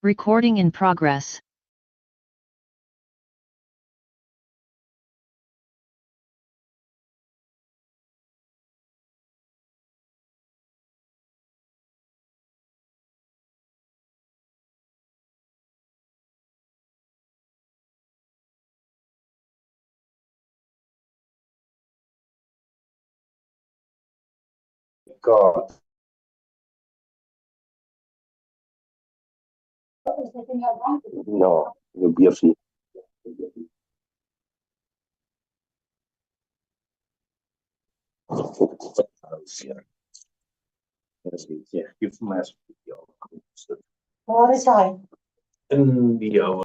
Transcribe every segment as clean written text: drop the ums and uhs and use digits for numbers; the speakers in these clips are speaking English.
Recording in progress. God. No, you'll be a fee. Yeah, give my video. What is time? Video.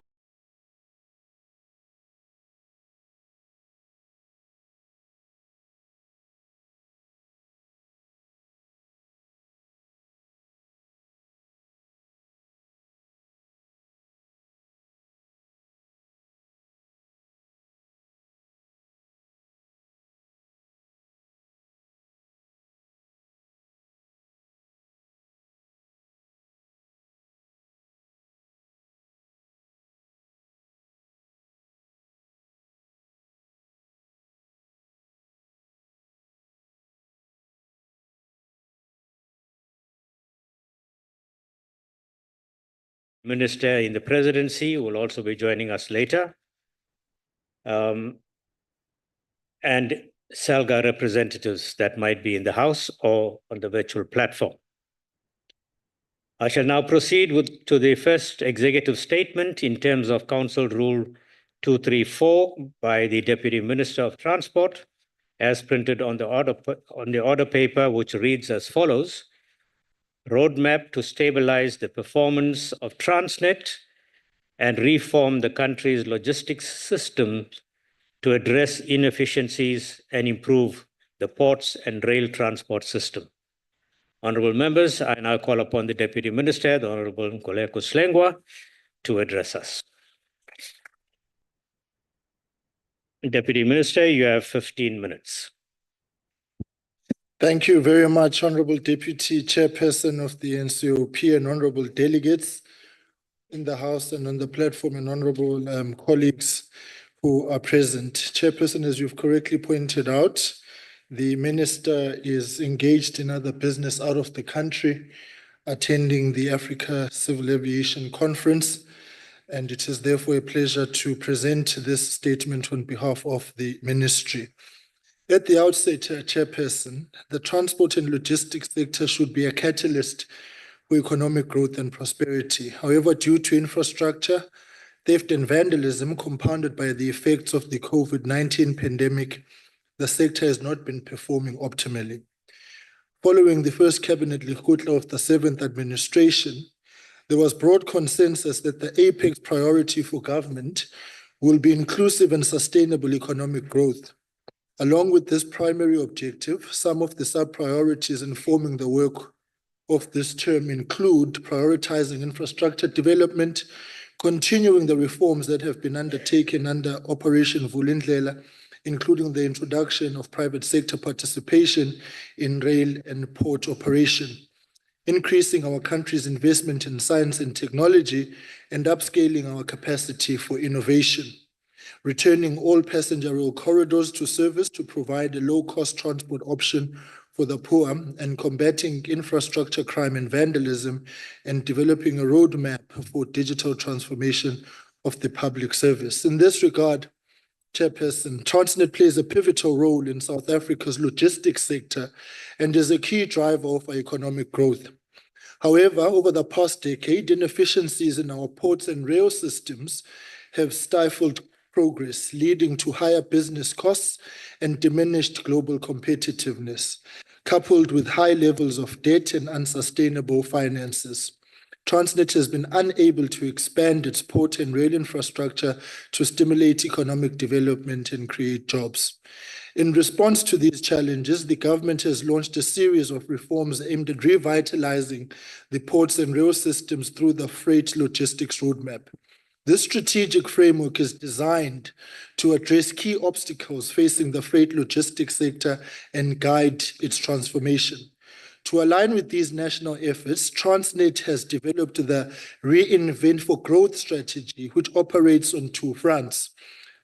Minister in the presidency will also be joining us later. And SALGA representatives that might be in the House or on the virtual platform. I shall now proceed to the first executive statement in terms of Council Rule 234 by the Deputy Minister of Transport, as printed on the order paper, which reads as follows: Roadmap to stabilize the performance of Transnet and reform the country's logistics system to address inefficiencies and improve the ports and rail transport system. Honorable members, I now call upon the Deputy Minister, the Honorable Nkoleko Slengwa, to address us. Deputy Minister, you have 15 minutes. Thank you very much, Honorable Deputy Chairperson of the NCOP and Honorable Delegates in the House and on the platform, and Honorable colleagues who are present. Chairperson, as you've correctly pointed out, the Minister is engaged in other business out of the country, attending the Africa Civil Aviation Conference, and it is therefore a pleasure to present this statement on behalf of the Ministry. At the outset, Chairperson, the transport and logistics sector should be a catalyst for economic growth and prosperity. However, due to infrastructure, theft and vandalism compounded by the effects of the COVID-19 pandemic, the sector has not been performing optimally. Following the first Cabinet Lekgotla of the 7th administration, there was broad consensus that the apex priority for government will be inclusive and sustainable economic growth. Along with this primary objective, some of the sub-priorities informing the work of this term include prioritizing infrastructure development, continuing the reforms that have been undertaken under Operation Vulindlela, including the introduction of private sector participation in rail and port operation, increasing our country's investment in science and technology, and upscaling our capacity for innovation, returning all passenger rail corridors to service to provide a low-cost transport option for the poor, and combating infrastructure crime and vandalism, and developing a roadmap for digital transformation of the public service. In this regard, Chairperson, Transnet plays a pivotal role in South Africa's logistics sector and is a key driver of our economic growth. However, over the past decade, inefficiencies in our ports and rail systems have stifled progress, leading to higher business costs and diminished global competitiveness, coupled with high levels of debt and unsustainable finances. Transnet has been unable to expand its port and rail infrastructure to stimulate economic development and create jobs. In response to these challenges, the government has launched a series of reforms aimed at revitalizing the ports and rail systems through the Freight Logistics Roadmap. This strategic framework is designed to address key obstacles facing the freight logistics sector and guide its transformation. To align with these national efforts, Transnet has developed the Reinvent for Growth strategy, which operates on two fronts.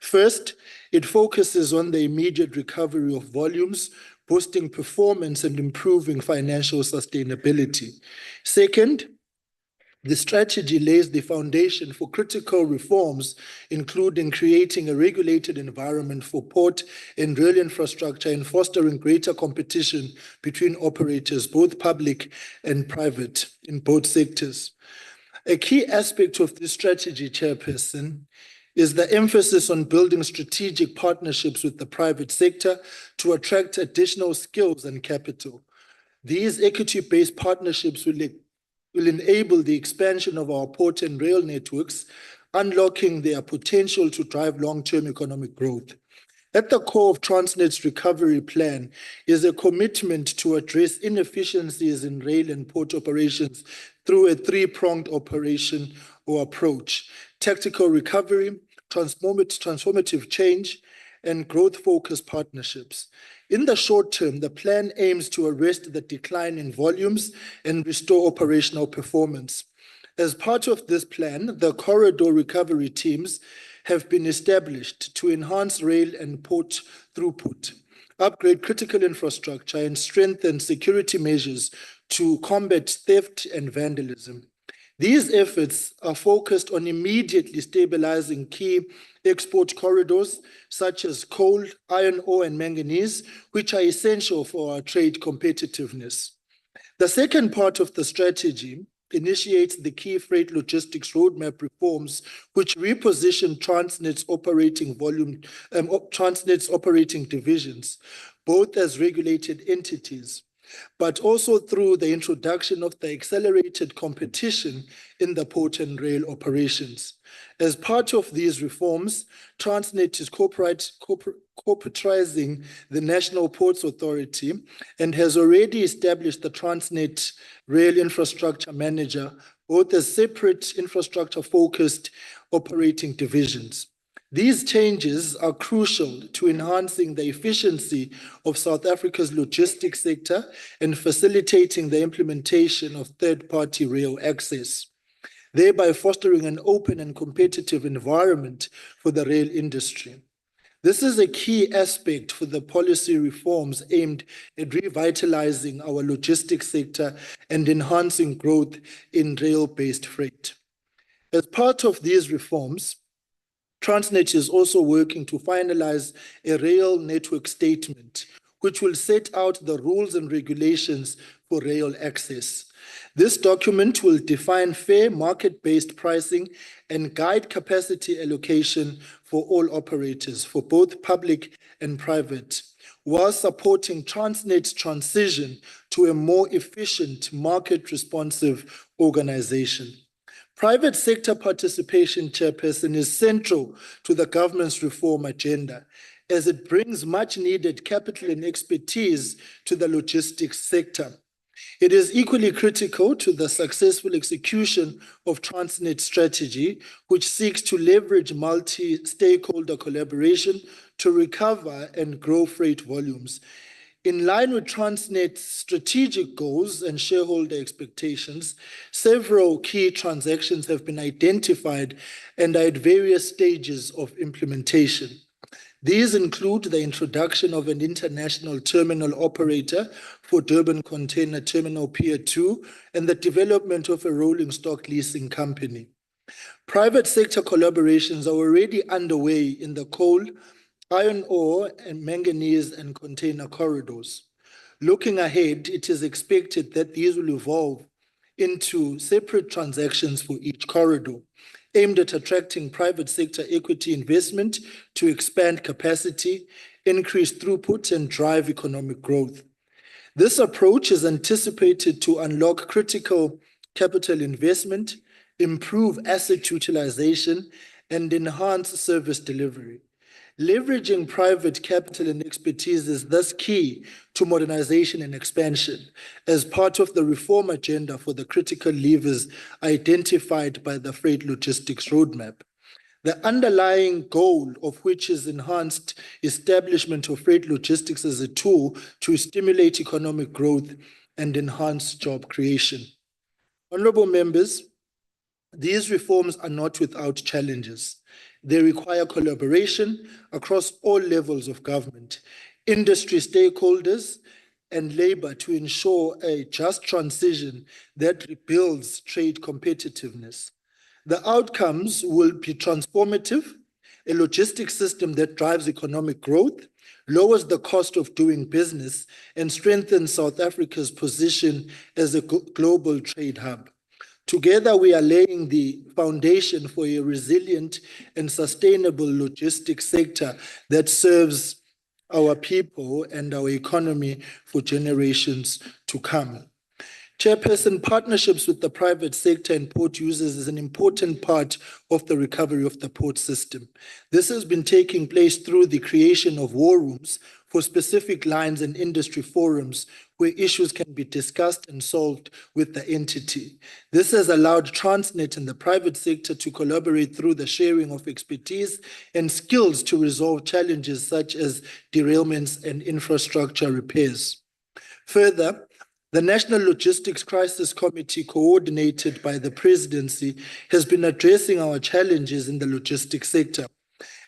First, it focuses on the immediate recovery of volumes, boosting performance and improving financial sustainability. Second, the strategy lays the foundation for critical reforms, including creating a regulated environment for port and rail infrastructure and fostering greater competition between operators, both public and private, in both sectors. A key aspect of this strategy, Chairperson, is the emphasis on building strategic partnerships with the private sector to attract additional skills and capital. These equity-based partnerships will enable the expansion of our port and rail networks, unlocking their potential to drive long-term economic growth. At the core of Transnet's recovery plan is a commitment to address inefficiencies in rail and port operations through a three-pronged operation or approach: tactical recovery, transformative change, and growth-focused partnerships. In the short term, the plan aims to arrest the decline in volumes and restore operational performance. As part of this plan, the corridor recovery teams have been established to enhance rail and port throughput, upgrade critical infrastructure, and strengthen security measures to combat theft and vandalism. These efforts are focused on immediately stabilizing key export corridors such as coal, iron ore, and manganese, which are essential for our trade competitiveness. The second part of the strategy initiates the key freight logistics roadmap reforms, which reposition Transnet's operating divisions, both as regulated entities, but also through the introduction of the accelerated competition in the port and rail operations. As part of these reforms, Transnet is corporatizing the National Ports Authority and has already established the Transnet Rail Infrastructure Manager, both as separate infrastructure-focused operating divisions. These changes are crucial to enhancing the efficiency of South Africa's logistics sector and facilitating the implementation of third-party rail access, thereby fostering an open and competitive environment for the rail industry. This is a key aspect for the policy reforms aimed at revitalizing our logistics sector and enhancing growth in rail-based freight. As part of these reforms, Transnet is also working to finalize a rail network statement, which will set out the rules and regulations for rail access. This document will define fair market-based pricing and guide capacity allocation for all operators, for both public and private, while supporting Transnet's transition to a more efficient, market-responsive organization. Private sector participation, Chairperson, is central to the government's reform agenda, as it brings much-needed capital and expertise to the logistics sector. It is equally critical to the successful execution of Transnet's strategy, which seeks to leverage multi-stakeholder collaboration to recover and grow freight volumes. In line with Transnet's strategic goals and shareholder expectations, several key transactions have been identified and are at various stages of implementation. These include the introduction of an international terminal operator for Durban Container Terminal Pier 2 and the development of a rolling stock leasing company. Private sector collaborations are already underway in the coal, iron ore, and manganese and container corridors. Looking ahead, it is expected that these will evolve into separate transactions for each corridor, aimed at attracting private sector equity investment to expand capacity, increase throughput, and drive economic growth. This approach is anticipated to unlock critical capital investment, improve asset utilization, and enhance service delivery. Leveraging private capital and expertise is thus key to modernization and expansion as part of the reform agenda for the critical levers identified by the Freight Logistics Roadmap. The underlying goal of which is enhanced establishment of freight logistics as a tool to stimulate economic growth and enhance job creation. Honorable members, these reforms are not without challenges. They require collaboration across all levels of government, industry stakeholders, and labor to ensure a just transition that rebuilds trade competitiveness. The outcomes will be transformative, a logistics system that drives economic growth, lowers the cost of doing business, and strengthens South Africa's position as a global trade hub. Together, we are laying the foundation for a resilient and sustainable logistics sector that serves our people and our economy for generations to come. Chairperson, partnerships with the private sector and port users is an important part of the recovery of the port system. This has been taking place through the creation of war rooms for specific lines and industry forums where issues can be discussed and solved with the entity. This has allowed Transnet and the private sector to collaborate through the sharing of expertise and skills to resolve challenges such as derailments and infrastructure repairs. Further, the National Logistics Crisis Committee, coordinated by the Presidency, has been addressing our challenges in the logistics sector.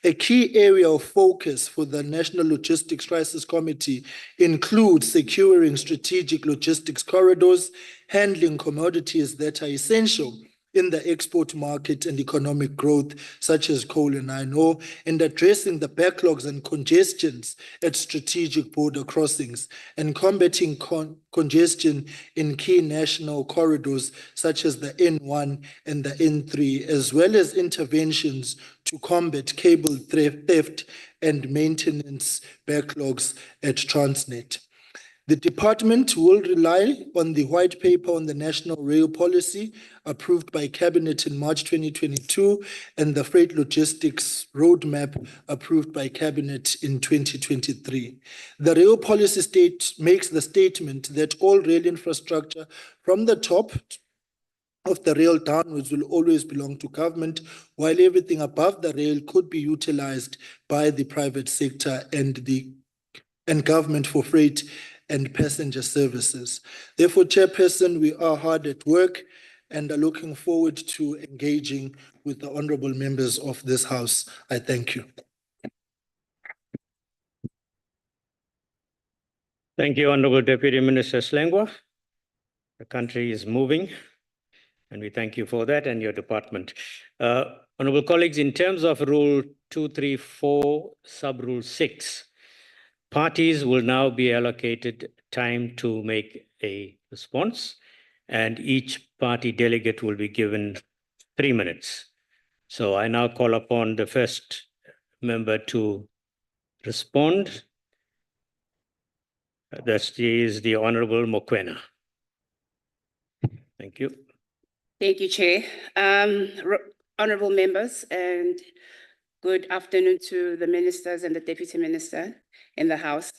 A key area of focus for the National Logistics Crisis Committee includes securing strategic logistics corridors, handling commodities that are essential in the export market and economic growth, such as coal and iron ore, and addressing the backlogs and congestions at strategic border crossings, and combating congestion in key national corridors, such as the N1 and the N3, as well as interventions to combat cable theft and maintenance backlogs at Transnet. The department will rely on the white paper on the National Rail Policy approved by Cabinet in March 2022 and the Freight Logistics Roadmap approved by Cabinet in 2023. The Rail Policy makes the statement that all rail infrastructure from the top of the rail downwards will always belong to government, while everything above the rail could be utilized by the private sector and government for freight and passenger services. Therefore, Chairperson, we are hard at work and are looking forward to engaging with the honorable members of this House. I thank you. Thank you, Honorable Deputy Minister Slengwa. The country is moving, and we thank you for that and your department. Honorable colleagues, in terms of Rule 234, Sub-Rule 6, parties will now be allocated time to make a response, and each party delegate will be given 3 minutes. So I now call upon the first member to respond. That is the Honorable Mokoena. Thank you. Thank you, Chair. Honorable members, and good afternoon to the ministers and the Deputy Minister in the House.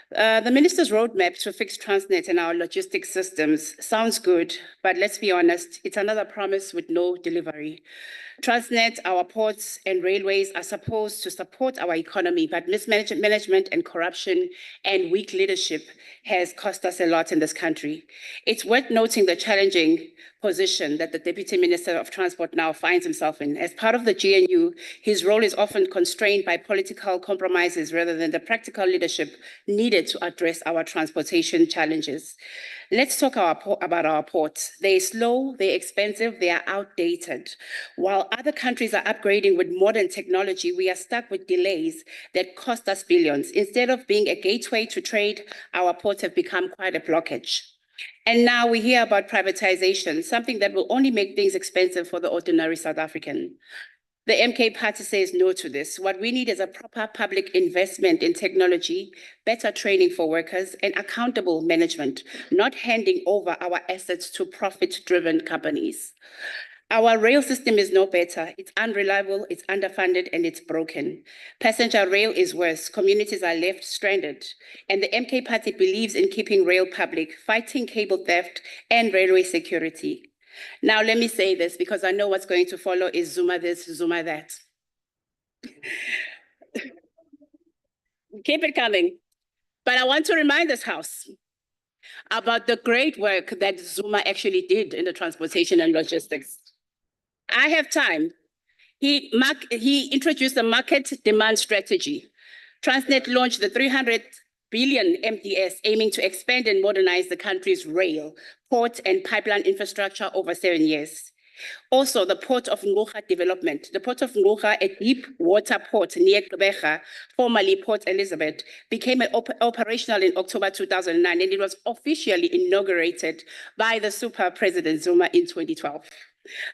The Minister's roadmap to fix Transnet and our logistics systems sounds good, but let's be honest, it's another promise with no delivery. Transnet, our ports and railways are supposed to support our economy, but mismanagement and corruption and weak leadership has cost us a lot in this country. It's worth noting the challenging position that the Deputy Minister of Transport now finds himself in. As part of the GNU, his role is often constrained by political compromises rather than the practical leadership needed to address our transportation challenges. Let's talk about our ports. They're slow, they're expensive, they are outdated. While other countries are upgrading with modern technology, we are stuck with delays that cost us billions. Instead of being a gateway to trade, our ports have become quite a blockage. And now we hear about privatization, something that will only make things expensive for the ordinary South African. The MK party says no to this. What we need is a proper public investment in technology, better training for workers, and accountable management, not handing over our assets to profit-driven companies. Our rail system is no better. It's unreliable, it's underfunded, and it's broken. Passenger rail is worse. Communities are left stranded. And the MK party believes in keeping rail public, fighting cable theft, and railway security. Now, let me say this because I know what's going to follow is Zuma this, Zuma that. Keep it coming. But I want to remind this House about the great work that Zuma actually did in the transportation and logistics. I have time. He introduced the market demand strategy. Transnet launched the 300 billion MDS, aiming to expand and modernize the country's rail, port, and pipeline infrastructure over 7 years. Also, the Port of Ngqura development. The Port of Ngqura, a deep water port near Gqeberha, formerly Port Elizabeth, became operational in October 2009, and it was officially inaugurated by the Super President Zuma in 2012.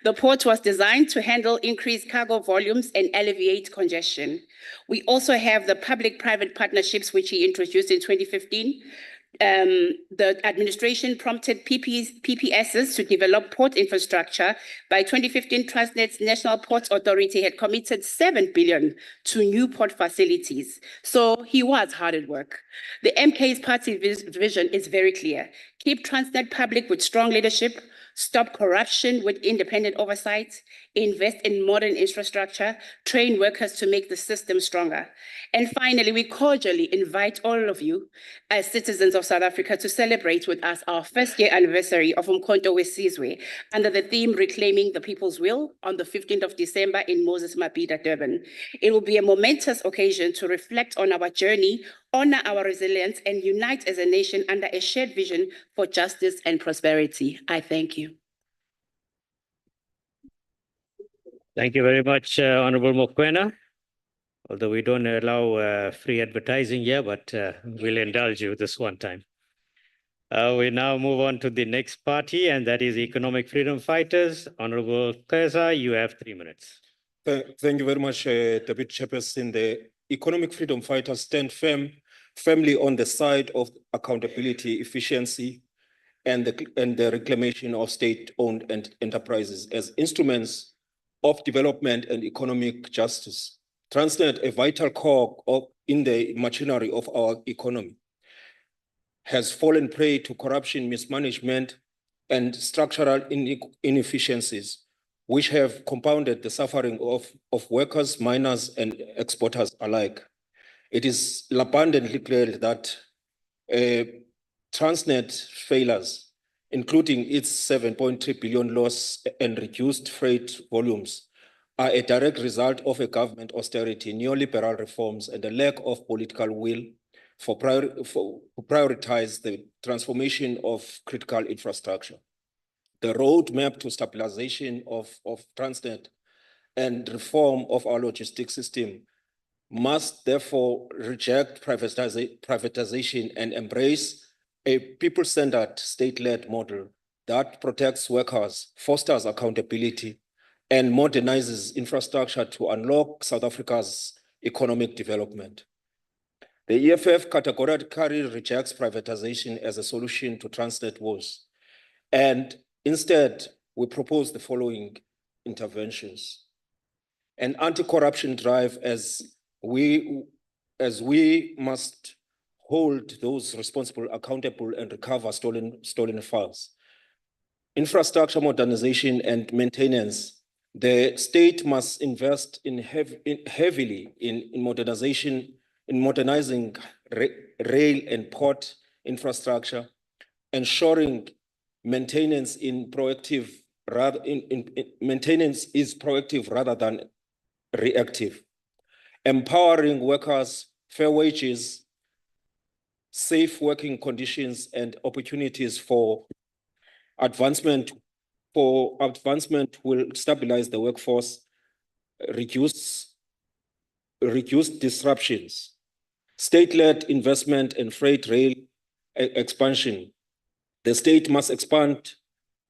The port was designed to handle increased cargo volumes and alleviate congestion. We also have the public-private partnerships, which he introduced in 2015. The administration prompted PPSs to develop port infrastructure. By 2015, Transnet's National Ports Authority had committed 7 billion to new port facilities. So he was hard at work. The MK's party vision is very clear. Keep Transnet public with strong leadership, stop corruption with independent oversight, invest in modern infrastructure, train workers to make the system stronger. And finally, we cordially invite all of you as citizens of South Africa to celebrate with us our first year anniversary of Umkhonto weSizwe under the theme Reclaiming the People's Will on the 15th of December in Moses Mabhida, Durban. It will be a momentous occasion to reflect on our journey, honor our resilience, and unite as a nation under a shared vision for justice and prosperity. I thank you. Thank you very much, Honorable Mokoena. Although we don't allow free advertising here, but we'll indulge you this one time. We now move on to the next party, and that is Economic Freedom Fighters. Honorable Keza, you have 3 minutes. Thank you very much, Deputy Chairperson. The Economic Freedom Fighters stand firmly on the side of accountability, efficiency, and the reclamation of state-owned enterprises as instruments of development and economic justice. Transnet, a vital cog in the machinery of our economy, has fallen prey to corruption, mismanagement, and structural inefficiencies, which have compounded the suffering of workers, miners, and exporters alike. It is abundantly clear that Transnet failures, including its 7.3 billion loss and reduced freight volumes, are a direct result of a government austerity, neoliberal reforms, and a lack of political will to prioritize the transformation of critical infrastructure. The roadmap to stabilization of Transnet and reform of our logistics system must therefore reject privatization and embrace a people-centered, state-led model that protects workers, fosters accountability, and modernizes infrastructure to unlock South Africa's economic development. The EFF categorically rejects privatization as a solution to Transnet woes, and instead, we propose the following interventions. An anti-corruption drive as we must hold those responsible accountable and recover stolen funds. Infrastructure modernization and maintenance. The state must invest heavily in modernizing rail and port infrastructure, ensuring maintenance is proactive rather than reactive, empowering workers, fair wages, safe working conditions, and opportunities for advancement. Will stabilize the workforce, reduce disruptions, state-led investment and freight rail expansion. The state must expand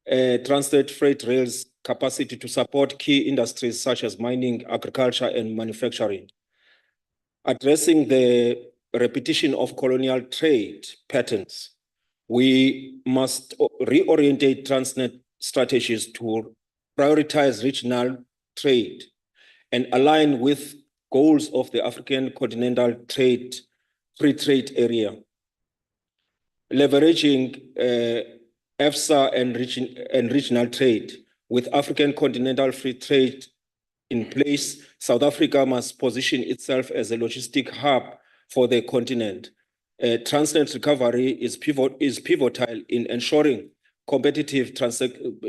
Transnet freight rails capacity to support key industries such as mining, agriculture, and manufacturing. Addressing the repetition of colonial trade patterns, we must reorientate Transnet strategies to prioritize regional trade and align with goals of the African Continental Free Trade Area. Leveraging EFSA and regional trade with African Continental Free Trade in place, South Africa must position itself as a logistic hub for the continent, Transnet recovery is pivotal in ensuring competitive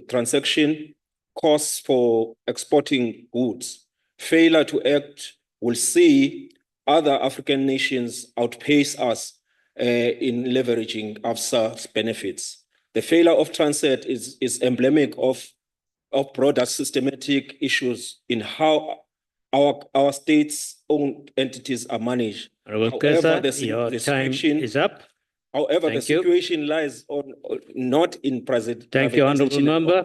transaction costs for exporting goods. Failure to act will see other African nations outpace us in leveraging AFSA's benefits. The failure of Transnet is emblematic of broader systematic issues in how our states-owned entities are managed. Honorable However, Kesa, your time is up. However, Thank the you. situation lies not in present. Thank you, Honorable Member.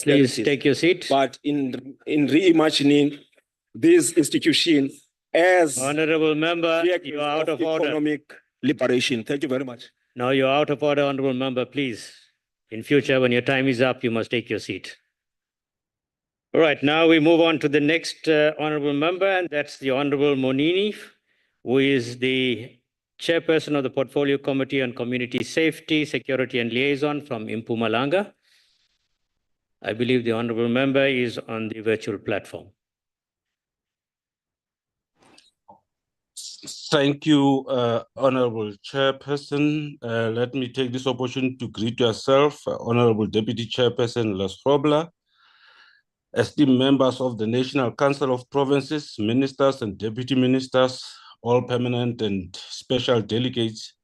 Please take your seat. But in reimagining these institutions as Honorable Member, vehicles you are out of order. economic liberation. Thank you very much. Now you're out of order, Honorable Member, please. In future, when your time is up, you must take your seat. All right, now we move on to the next Honorable Member, and that's the Honorable Monini, who is the Chairperson of the Portfolio Committee on Community Safety, Security and Liaison from Mpumalanga. I believe the Honorable Member is on the virtual platform. Thank you, Honorable Chairperson. Let me take this opportunity to greet yourself, Honorable Deputy Chairperson Les Robler, esteemed members of the National Council of Provinces, ministers and deputy ministers, all permanent and special delegates,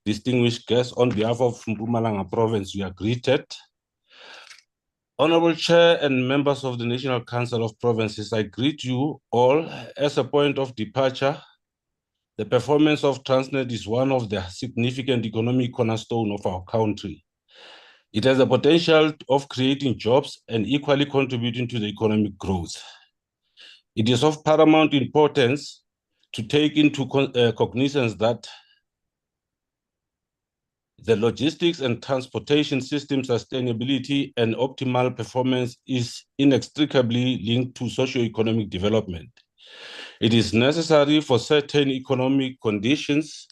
distinguished guests, on behalf of Mpumalanga Province, you are greeted. Honorable Chair and members of the National Council of Provinces, I greet you all. As a point of departure, the performance of Transnet is one of the significant economic cornerstone of our country. It has the potential of creating jobs and equally contributing to the economic growth. It is of paramount importance to take into cognizance that the logistics and transportation system sustainability and optimal performance is inextricably linked to socio-economic development. It is necessary for certain economic conditions.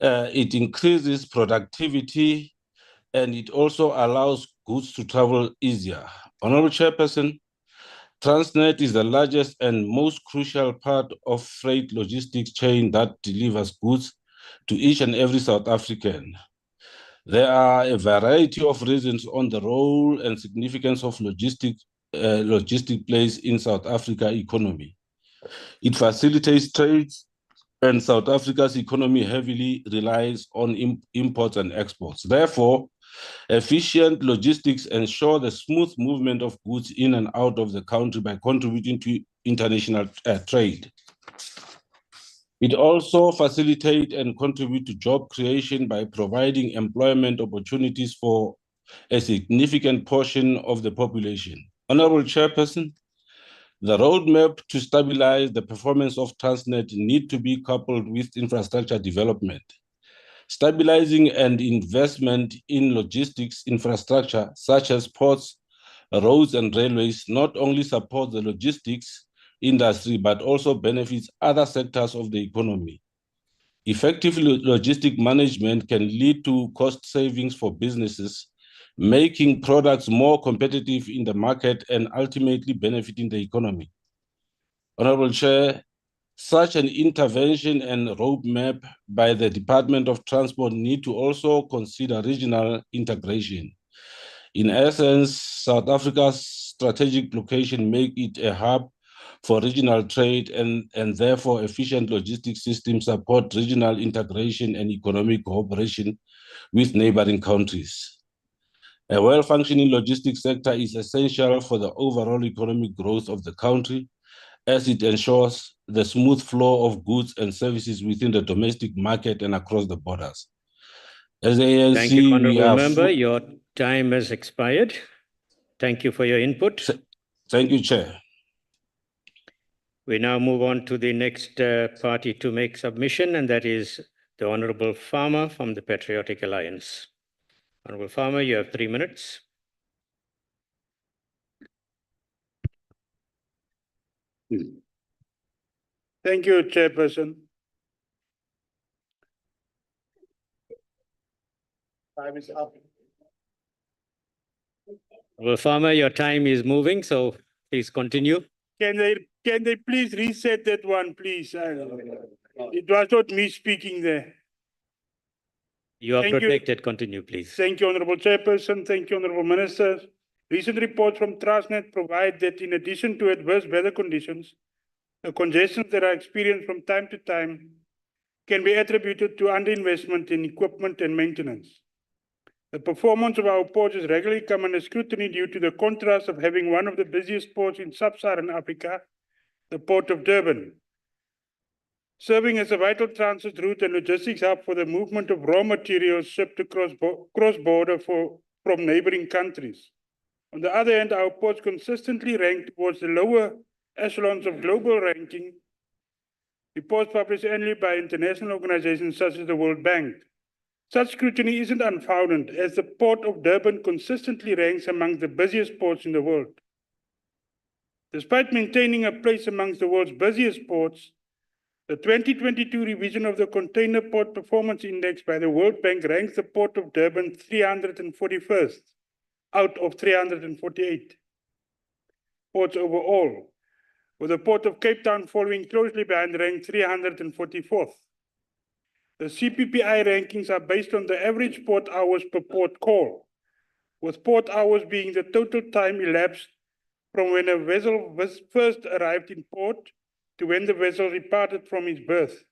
It increases productivity, and it also allows goods to travel easier. Honorable Chairperson, Transnet is the largest and most crucial part of freight logistics chain that delivers goods to each and every South African. There are a variety of reasons on the role and significance of logistic plays in South Africa economy. It facilitates trade, and South Africa's economy heavily relies on imports and exports. Therefore, efficient logistics ensure the smooth movement of goods in and out of the country by contributing to international trade. It also facilitates and contributes to job creation by providing employment opportunities for a significant portion of the population. Honorable Chairperson, the roadmap to stabilize the performance of Transnet need to be coupled with infrastructure development. Stabilizing and investment in logistics infrastructure, such as ports, roads, and railways, not only support the logistics industry, but also benefits other sectors of the economy. Effective logistic management can lead to cost savings for businesses, making products more competitive in the market and ultimately benefiting the economy. Honorable Chair, such an intervention and roadmap by the Department of Transport need to also consider regional integration. In essence, South Africa's strategic location make it a hub for regional trade, and therefore efficient logistics systems support regional integration and economic cooperation with neighboring countries. A well-functioning logistics sector is essential for the overall economic growth of the country, as it ensures the smooth flow of goods and services within the domestic market and across the borders. As ANC, thank you, Honorable Member. Your time has expired. Thank you for your input. Thank you, Chair. We now move on to the next party to make submission, and that is the Honorable Farmer from the Patriotic Alliance. Honorable Farmer, you have 3 minutes. Thank you, Chairperson. Time is up. Honorable Farmer, your time is moving, so please continue. Can they please reset that one, please? It was not me speaking there. You are Thank you. protected. Continue, please. Thank you, Honorable Chairperson. Thank you, Honorable Ministers. Recent reports from Transnet provide that in addition to adverse weather conditions, the congestions that are experienced from time to time can be attributed to underinvestment in equipment and maintenance. The performance of our ports has regularly come under scrutiny due to the contrast of having one of the busiest ports in sub-Saharan Africa, the Port of Durban, serving as a vital transit route and logistics hub for the movement of raw materials shipped across cross-border from neighboring countries. On the other hand, our ports consistently rank towards the lower echelons of global ranking, reports published annually by international organizations such as the World Bank. Such scrutiny isn't unfounded, as the Port of Durban consistently ranks among the busiest ports in the world. Despite maintaining a place amongst the world's busiest ports, the 2022 revision of the Container Port Performance Index by the World Bank ranks the Port of Durban 341st out of 348 ports overall, with the Port of Cape Town following closely behind, ranked 344th. The CPPI rankings are based on the average port hours per port call, with port hours being the total time elapsed from when a vessel first arrived in port to when the vessel departed from its berth.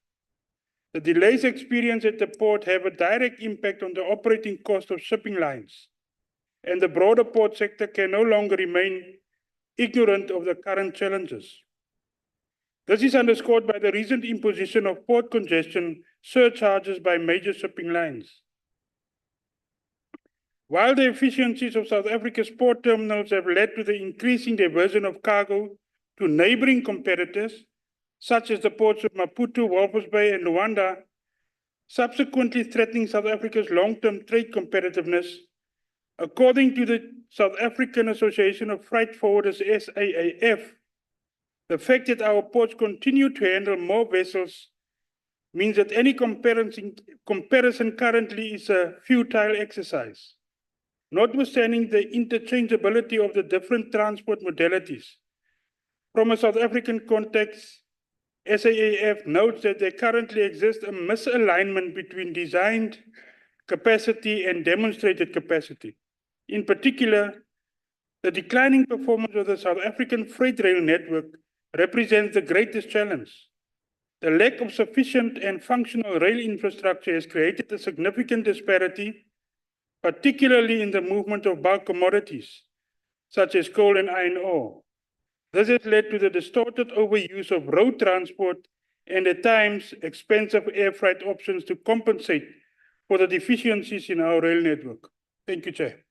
The delays experienced at the port have a direct impact on the operating cost of shipping lines, and the broader port sector can no longer remain ignorant of the current challenges. This is underscored by the recent imposition of port congestion surcharges by major shipping lines. While the efficiencies of South Africa's port terminals have led to the increasing diversion of cargo to neighboring competitors, such as the ports of Maputo, Walvis Bay, and Luanda, subsequently threatening South Africa's long-term trade competitiveness, according to the South African Association of Freight Forwarders, SAAF, the fact that our ports continue to handle more vessels means that any comparison currently is a futile exercise. Notwithstanding the interchangeability of the different transport modalities, from a South African context, SAAF notes that there currently exists a misalignment between designed capacity and demonstrated capacity. In particular, the declining performance of the South African freight rail network represents the greatest challenge. The lack of sufficient and functional rail infrastructure has created a significant disparity, particularly in the movement of bulk commodities, such as coal and iron ore. This has led to the distorted overuse of road transport and at times expensive air freight options to compensate for the deficiencies in our rail network. Thank you, Chair.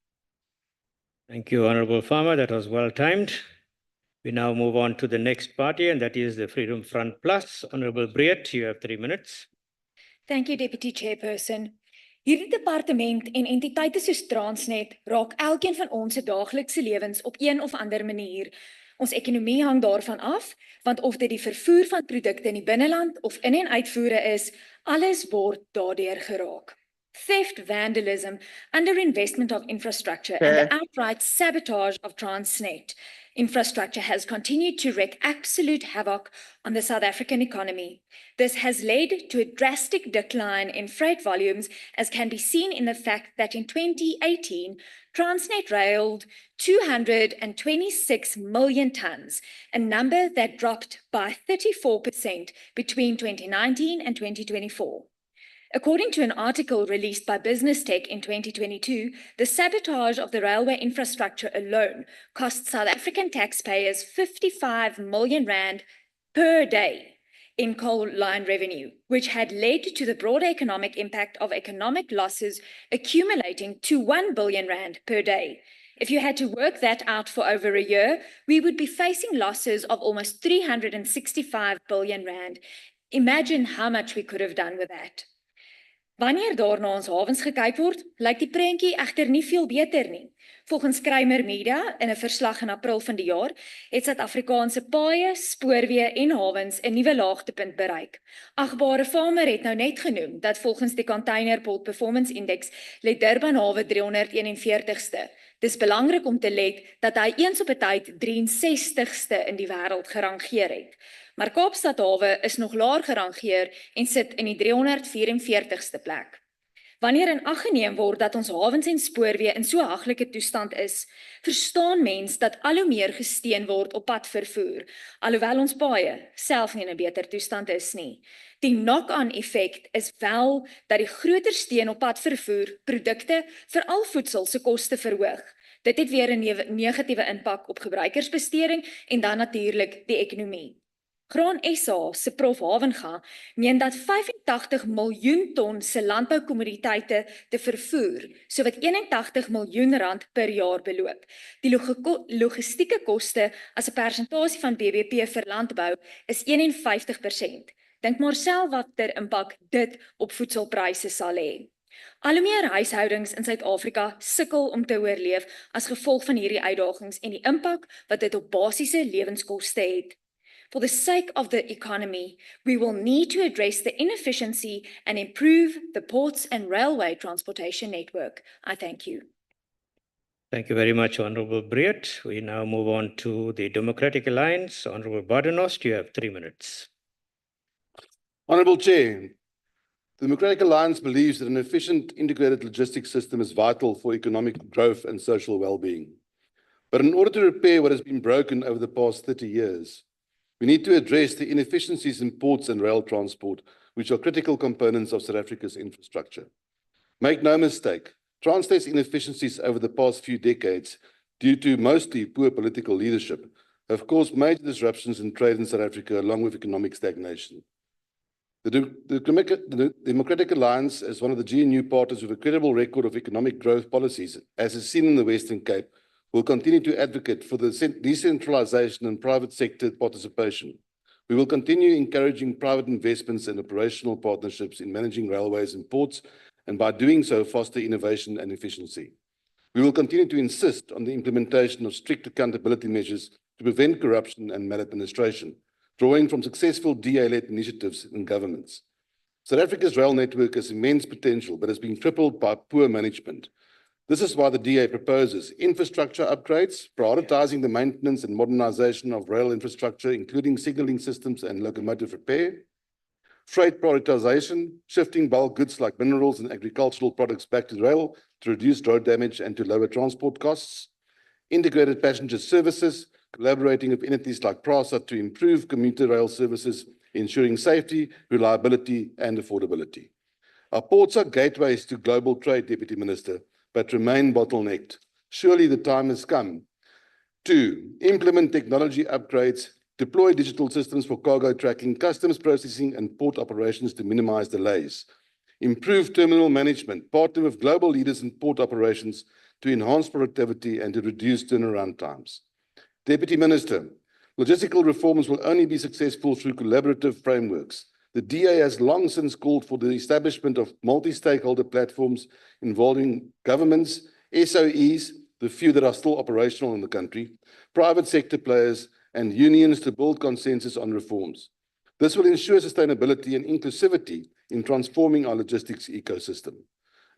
Thank you, Honorable Farmer. That was well timed. We now move on to the next party, and that is the Freedom Front Plus. Honorable Breed, you have 3 minutes. Thank you, Deputy Chairperson. Hierdie departement en entiteite soos Transnet raak elkeen van ons se daaglikse lewens op een of ander manier. Ons ekonomie hang daarvan af, want of dit die vervoer van produkte in die binneland of in- en uitvoere is, alles word daardeur geraak. Theft, vandalism, underinvestment of infrastructure, and the outright sabotage of Transnet infrastructure has continued to wreak absolute havoc on the South African economy. This has led to a drastic decline in freight volumes, as can be seen in the fact that in 2018, Transnet railed 226 million tons, a number that dropped by 34% between 2019 and 2024. According to an article released by Business Tech in 2022, the sabotage of the railway infrastructure alone cost South African taxpayers 55 million rand per day in coal line revenue, which had led to the broader economic impact of economic losses accumulating to 1 billion rand per day. If you had to work that out for over a year, we would be facing losses of almost 365 billion rand. Imagine how much we could have done with that. Wanneer daar na ons hawens gekyk word, lyk die prentjie egter nie veel beter nie. Volgens Kramer Media in 'n verslag in April van die jaar, het Suid-Afrikaanse paaie, spoorweë en hawens 'n nuwe laagtepunt bereik. Agbare Farmer het nou net genoem dat volgens die Container Port Performance Index lê Durban hawe 341ste. Dis belangrik om te let dat hy eens op 'n tyd 63ste in die wêreld gerangeer het. Maar Kaapstad hawe is nog laer gerangeer en sit in die 344ste plek. Wanneer in ag geneem word dat ons hawens en spoorweë in so haglike toestand is, verstaan mens dat al hoe meer gesteun word op padvervoer, alhoewel ons paaie self nie in 'n beter toestand is nie. Die knock-on effek is wel dat die groter steun op padvervoer produkte, veral voedsel se koste verhoog. Dit het weer 'n negatiewe impak op gebruikersbesteding en dan natuurlik die ekonomie. Graan SA se Prof Havenga meen dat 85 miljoen ton se landboukommoditeite te vervoer, sowat 81 miljoen rand per jaar beloop. Die logistieke koste as 'n persentasie van BBP vir landbou is 51%. Dink maar self watter impak dit op voedselpryse sal hê. Al hoe meer huishoudings in Suid-Afrika sukkel om te oorleef as gevolg van hierdie uitdagings en die impak wat dit op basiese lewenskoste het. For the sake of the economy, we will need to address the inefficiency and improve the ports and railway transportation network. I thank you. Thank you very much, Honorable Breert. We now move on to the Democratic Alliance. Honorable Badenhorst, you have 3 minutes. Honourable Chair, the Democratic Alliance believes that an efficient integrated logistics system is vital for economic growth and social well-being. But in order to repair what has been broken over the past 30 years, we need to address the inefficiencies in ports and rail transport, which are critical components of South Africa's infrastructure. Make no mistake, Transnet's inefficiencies over the past few decades, due to mostly poor political leadership, have caused major disruptions in trade in South Africa along with economic stagnation. The Democratic Alliance, as one of the GNU partners with a credible record of economic growth policies, as is seen in the Western Cape, will continue to advocate for the decentralization and private sector participation. We will continue encouraging private investments and operational partnerships in managing railways and ports, and by doing so, foster innovation and efficiency. We will continue to insist on the implementation of strict accountability measures to prevent corruption and maladministration, drawing from successful DA-led initiatives in governments. South Africa's rail network has immense potential, but has been crippled by poor management. This is why the DA proposes infrastructure upgrades, prioritizing the maintenance and modernization of rail infrastructure, including signaling systems and locomotive repair, freight prioritization, shifting bulk goods like minerals and agricultural products back to rail to reduce road damage and to lower transport costs, integrated passenger services, collaborating with entities like PRASA to improve commuter rail services, ensuring safety, reliability, and affordability. Our ports are gateways to global trade, Deputy Minister, but remain bottlenecked. Surely the time has come to implement technology upgrades, deploy digital systems for cargo tracking, customs processing, and port operations to minimize delays, improve terminal management, partner with global leaders in port operations to enhance productivity and to reduce turnaround times. Deputy Minister, logistical reforms will only be successful through collaborative frameworks. The DA has long since called for the establishment of multi-stakeholder platforms involving governments, SOEs, the few that are still operational in the country, private sector players, and unions to build consensus on reforms. This will ensure sustainability and inclusivity in transforming our logistics ecosystem.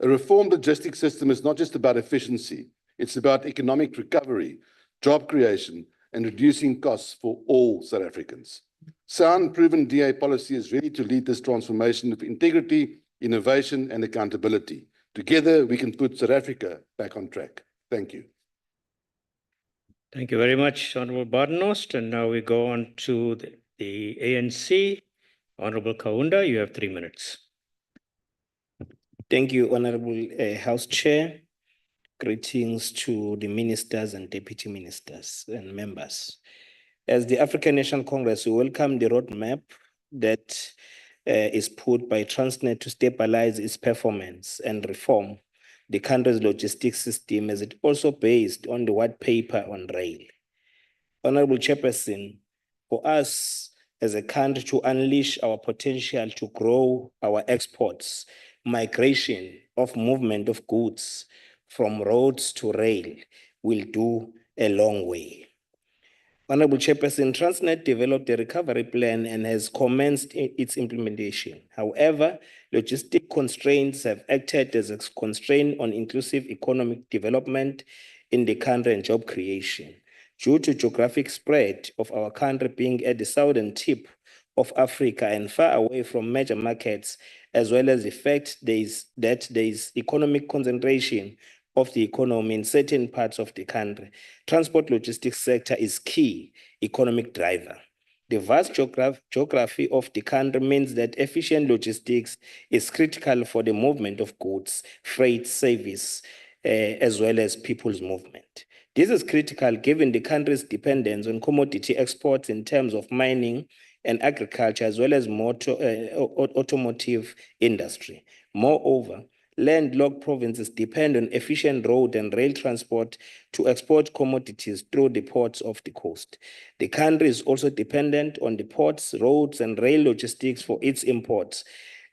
A reformed logistics system is not just about efficiency, it's about economic recovery, job creation, and reducing costs for all South Africans. Sound, proven DA policy is ready to lead this transformation with integrity, innovation, and accountability. Together, we can put South Africa back on track. Thank you. Thank you very much, Honorable Badenhorst. And now we go on to the ANC. Honorable Kaunda, you have 3 minutes. Thank you, Honorable House Chair. Greetings to the ministers and deputy ministers and members. As the African National Congress, we welcome the roadmap that is put by Transnet to stabilize its performance and reform the country's logistics system, as it also based on the white paper on rail. Honorable Chairperson, for us as a country to unleash our potential to grow our exports, migration of movement of goods from roads to rail will do a long way. Honorable Chairperson, Transnet developed a recovery plan and has commenced its implementation. However, logistic constraints have acted as a constraint on inclusive economic development in the country and job creation. Due to geographic spread of our country being at the southern tip of Africa and far away from major markets as well as the fact that there is economic concentration of the economy in certain parts of the country, transport logistics sector is key economic driver. The vast geography of the country means that efficient logistics is critical for the movement of goods, freight, service, as well as people's movement. This is critical given the country's dependence on commodity exports in terms of mining and agriculture, as well as automotive industry. Moreover, landlocked provinces depend on efficient road and rail transport to export commodities through the ports of the coast. The country is also dependent on the ports, roads, and rail logistics for its imports.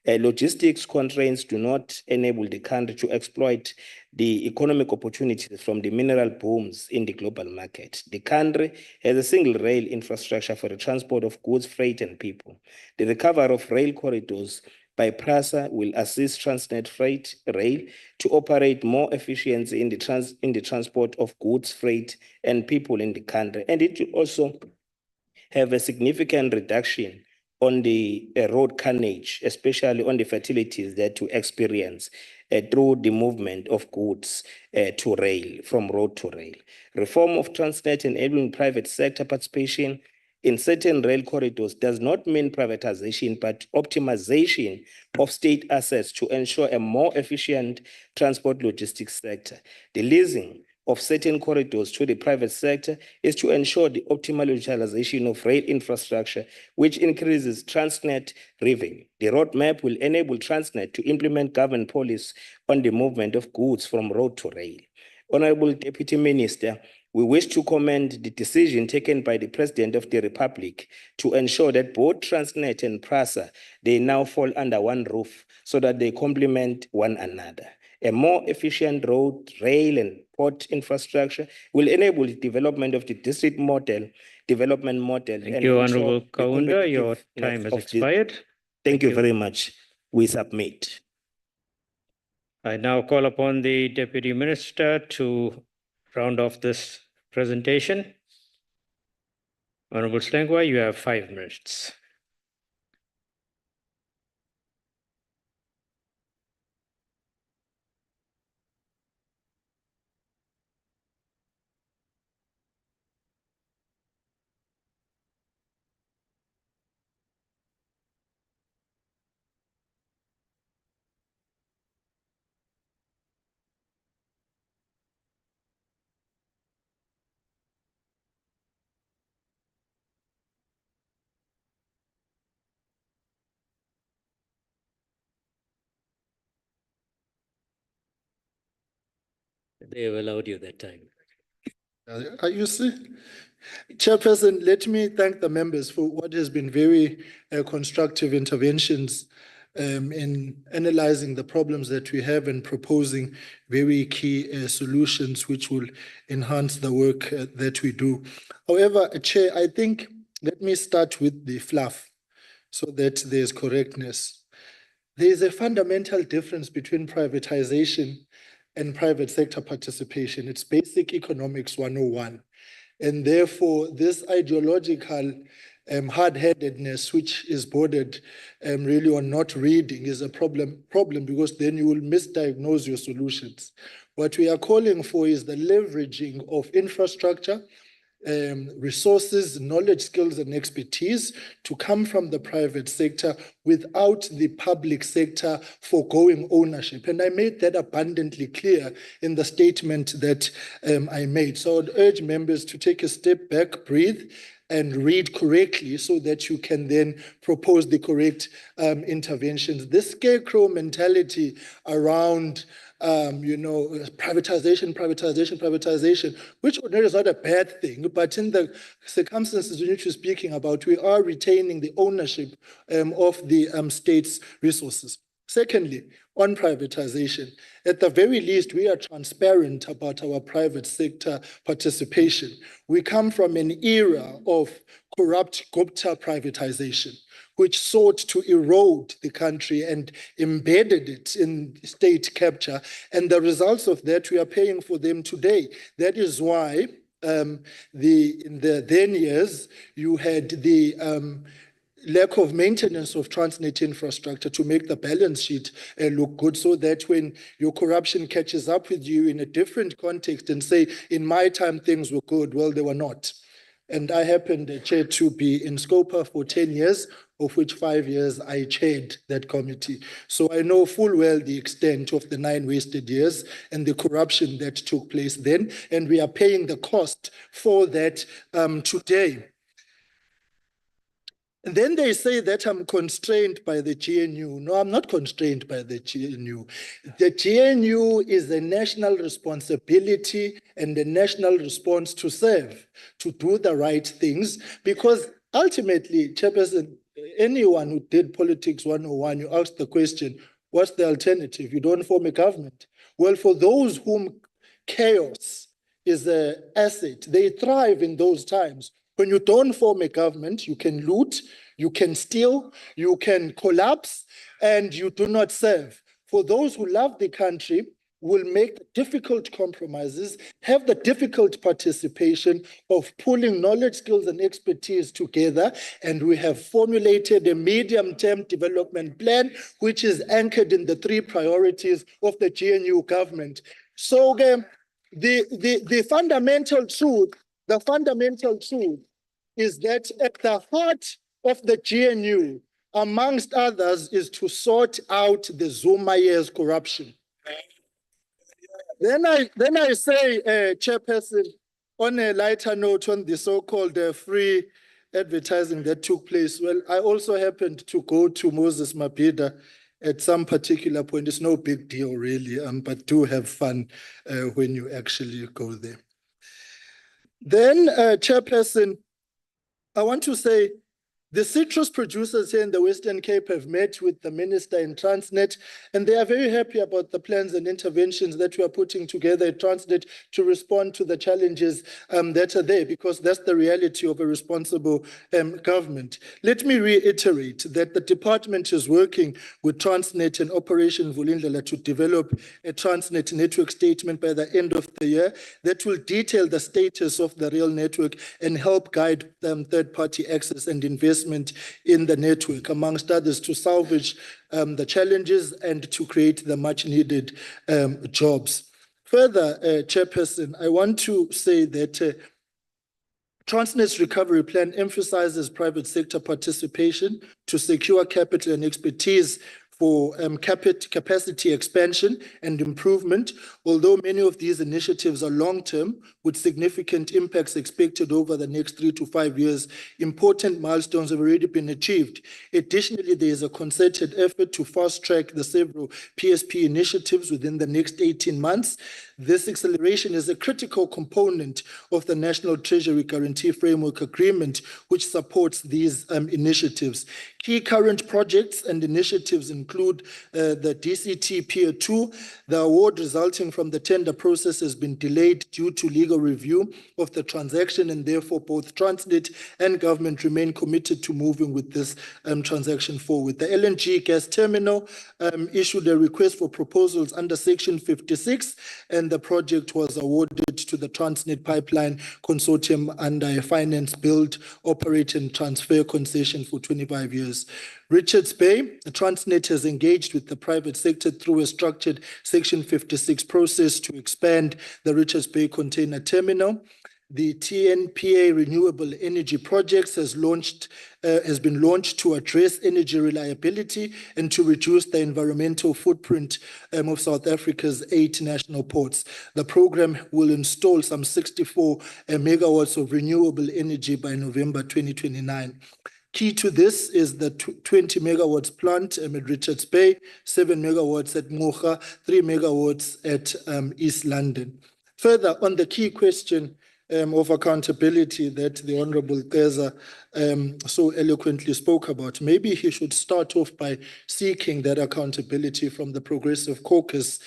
Logistics constraints do not enable the country to exploit the economic opportunities from the mineral booms in the global market. The country has a single rail infrastructure for the transport of goods, freight, and people. The recovery of rail corridors by PRASA will assist Transnet Freight Rail to operate more efficiently in the transport of goods, freight, and people in the country. And it will also have a significant reduction on the road carnage, especially on the fatalities that we experience through the movement of goods to rail, from road to rail. Reform of Transnet enabling private sector participation in certain rail corridors does not mean privatization, but optimization of state assets to ensure a more efficient transport logistics sector. The leasing of certain corridors to the private sector is to ensure the optimal utilization of rail infrastructure, which increases Transnet revenue. The roadmap will enable Transnet to implement government policy on the movement of goods from road to rail. Honorable Deputy Minister, we wish to commend the decision taken by the President of the Republic to ensure that both Transnet and PRASA, they now fall under one roof so that they complement one another. A more efficient road, rail, and port infrastructure will enable the development of the district development model. Thank you, Honorable Kaunda. Your time has expired. Thank you very much. We submit. I now call upon the Deputy Minister to round off this presentation. Honorable Slengwa, you have 5 minutes. They have allowed you that time. You see, Chairperson, let me thank the members for what has been very constructive interventions in analyzing the problems that we have and proposing very key solutions which will enhance the work that we do. However, Chair, I think let me start with the fluff so that there's correctness. There's a fundamental difference between privatization and private sector participation. It's basic economics 101. And therefore, this ideological hard-headedness, which is bordered really on not reading, is a problem because then you will misdiagnose your solutions. What we are calling for is the leveraging of infrastructure, resources, knowledge, skills, and expertise to come from the private sector without the public sector foregoing ownership. And I made that abundantly clear in the statement that I made. So I'd urge members to take a step back, breathe, and read correctly so that you can then propose the correct interventions. This scarecrow mentality around privatization, which is not a bad thing, but in the circumstances in which we're speaking about, we are retaining the ownership of the state's resources. Secondly, on privatization, at the very least, we are transparent about our private sector participation. We come from an era of corrupt Gupta privatization, which sought to erode the country and embedded it in state capture. And the results of that, we are paying for them today. That is why in the then years, you had the lack of maintenance of Transnet infrastructure to make the balance sheet look good, so that when your corruption catches up with you in a different context and say, in my time things were good, well, they were not. And I happened, Chair, to be in SCOPA for 10 years, of which 5 years I chaired that committee. So I know full well the extent of the 9 wasted years and the corruption that took place then, and we are paying the cost for that today. And then they say that I'm constrained by the GNU. No, I'm not constrained by the GNU. The GNU is a national responsibility and a national response to serve, to do the right things, because ultimately, Chairperson, anyone who did politics 101, you ask the question, what's the alternative? You don't form a government. Well, for those whom chaos is an asset, they thrive in those times. When you don't form a government, you can loot, you can steal, you can collapse, and you do not serve. For those who love the country, will make difficult compromises, have the difficult participation of pulling knowledge, skills, and expertise together. And we have formulated a medium-term development plan, which is anchored in the 3 priorities of the GNU government. So the fundamental truth is that at the heart of the GNU, amongst others, is to sort out the Zuma years corruption. Then I say, Chairperson, on a lighter note on the so-called free advertising that took place, well, I also happened to go to Moses Mabhida at some particular point. It's no big deal, really, but do have fun when you actually go there. Then, Chairperson, I want to say the citrus producers here in the Western Cape have met with the minister in Transnet, and they are very happy about the plans and interventions that we are putting together at Transnet to respond to the challenges that are there, because that's the reality of a responsible government. Let me reiterate that the department is working with Transnet and Operation Vulindlela to develop a Transnet network statement by the end of the year that will detail the status of the rail network and help guide third-party access and investment in the network, amongst others, to salvage the challenges and to create the much needed jobs. Further, Chairperson, I want to say that Transnet's recovery plan emphasizes private sector participation to secure capital and expertise for capacity expansion and improvement, although many of these initiatives are long-term with significant impacts expected over the next 3 to 5 years. Important milestones have already been achieved. Additionally, there is a concerted effort to fast-track the several PSP initiatives within the next 18 months. This acceleration is a critical component of the National Treasury Guarantee Framework Agreement, which supports these initiatives. Key current projects and initiatives include the DCT Pier 2. The award resulting from the tender process has been delayed due to legal review of the transaction, and therefore both Transnet and government remain committed to moving with this transaction forward. The LNG gas terminal issued a request for proposals under Section 56, and the project was awarded to the Transnet Pipeline Consortium under a finance, build, operate, and transfer concession for 25 years. Richards Bay, Transnet has engaged with the private sector through a structured Section 56 process to expand the Richards Bay container terminal. The TNPA Renewable Energy Projects has been launched to address energy reliability and to reduce the environmental footprint of South Africa's 8 national ports. The program will install some 64 megawatts of renewable energy by November 2029. Key to this is the 20 megawatts plant at Richards Bay, 7 megawatts at Mocha, 3 megawatts at East London. Further, on the key question of accountability that the Honorable Keza so eloquently spoke about, maybe he should start off by seeking that accountability from the Progressive Caucus,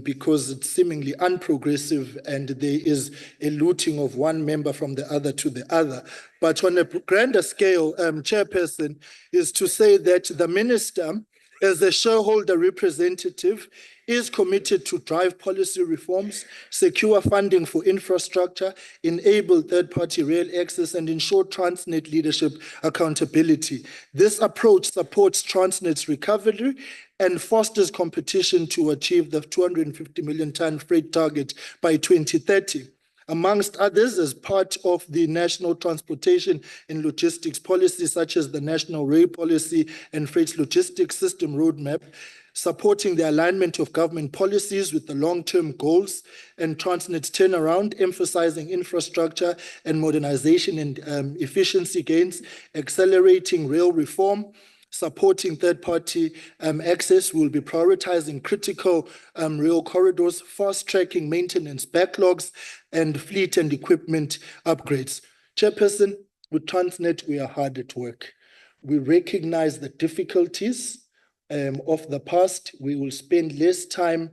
because it's seemingly unprogressive and there is a looting of one member from the other to the other. But on a grander scale, Chairperson, is to say that the minister, as a shareholder representative, is committed to drive policy reforms, secure funding for infrastructure, enable third-party rail access, and ensure Transnet leadership accountability. This approach supports Transnet's recovery and fosters competition to achieve the 250 million ton freight target by 2030. Amongst others, as part of the National Transportation and Logistics Policy, such as the National Rail Policy and Freight Logistics System Roadmap, supporting the alignment of government policies with the long-term goals and Transnet's turnaround, emphasizing infrastructure and modernization and efficiency gains, accelerating rail reform, supporting third-party access. We'll be prioritizing critical rail corridors, fast-tracking maintenance backlogs, and fleet and equipment upgrades. Chairperson, with Transnet, we are hard at work. We recognize the difficulties of the past. We will spend less time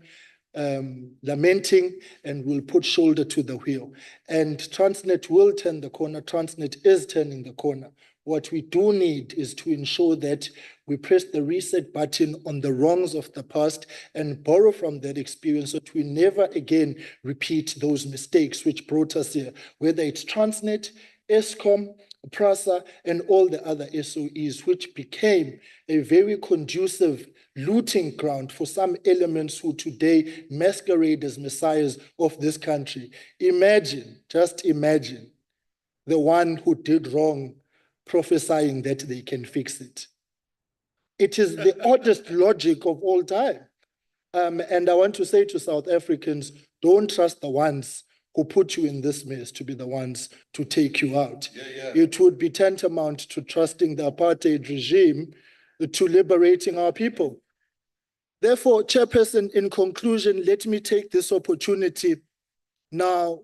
lamenting, and we'll put shoulder to the wheel. And Transnet will turn the corner. Transnet is turning the corner. What we do need is to ensure that we press the reset button on the wrongs of the past and borrow from that experience so that we never again repeat those mistakes which brought us here, whether it's Transnet, Eskom, PRASA, and all the other SOEs, which became a very conducive looting ground for some elements who today masquerade as messiahs of this country. Imagine, just imagine, the one who did wrong prophesying that they can fix it. It is the oddest logic of all time. And I want to say to South Africans, don't trust the ones who put you in this mess to be the ones to take you out. It would be tantamount to trusting the apartheid regime to liberating our people. Therefore, Chairperson, in conclusion, let me take this opportunity now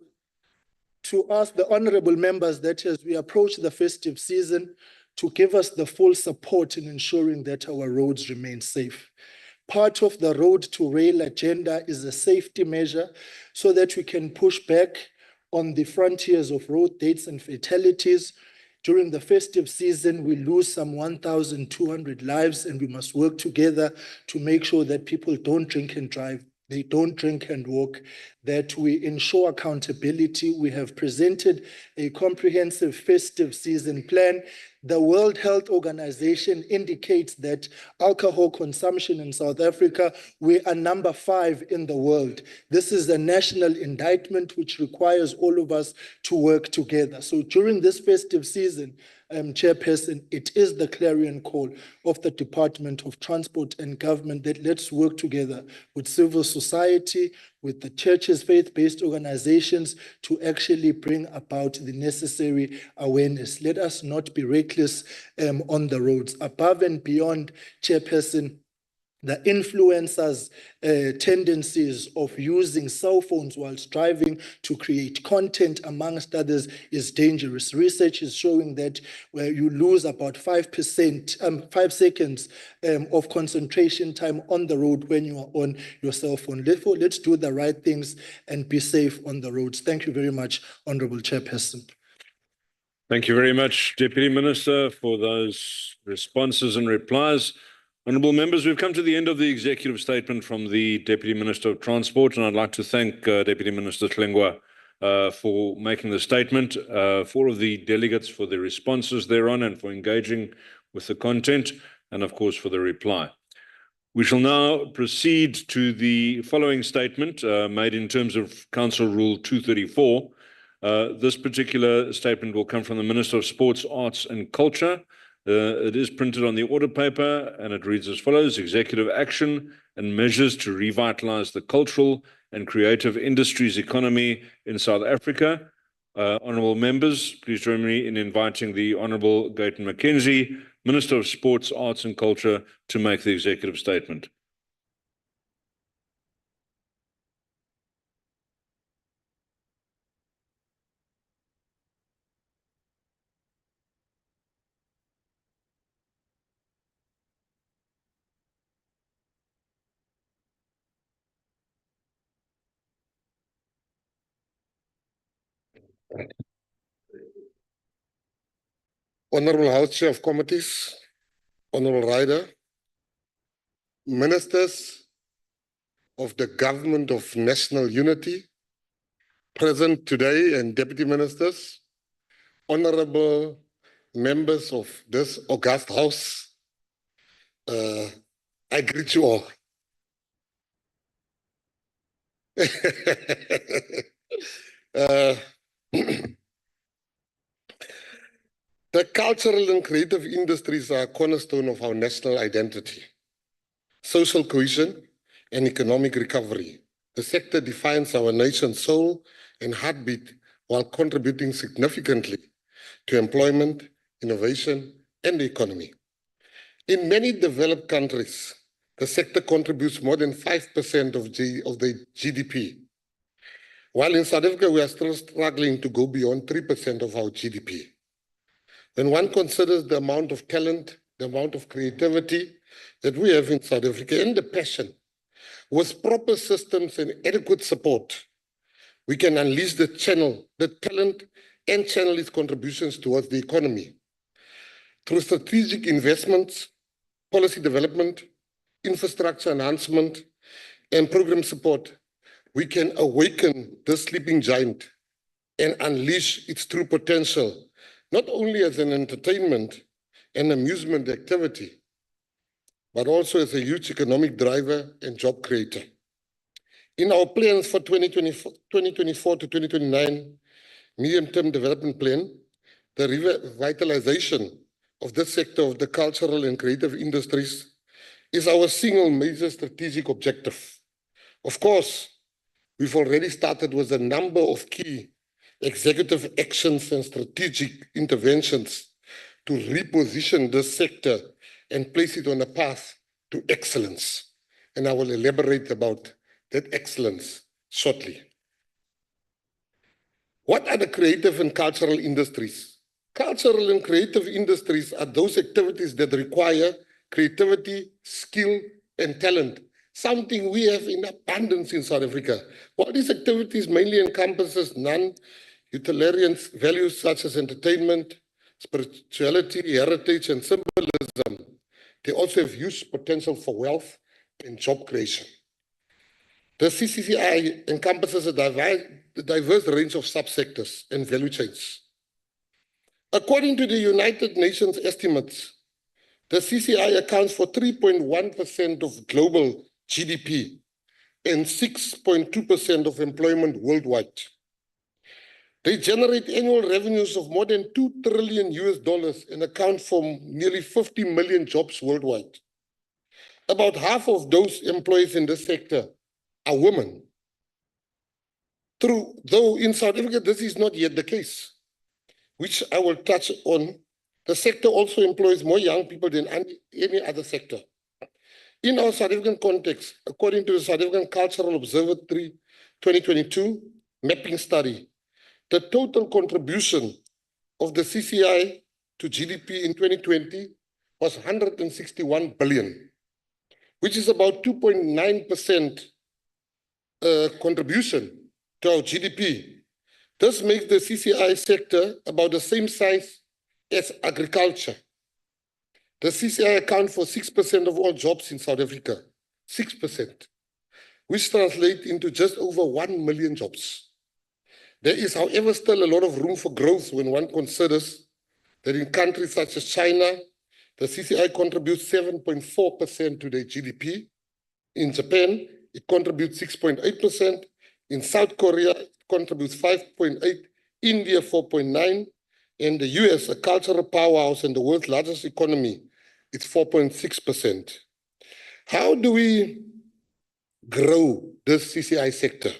to ask the honorable members that as we approach the festive season to give us the full support in ensuring that our roads remain safe. Part of the road to rail agenda is a safety measure so that we can push back on the frontiers of road deaths and fatalities. During the festive season, we lose some 1,200 lives, and we must work together to make sure that people don't drink and drive, they don't drink and walk, that we ensure accountability. We have presented a comprehensive festive season plan. The World Health Organization indicates that alcohol consumption in South Africa, we are number 5 in the world. This is a national indictment which requires all of us to work together. So during this festive season, Chairperson, it is the clarion call of the Department of Transport and Government that let's work together with civil society, with the churches, faith-based organizations to actually bring about the necessary awareness. Let us not be reckless on the roads. Above and beyond, Chairperson, the influencers' tendencies of using cell phones whilst driving to create content, amongst others, is dangerous. Research is showing that where you lose about 5 seconds of concentration time on the road when you are on your cell phone. Therefore, let's do the right things and be safe on the roads. Thank you very much, Honorable Chairperson. Thank you very much, Deputy Minister, for those responses and replies. Honourable members, we've come to the end of the executive statement from the Deputy Minister of Transport, and I'd like to thank Deputy Minister Tlengwa for making the statement, for of the delegates for the responses thereon and for engaging with the content, and of course for the reply. We shall now proceed to the following statement made in terms of Council Rule 234. This particular statement will come from the Minister of Sports, Arts and Culture. It is printed on the order paper and it reads as follows: executive action and measures to revitalise the cultural and creative industries economy in South Africa. Honourable members, please join me in inviting the Honourable Gayton McKenzie, Minister of Sports, Arts and Culture, to make the executive statement. Honorable House Chair of Committees, Honorable Ryder, Ministers, of the Government of National Unity, present today, and Deputy Ministers, honorable members of this august House, I greet you all. The cultural and creative industries are a cornerstone of our national identity, social cohesion, and economic recovery. The sector defines our nation's soul and heartbeat while contributing significantly to employment, innovation, and the economy. In many developed countries, the sector contributes more than 5% of the GDP, while in South Africa, we are still struggling to go beyond 3% of our GDP. When one considers the amount of talent, the amount of creativity that we have in South Africa, and the passion, with proper systems and adequate support, we can unleash the talent, and channel its contributions towards the economy. Through strategic investments, policy development, infrastructure enhancement, and program support, we can awaken the sleeping giant and unleash its true potential, not only as an entertainment and amusement activity, but also as a huge economic driver and job creator. In our plans for 2024 to 2029 medium-term development plan, the revitalization of this sector of the cultural and creative industries is our single major strategic objective. Of course, we've already started with a number of key executive actions and strategic interventions to reposition this sector and place it on a path to excellence. And I will elaborate about that excellence shortly. What are the creative and cultural industries? Cultural and creative industries are those activities that require creativity, skill, and talent, something we have in abundance in South Africa. While these activities mainly encompasses non-utilitarian values such as entertainment, spirituality, heritage, and symbolism, they also have huge potential for wealth and job creation. The CCCI encompasses a diverse range of subsectors and value chains. According to the United Nations estimates, the CCI accounts for 3.1% of global GDP and 6.2% of employment worldwide. They generate annual revenues of more than $2 trillion and account for nearly 50 million jobs worldwide. About half of those employees in this sector are women. Though in South Africa, this is not yet the case, which I will touch on. The sector also employs more young people than any other sector. In our South African context, according to the South African Cultural Observatory 2022 mapping study, the total contribution of the CCI to GDP in 2020 was 161 billion, which is about 2.9% contribution to our GDP. This makes the CCI sector about the same size as agriculture. The CCI accounts for 6% of all jobs in South Africa, 6%, which translates into just over 1 million jobs. There is, however, still a lot of room for growth when one considers that in countries such as China, the CCI contributes 7.4% to their GDP. In Japan, it contributes 6.8%. In South Korea, it contributes 5.8%, India 4.9%, and the US, a cultural powerhouse and the world's largest economy, it's 4.6%. How do we grow this CCI sector?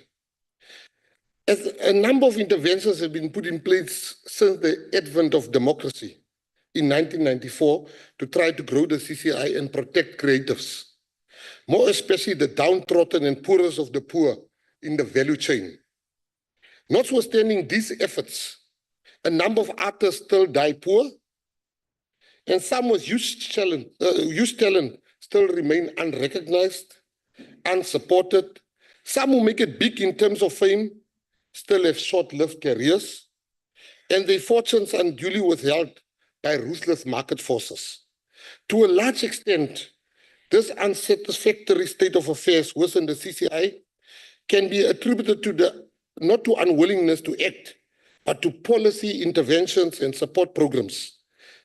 As a number of interventions have been put in place since the advent of democracy in 1994 to try to grow the CCI and protect creatives, more especially the downtrodden and poorest of the poor in the value chain. Notwithstanding these efforts, a number of artists still die poor, and some with huge talent still remain unrecognized, unsupported. Some who make it big in terms of fame still have short-lived careers, and their fortunes unduly withheld by ruthless market forces. To a large extent, This unsatisfactory state of affairs within the CCI can be attributed to not to unwillingness to act, but to policy interventions and support programs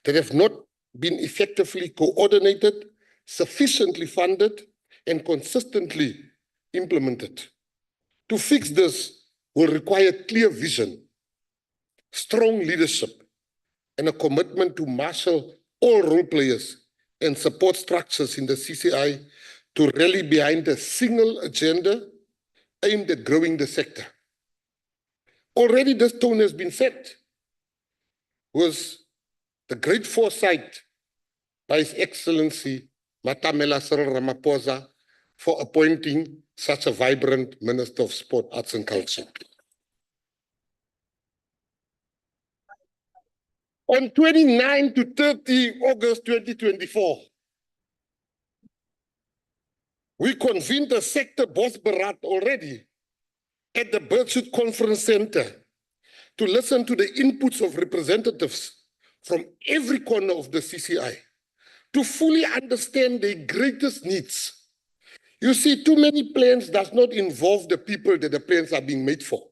that have not been effectively coordinated, sufficiently funded, and consistently implemented. To fix this will require clear vision, strong leadership, and a commitment to marshal all role players and support structures in the CCI to rally behind a single agenda aimed at growing the sector. Already this tone has been set with the great foresight by His Excellency Matamela Cyril Ramaphosa for appointing such a vibrant Minister of Sport, Arts and Culture. On 29 to 30 August 2024, we convened the sector boss Bharat already at the Birchwood Conference Center to listen to the inputs of representatives from every corner of the CCI to fully understand their greatest needs. You see, too many plans does not involve the people that the plans are being made for.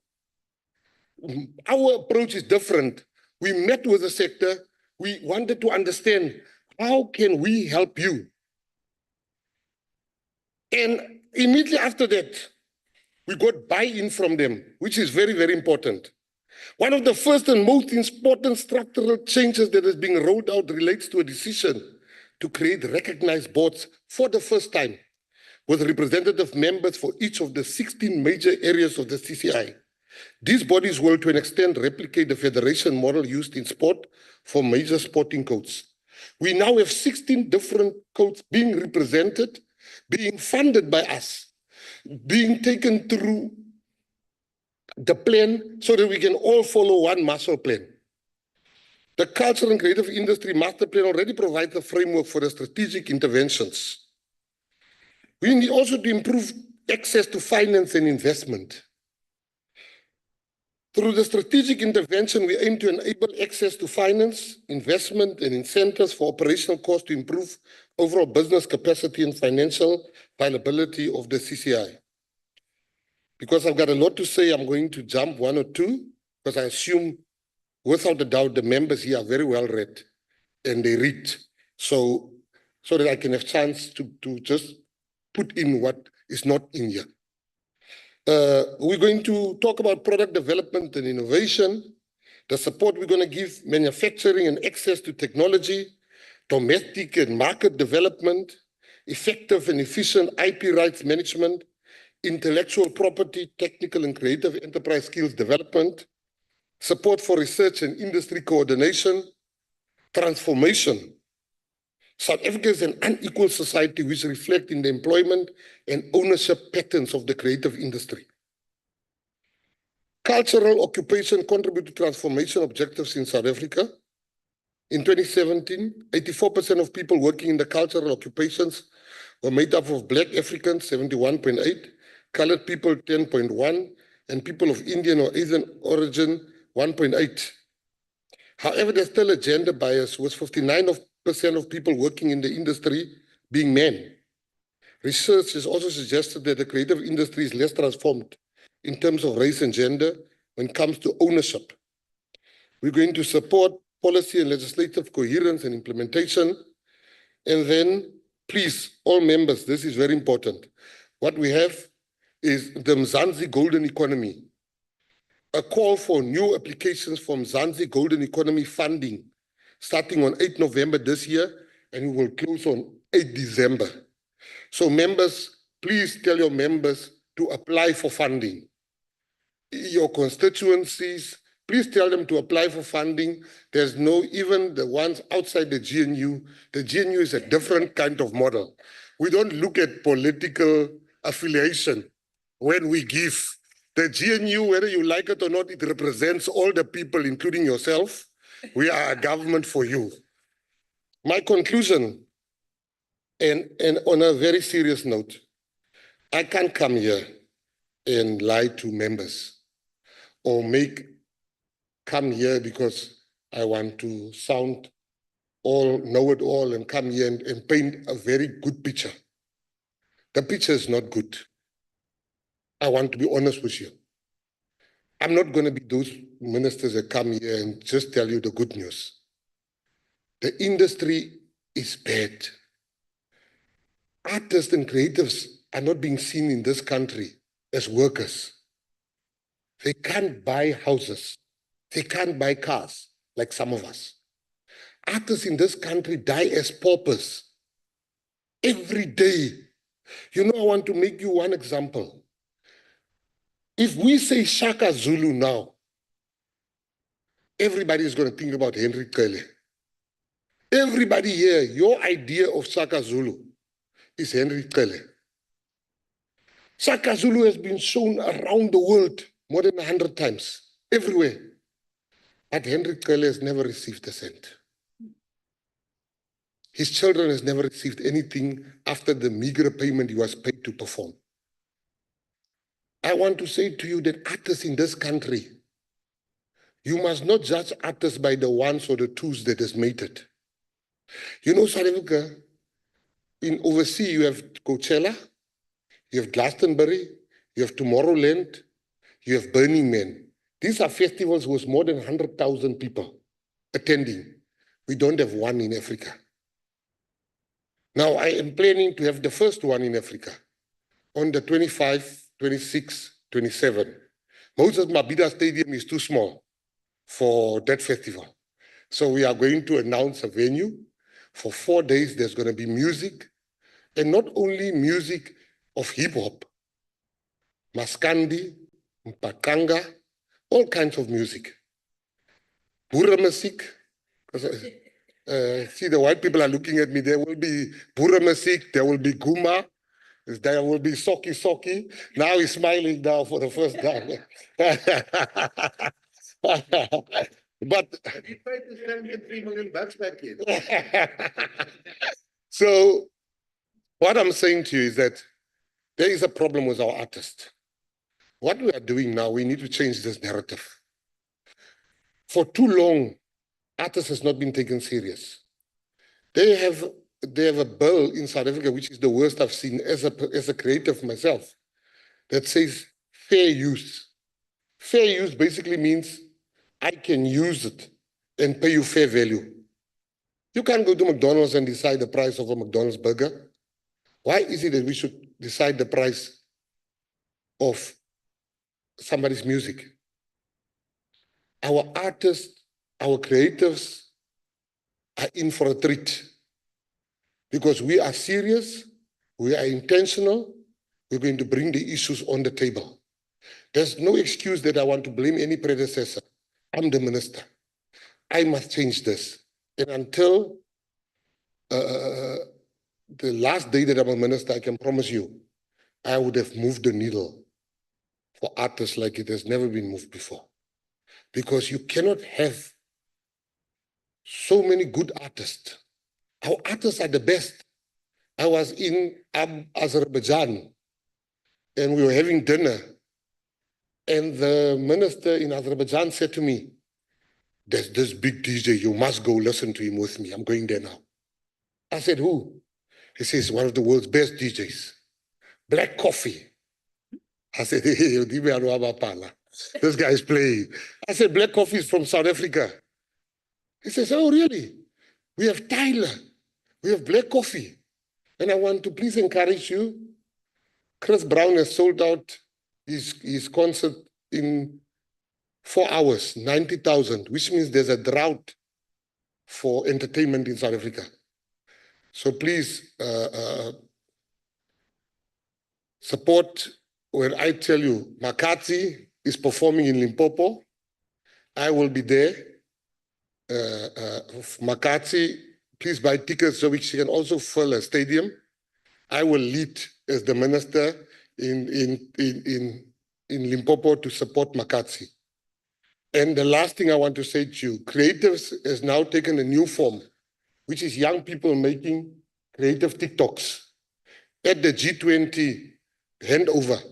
Our approach is different. We met with the sector. We wanted to understand, how can we help you? And immediately after that, we got buy-in from them, which is very, very important. One of the first and most important structural changes that is being rolled out relates to a decision to create recognized boards for the first time with representative members for each of the 16 major areas of the CCI. These bodies will, to an extent, replicate the federation model used in sport for major sporting codes. We now have 16 different codes being represented, being funded by us, being taken through the plan so that we can all follow one master plan. The Cultural and Creative Industry Master Plan already provides a framework for the strategic interventions. We need also to improve access to finance and investment. Through the strategic intervention, we aim to enable access to finance, investment, and incentives for operational costs to improve overall business capacity and financial viability of the CCI. Because I've got a lot to say, I'm going to jump one or two, because I assume, without a doubt, the members here are very well read and they read, so that I can have chance to just put in what is not in here. We're going to talk about product development and innovation, the support we're going to give manufacturing and access to technology, domestic and market development, effective and efficient IP rights management, intellectual property, technical and creative enterprise skills development, support for research and industry coordination, transformation. South Africa is an unequal society which reflects in the employment and ownership patterns of the creative industry. Cultural occupation contribute to transformation objectives in South Africa. In 2017, 84% of people working in the cultural occupations were made up of Black Africans, 71.8%, colored people, 10.1%, and people of Indian or Asian origin, 1.8%. However, there's still a gender bias, with 59% of people working in the industry being men. Research has also suggested that the creative industry is less transformed in terms of race and gender when it comes to ownership. We're going to support policy and legislative coherence and implementation. And then, please, all members, this is very important. What we have is the Mzansi Golden Economy, a call for new applications from Mzansi Golden Economy funding, starting on 8 November this year, and we will close on 8 December. So members, please tell your members to apply for funding. Your constituencies, please tell them to apply for funding. There's no, even the ones outside the GNU is a different kind of model. We don't look at political affiliation when we give. The GNU, whether you like it or not, it represents all the people, including yourself. We are a government for you. My conclusion, and on a very serious note, I can't come here and lie to members or come here because I want to sound all know it all and come here and paint a very good picture. The picture is not good. I want to be honest with you. I'm not going to be those ministers that come here and just tell you the good news. The industry is bad. Artists and creatives are not being seen in this country as workers. They can't buy houses. They can't buy cars like some of us. Artists in this country die as paupers every day. You know, I want to make you one example. If we say Shaka Zulu now, everybody is going to think about Henry Cele. Everybody here, your idea of Shaka Zulu is Henry Cele. Shaka Zulu has been shown around the world more than 100 times, everywhere. But Henry Cele has never received a cent. His children has never received anything after the meager payment he was paid to perform. I want to say to you that artists in this country, you must not judge artists by the ones or the twos that has made it. You know, South Africa, in overseas, you have Coachella, you have Glastonbury, you have Tomorrowland, you have Burning Man. These are festivals with more than 100,000 people attending. We don't have one in Africa. Now, I am planning to have the first one in Africa on the 25, 26, 27. Moses Mabhida Stadium is too small for that festival. So we are going to announce a venue. For 4 days, there's going to be music, and not only music of hip-hop, Maskandi, Mpakanga, all kinds of music. Boera music. See, the white people are looking at me. There will be Boera music, there will be Guma, there will be Soki. Now he's smiling now for the first time. But he tried to send me $3 million back in. So what I'm saying to you is that there is a problem with our artists. What we are doing now, we need to change this narrative. For too long, artists has not been taken serious. They have a bill in South Africa, which is the worst I've seen as a creative myself, that says fair use. Fair use basically means I can use it and pay you fair value. You can't go to McDonald's and decide the price of a McDonald's burger. Why is it that we should decide the price of somebody's music? Our artists, our creatives are in for a treat because we are serious, we are intentional, we're going to bring the issues on the table. There's no excuse that I want to blame any predecessor. I'm the minister. I must change this. And until the last day that I'm a minister, I can promise you, I would have moved the needle for artists like it has never been moved before. Because you cannot have so many good artists. Our artists are the best. I was in Azerbaijan and we were having dinner. And the minister in Azerbaijan said to me, there's this big DJ, you must go listen to him with me. I'm going there now. I said, who? He says, one of the world's best DJs. Black Coffee. I said, hey, this guy is playing. I said, Black Coffee is from South Africa. He says, oh, really? We have Tyler. We have Black Coffee. And I want to please encourage you. Chris Brown has sold out his concert in 4 hours, 90,000, which means there's a drought for entertainment in South Africa. So please support when I tell you Makati is performing in Limpopo. I will be there. Makati, please buy tickets so we can also fill a stadium. I will lead as the minister in Limpopo to support Makati. And the last thing I want to say to you, creatives has now taken a new form, which is young people making creative TikToks. At the G20 handover,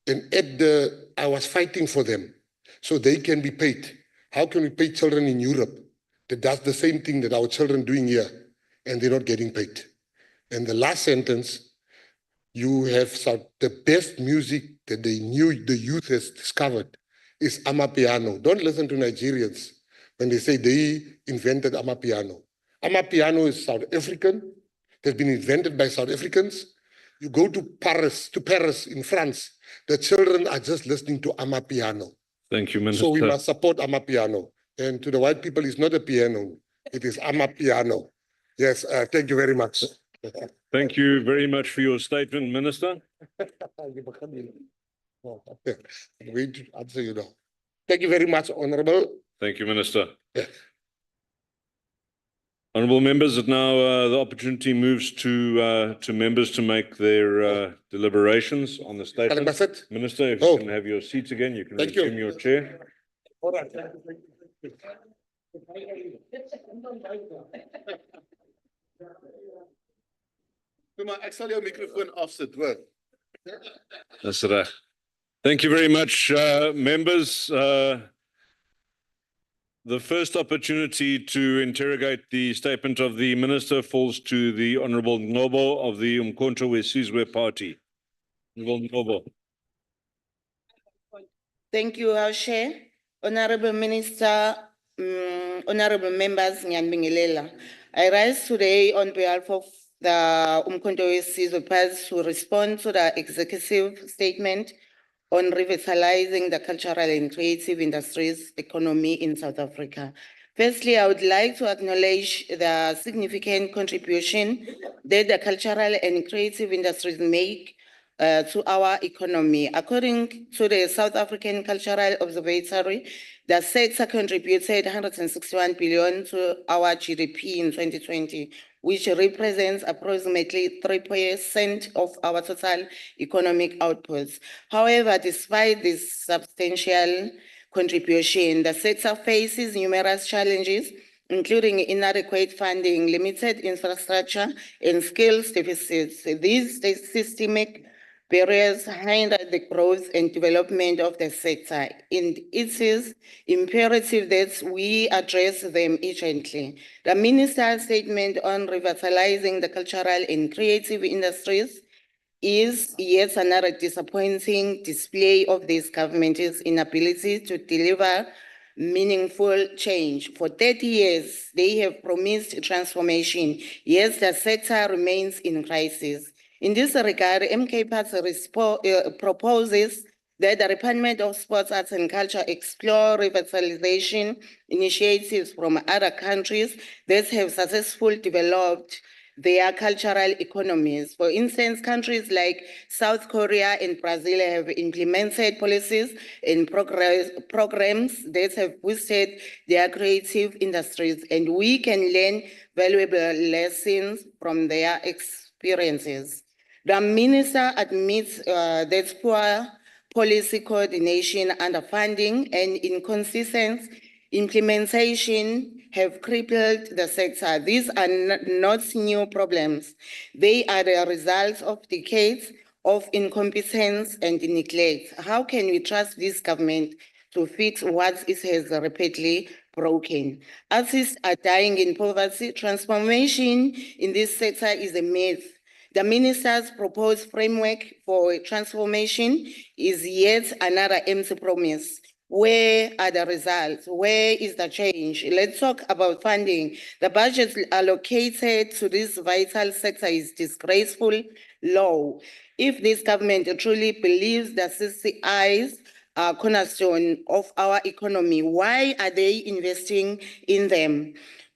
and I was fighting for them so they can be paid. How can we pay children in Europe that does the same thing that our children doing here, and they're not getting paid. And the last sentence, you have the best music that the youth has discovered is Amapiano. Don't listen to Nigerians when they say they invented Amapiano. Amapiano is South African. It has been invented by South Africans. You go to Paris in France, the children are just listening to Amapiano. Thank you, Minister. So we must support Amapiano. And to the white people, it's not a piano. It is Amapiano. Yes, thank you very much. Thank you very much for your statement, Minister. I'm going to answer you now. Thank you very much, Honorable. Thank you, Minister. Yes. Honourable members, now the opportunity moves to members to make their deliberations on the statement. Minister, if you can have your seats again, you can resume your chair. All right. Ek sal jou microfoon afsit, hoor. That's right. Thank you very much, members. The first opportunity to interrogate the statement of the Minister falls to the Honourable Ngobo of the Umkhonto weSizwe Party. Honourable Ngobo. Thank you, House Chair. Honourable Minister, honourable members, Nyanbingelela. I rise today on behalf of the Umkhonto weSizwe Party to respond to the executive statement on revitalizing the cultural and creative industries economy in South Africa. Firstly, I would like to acknowledge the significant contribution that the cultural and creative industries make to our economy. According to the South African Cultural Observatory, the sector contributed 161 billion to our GDP in 2020, which represents approximately 3% of our total economic outputs. However, despite this substantial contribution, the sector faces numerous challenges, including inadequate funding, limited infrastructure, and skills deficits. These systemic barriers hinder the growth and development of the sector, and it is imperative that we address them urgently. The Minister's statement on revitalizing the cultural and creative industries is yet another disappointing display of this government's inability to deliver meaningful change. For 30 years, they have promised transformation, yet the sector remains in crisis. In this regard, MK Party proposes that the Department of Sports, Arts and Culture explore revitalization initiatives from other countries that have successfully developed their cultural economies. For instance, countries like South Korea and Brazil have implemented policies and programs that have boosted their creative industries, and we can learn valuable lessons from their experiences. The Minister admits that poor policy coordination, underfunding, and inconsistent implementation have crippled the sector. These are not new problems. They are the result of decades of incompetence and neglect. How can we trust this government to fix what it has repeatedly broken? Artists are dying in poverty. Transformation in this sector is a myth. The Minister's proposed framework for transformation is yet another empty promise. Where are the results? Where is the change? Let's talk about funding. The budget allocated to this vital sector is disgraceful low. If this government truly believes that CCIs are cornerstone of our economy, why are they investing in them?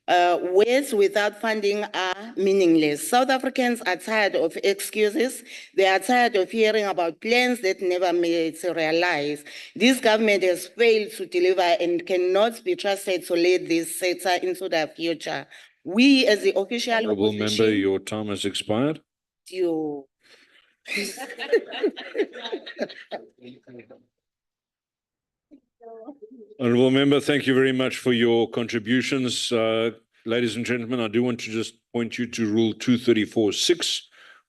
Words without funding are meaningless. South Africans are tired of excuses. They are tired of hearing about plans that never materialize. This government has failed to deliver and cannot be trusted to lead this sector into the future. We, as the official Honourable member, your time has expired. You. Honourable member, thank you very much for your contributions. Ladies and gentlemen, I do want to just point you to Rule 234(6),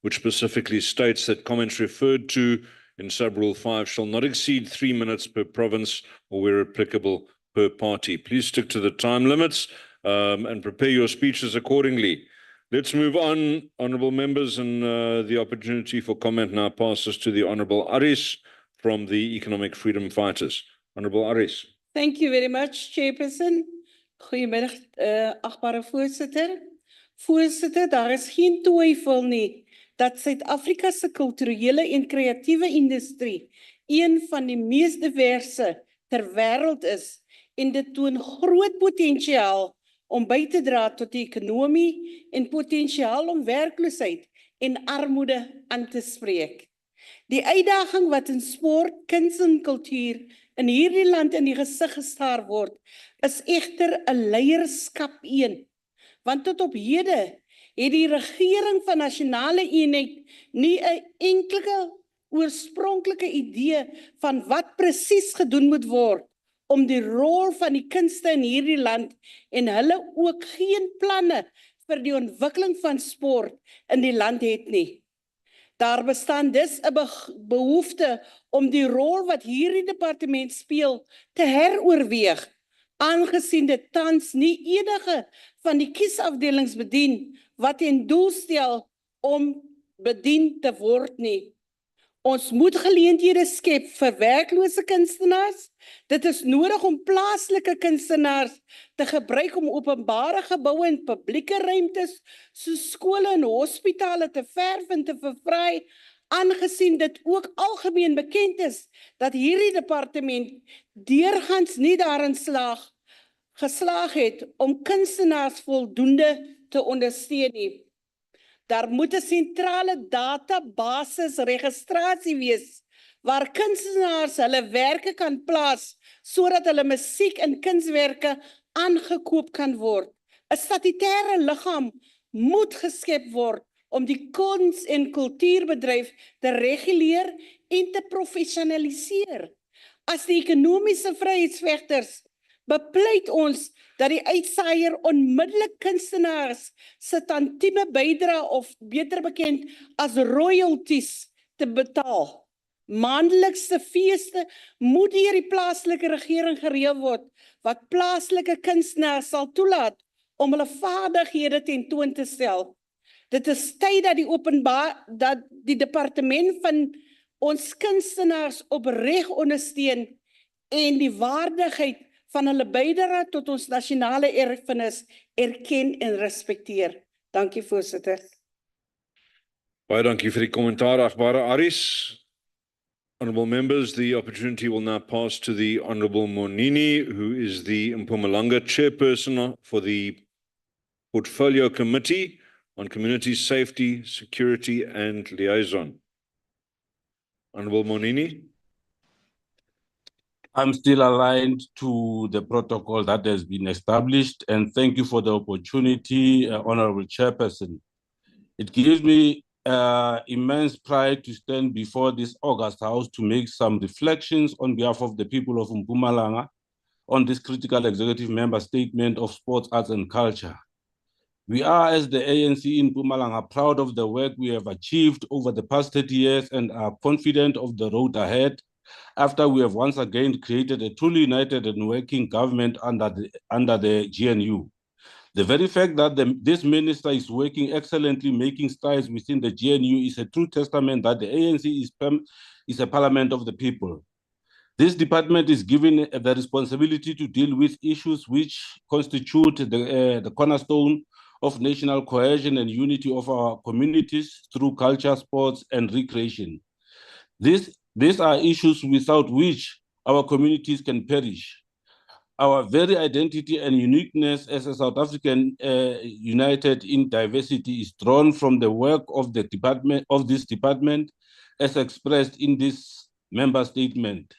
which specifically states that comments referred to in sub-Rule 5 shall not exceed 3 minutes per province or where applicable per party. Please stick to the time limits. and prepare your speeches accordingly. Let's move on, honourable members, and the opportunity for comment now passes to the Honourable Aris from the Economic Freedom Fighters. Honourable Aris. Thank you very much, Chairperson. Goedemiddag, achtbare voorzitter. Voorzitter, daar is geen twyfel nie dat Suid-Afrika se kulturele en kreatiewe industrie een van die mees diverse ter wêreld is en dit toon groot potensiaal om by te dra tot die ekonomie en potensiaal om werkloosheid en armoede aan te spreek. Die uitdaging wat in sport, kuns en kultuur in hierdie land in die gesig gestaar word, is egter 'n leierskap een. Want tot op hede het die regering van nasionale eenheid nie 'n enkele oorspronklike idee van wat presies gedoen moet word om die rol van die kunste in hierdie land en hulle ook geen planne vir die ontwikkeling van sport in die land het nie. Daar bestaan dus 'n behoefte om die rol wat hierdie departement speel te heroorweeg, aangesien dit tans nie enige van die kiesafdelings bedien wat ten doel stel om bedien te word nie. Ons moet geleenthede skep vir werklose kunstenaars. Dit is nodig om plaaslike kunstenaars te gebruik om openbare geboue en publieke ruimtes soos skole en hospitale te verf en te verfraai, aangesien dit ook algemeen bekend is dat hierdie departement deurgangs nie daarin geslaag het om kunstenaars voldoende te ondersteun nie. Daar moet 'n sentrale databasis registrasie wees waar kunstenaars hulle werke kan plaas sodat hulle musiek en kunswerke aangekoop kan word. 'n Statutêre liggaam moet geskep word om die kuns- en kultuurbedryf te reguleer en te professionaliseer. As die ekonomiese vryheidsvegters bepleit ons dat die uitsaaier onmiddellik kunstenaars se tantieme bydra of beter bekend as royalties te betaal. Maandelikse feeste moet deur die plaaslike regering gereël word wat plaaslike kunstenaars sal toelaat om hulle vaardighede tentoon te stel. Dit is tyd dat die departement van ons kunstenaars opreg ondersteun en die waardigheid van hulle bydra tot ons nasionale erfenis erken en respekteer. Dankie, voorsitter. Baie dankie vir die kommentaar, agbare Aris. Honourable members, the opportunity will now pass to the Honourable Monini, who is the Mpumalanga chairperson for the Portfolio Committee on Community Safety, Security and Liaison. Honourable Monini. I'm still aligned to the protocol that has been established, and thank you for the opportunity, Honourable Chairperson. It gives me immense pride to stand before this August House to make some reflections on behalf of the people of Mpumalanga on this critical executive member statement of sports, arts and culture. We are, as the ANC in Mpumalanga, proud of the work we have achieved over the past 30 years and are confident of the road ahead after we have once again created a truly united and working government under the GNU. The very fact that this minister is working excellently, making strides within the GNU is a true testament that the ANC is a parliament of the people. This department is given the responsibility to deal with issues which constitute the cornerstone of national cohesion and unity of our communities through culture, sports, and recreation. These are issues without which our communities can perish. Our very identity and uniqueness as a South African united in diversity is drawn from the work of this department as expressed in this member statement.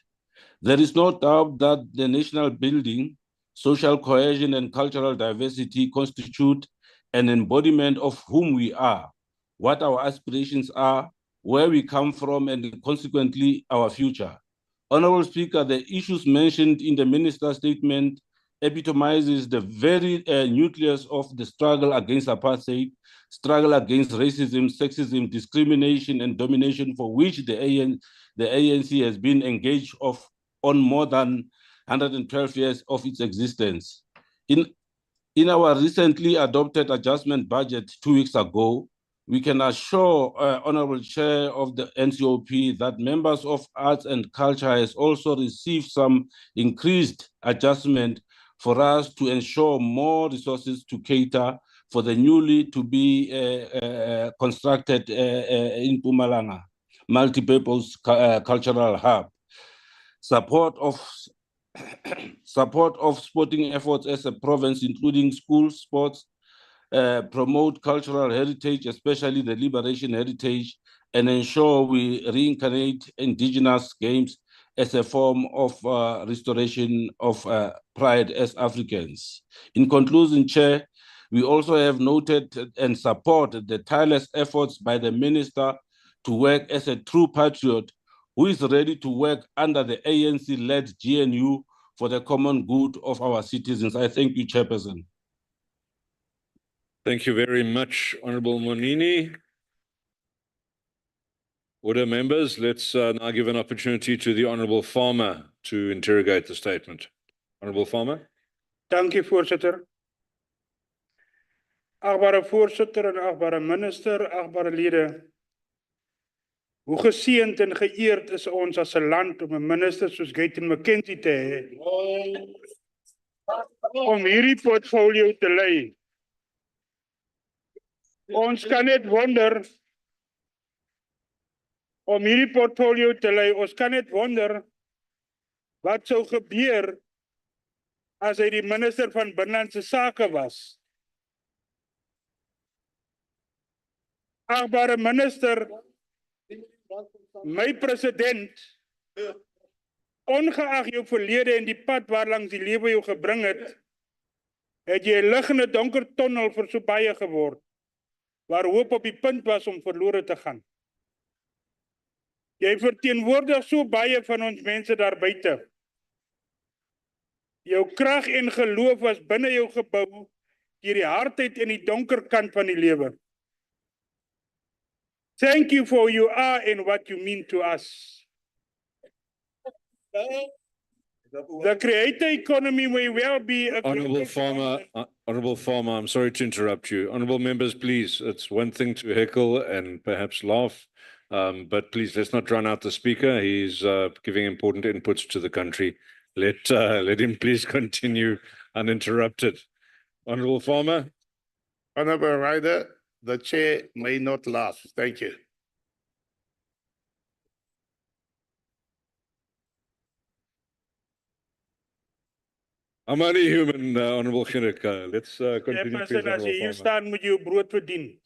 There is no doubt that the national building, social cohesion and cultural diversity constitute an embodiment of whom we are, what our aspirations are, where we come from, and consequently our future. Honourable Speaker, the issues mentioned in the minister's statement epitomizes the very nucleus of the struggle against apartheid, struggle against racism, sexism, discrimination, and domination for which the ANC has been engaged on more than 112 years of its existence. In our recently adopted adjustment budget 2 weeks ago, we can assure Honorable Chair of the NCOP that members of arts and culture has also received some increased adjustment for us to ensure more resources to cater for the newly to be constructed in Mpumalanga multi-purpose cultural hub. Support of sporting efforts as a province, including schools, sports, promote cultural heritage, especially the liberation heritage, and ensure we reincarnate indigenous games as a form of restoration of pride as Africans. In conclusion, Chair, we also have noted and support the tireless efforts by the Minister to work as a true patriot who is ready to work under the ANC-led GNU for the common good of our citizens. I thank you, Chairperson. Thank you very much, Honorable Monini. Order members, let's now give an opportunity to the Honorable Farmer to interrogate the statement. Honorable Farmer. Dankie, voorzitter. Achtbare voorzitter en achtbare minister, achtbare lede. Hoe geseënd en geëerd is ons as 'n land om 'n minister soos Gayton McKenzie te hê om hierdie portfolio te lei. Ons kan net wonder om hierdie portfolio te lei. Ons kan net wonder wat sou gebeur as hy die minister van Binnelandse Sake was. Achtbare minister, my president, ongeag jou verlede en die pad waarlangs die lewe jou gebring het, het jy 'n liggende donker tonnel vir so baie geword, waar hoop op die punt was om verlore te gaan. Jy verteenwoordig so baie van ons mense daar buite. Jou krag en geloof was binne jou gebou deur die hardheid en die donker kant van die lewe. Thank you for you are and what you mean to us. The creator economy may well be a Honorable Farmer, I'm sorry to interrupt you. Honorable members, please, it's one thing to heckle and perhaps laugh, but please, let's not drown out the speaker. He's giving important inputs to the country. Let him please continue uninterrupted. Honorable Farmer. Honorable Rider, the chair may not laugh. Thank you. I'm only human, Honorable Ginnik. Let's continue, please, As jy hier staan, moet jy jou brood verdien.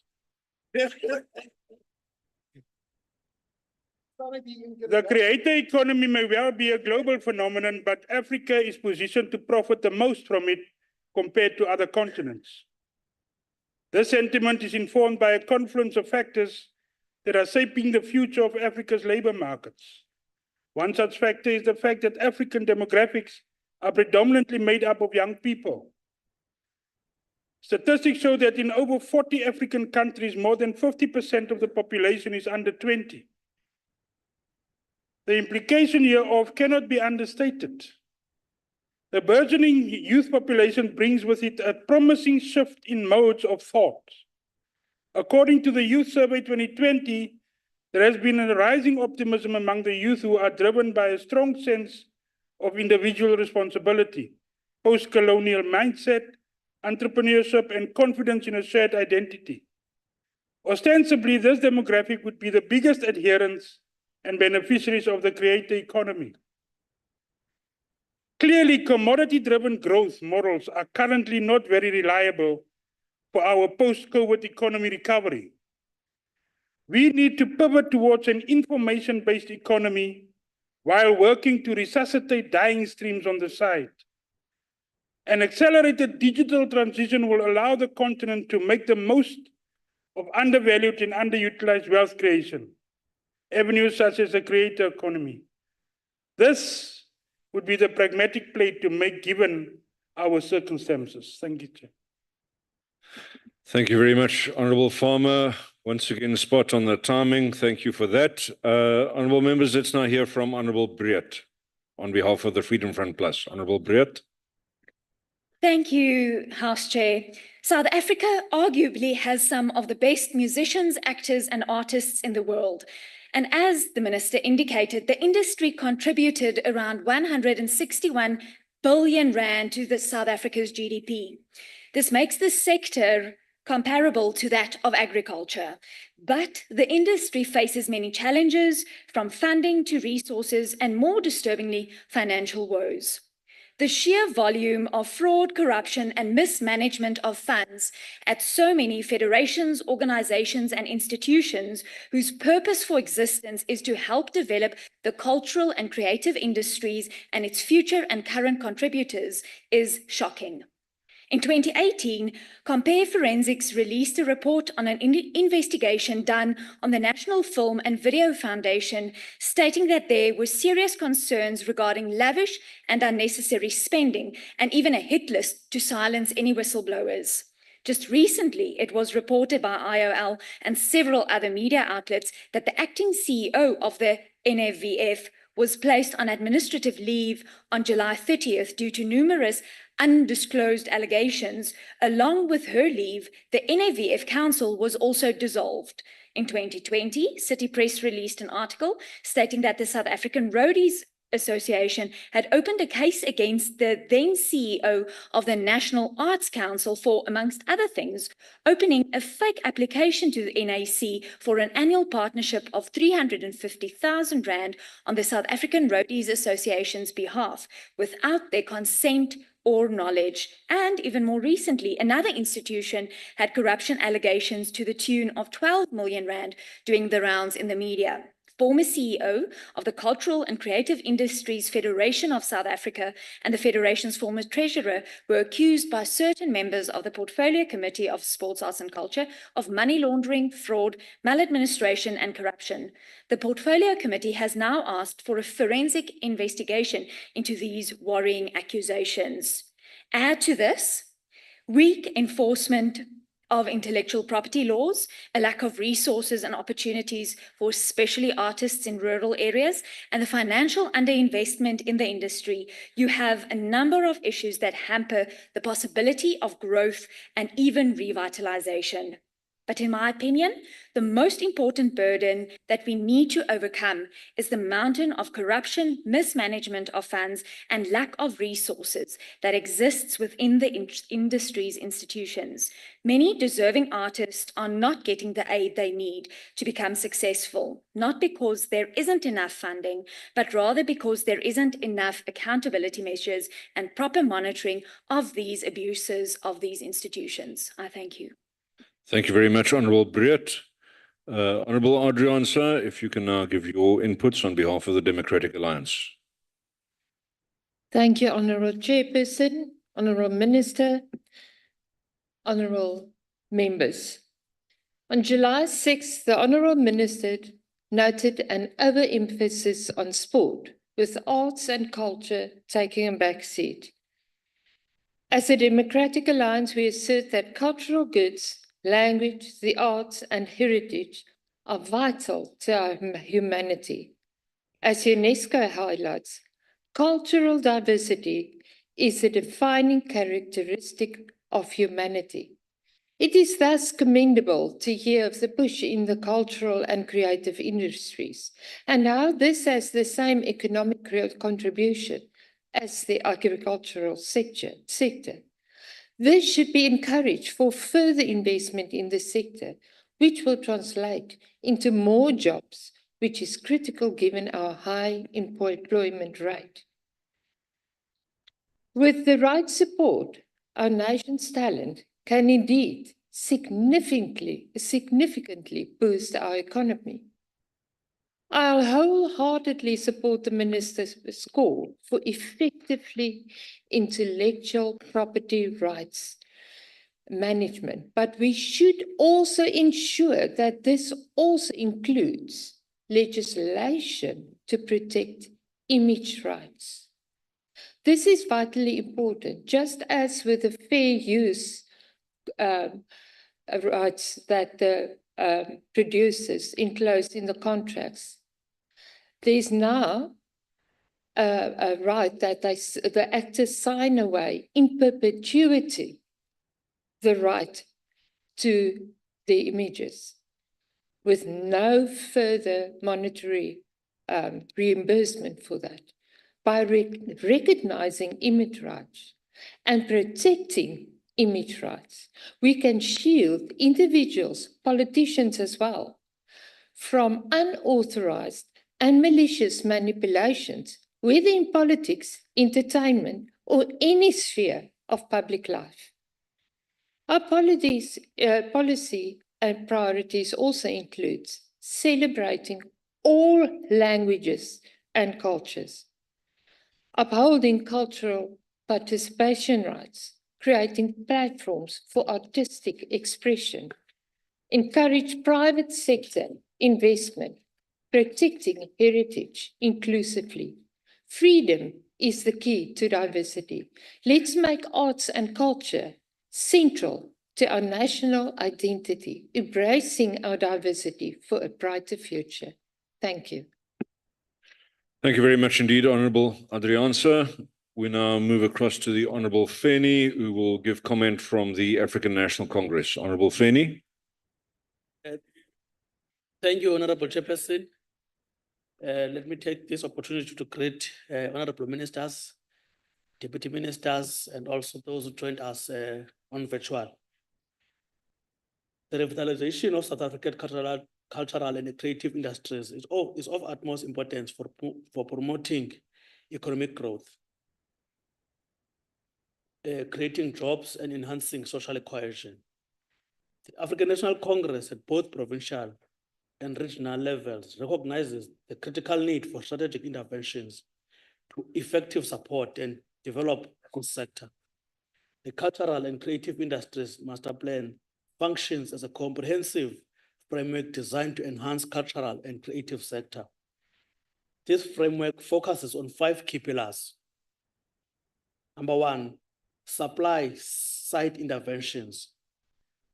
The creator economy may well be a global phenomenon, but Africa is positioned to profit the most from it compared to other continents. This sentiment is informed by a confluence of factors that are shaping the future of Africa's labor markets. One such factor is the fact that African demographics are predominantly made up of young people. Statistics show that in over 40 African countries, more than 50% of the population is under 20. The implication hereof cannot be understated. The burgeoning youth population brings with it a promising shift in modes of thought. According to the Youth Survey 2020, there has been a rising optimism among the youth who are driven by a strong sense of individual responsibility, post-colonial mindset, entrepreneurship, and confidence in a shared identity. Ostensibly, this demographic would be the biggest adherents and beneficiaries of the creator economy. Clearly, commodity-driven growth models are currently not very reliable for our post-COVID economy recovery. We need to pivot towards an information-based economy while working to resuscitate dying streams on the side. An accelerated digital transition will allow the continent to make the most of undervalued and underutilized wealth creation, avenues such as the creator economy. This would be the pragmatic play to make given our circumstances. Thank you, Chair. Thank you very much, Honorable Farmer. Once again, spot on the timing. Thank you for that. Honorable members, let's now hear from Honorable Breed on behalf of the Freedom Front Plus. Honorable Breed. Thank you, House Chair. South Africa arguably has some of the best musicians, actors, and artists in the world. And as the Minister indicated, the industry contributed around 161 billion rand to the South Africa's GDP. This makes the sector comparable to that of agriculture. But the industry faces many challenges, from funding to resources, and more disturbingly, financial woes. The sheer volume of fraud, corruption, and mismanagement of funds at so many federations, organizations, and institutions whose purpose for existence is to help develop the cultural and creative industries and its future and current contributors is shocking. In 2018, Compare Forensics released a report on an investigation done on the National Film and Video Foundation, stating that there were serious concerns regarding lavish and unnecessary spending, and even a hit list to silence any whistleblowers. Just recently, it was reported by IOL and several other media outlets that the acting CEO of the NFVF was placed on administrative leave on July 30th due to numerous undisclosed allegations. Along with her leave, the NAVF Council was also dissolved. In 2020, City Press released an article stating that the South African Roadies Association had opened a case against the then CEO of the National Arts Council for, amongst other things, opening a fake application to the NAC for an annual partnership of 350,000 rand on the South African Roadies Association's behalf, without their consent or knowledge. And even more recently, another institution had corruption allegations to the tune of 12 million rand doing the rounds in the media. Former CEO of the Cultural and Creative Industries Federation of South Africa and the Federation's former treasurer were accused by certain members of the Portfolio Committee of Sports, Arts and Culture of money laundering, fraud, maladministration and corruption. The Portfolio Committee has now asked for a forensic investigation into these worrying accusations. Add to this, weak enforcement of intellectual property laws, a lack of resources and opportunities for especially artists in rural areas, and the financial underinvestment in the industry, you have a number of issues that hamper the possibility of growth and even revitalization. But in my opinion, the most important burden that we need to overcome is the mountain of corruption, mismanagement of funds, and lack of resources that exists within the industry's institutions. Many deserving artists are not getting the aid they need to become successful, not because there isn't enough funding, but rather because there isn't enough accountability measures and proper monitoring of these abuses of these institutions. I thank you. Thank you very much, Honourable Breert. Honourable Adrian, sir, if you can now give your inputs on behalf of the Democratic Alliance. Thank you, Honourable Chairperson, Honourable Minister, Honourable Members. On July 6th, the Honourable Minister noted an overemphasis on sport, with arts and culture taking a backseat. As a Democratic Alliance, we assert that cultural goods, language, the arts, and heritage are vital to our humanity. As UNESCO highlights, cultural diversity is a defining characteristic of humanity. It is thus commendable to hear of the push in the cultural and creative industries and how this has the same economic contribution as the agricultural sector. This should be encouraged for further investment in the sector, which will translate into more jobs, which is critical given our high employment rate. With the right support, our nation's talent can indeed significantly boost our economy. I'll wholeheartedly support the Minister's call for effectively intellectual property rights management, but we should also ensure that this also includes legislation to protect image rights. This is vitally important, just as with the fair use rights that the producers enclosed in the contracts. There's now right that the actors sign away in perpetuity the right to the images with no further monetary reimbursement for that. By recognizing image rights and protecting image rights, we can shield individuals, politicians as well, from unauthorized and malicious manipulations, whether in politics, entertainment, or any sphere of public life. Our policy and priorities also includes celebrating all languages and cultures, upholding cultural participation rights, creating platforms for artistic expression, encourage private sector investment, protecting heritage inclusively. Freedom is the key to diversity. Let's make arts and culture central to our national identity, embracing our diversity for a brighter future. Thank you. Thank you very much indeed, Honourable Adriansa. We now move across to the Honourable Feni, who will give comment from the African National Congress. Honourable Feni. Thank you, Honourable Chairperson. Let me take this opportunity to greet Honourable Ministers, Deputy Ministers, and also those who joined us on virtual. The revitalization of South African cultural and creative industries is of utmost importance for promoting economic growth, creating jobs, and enhancing social cohesion. The African National Congress at both provincial and regional levels recognizes the critical need for strategic interventions to effective support and develop the sector. The Cultural and Creative Industries Master Plan functions as a comprehensive framework designed to enhance cultural and creative sector. This framework focuses on 5 key pillars. Number 1, supply side interventions,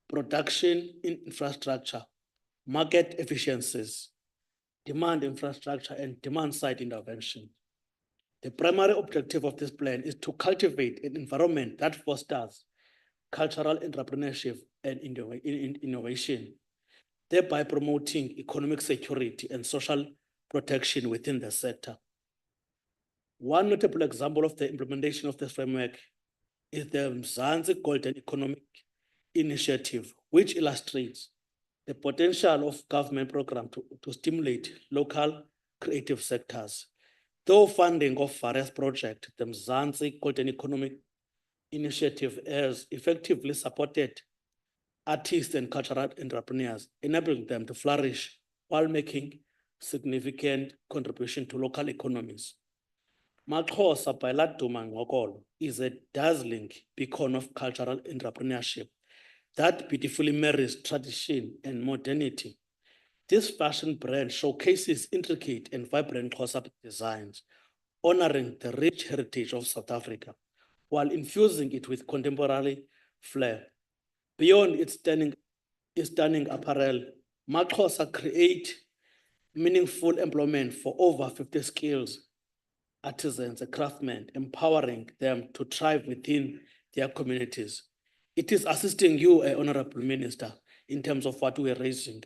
production infrastructure, market efficiencies, demand infrastructure, and demand side intervention. The primary objective of this plan is to cultivate an environment that fosters cultural entrepreneurship and innovation, thereby promoting economic security and social protection within the sector. One notable example of the implementation of this framework is the Mzansi Golden Economic Initiative, which illustrates the potential of government program to stimulate local creative sectors. Though funding of various projects, the Mzansi Golden Economic Initiative has effectively supported artists and cultural entrepreneurs, enabling them to flourish while making significant contribution to local economies. Maxhosa by Laduma Ngokolo is a dazzling beacon of cultural entrepreneurship that beautifully marries tradition and modernity. This fashion brand showcases intricate and vibrant Xhosa designs, honoring the rich heritage of South Africa, while infusing it with contemporary flair. Beyond its stunning apparel, Maxhosa create meaningful employment for over 50 skills artisans and craftsmen, empowering them to thrive within their communities. It is assisting you, Honourable Minister, in terms of what we are raising.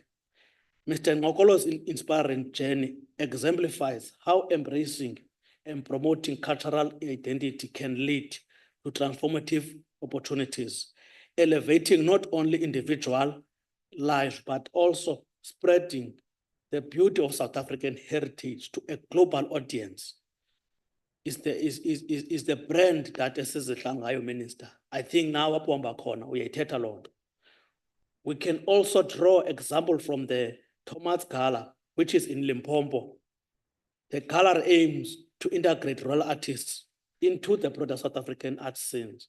Mr. Ngokolo's inspiring journey exemplifies how embracing and promoting cultural identity can lead to transformative opportunities, elevating not only individual life, but also spreading the beauty of South African heritage to a global audience. Is the brand that esizihlangayo, Minister. I think now apomba khona uyayithetha loo nto. We can also draw example from the Thomas Gala, which is in Limpopo. The gala aims to integrate rural artists into the broader South African art scenes.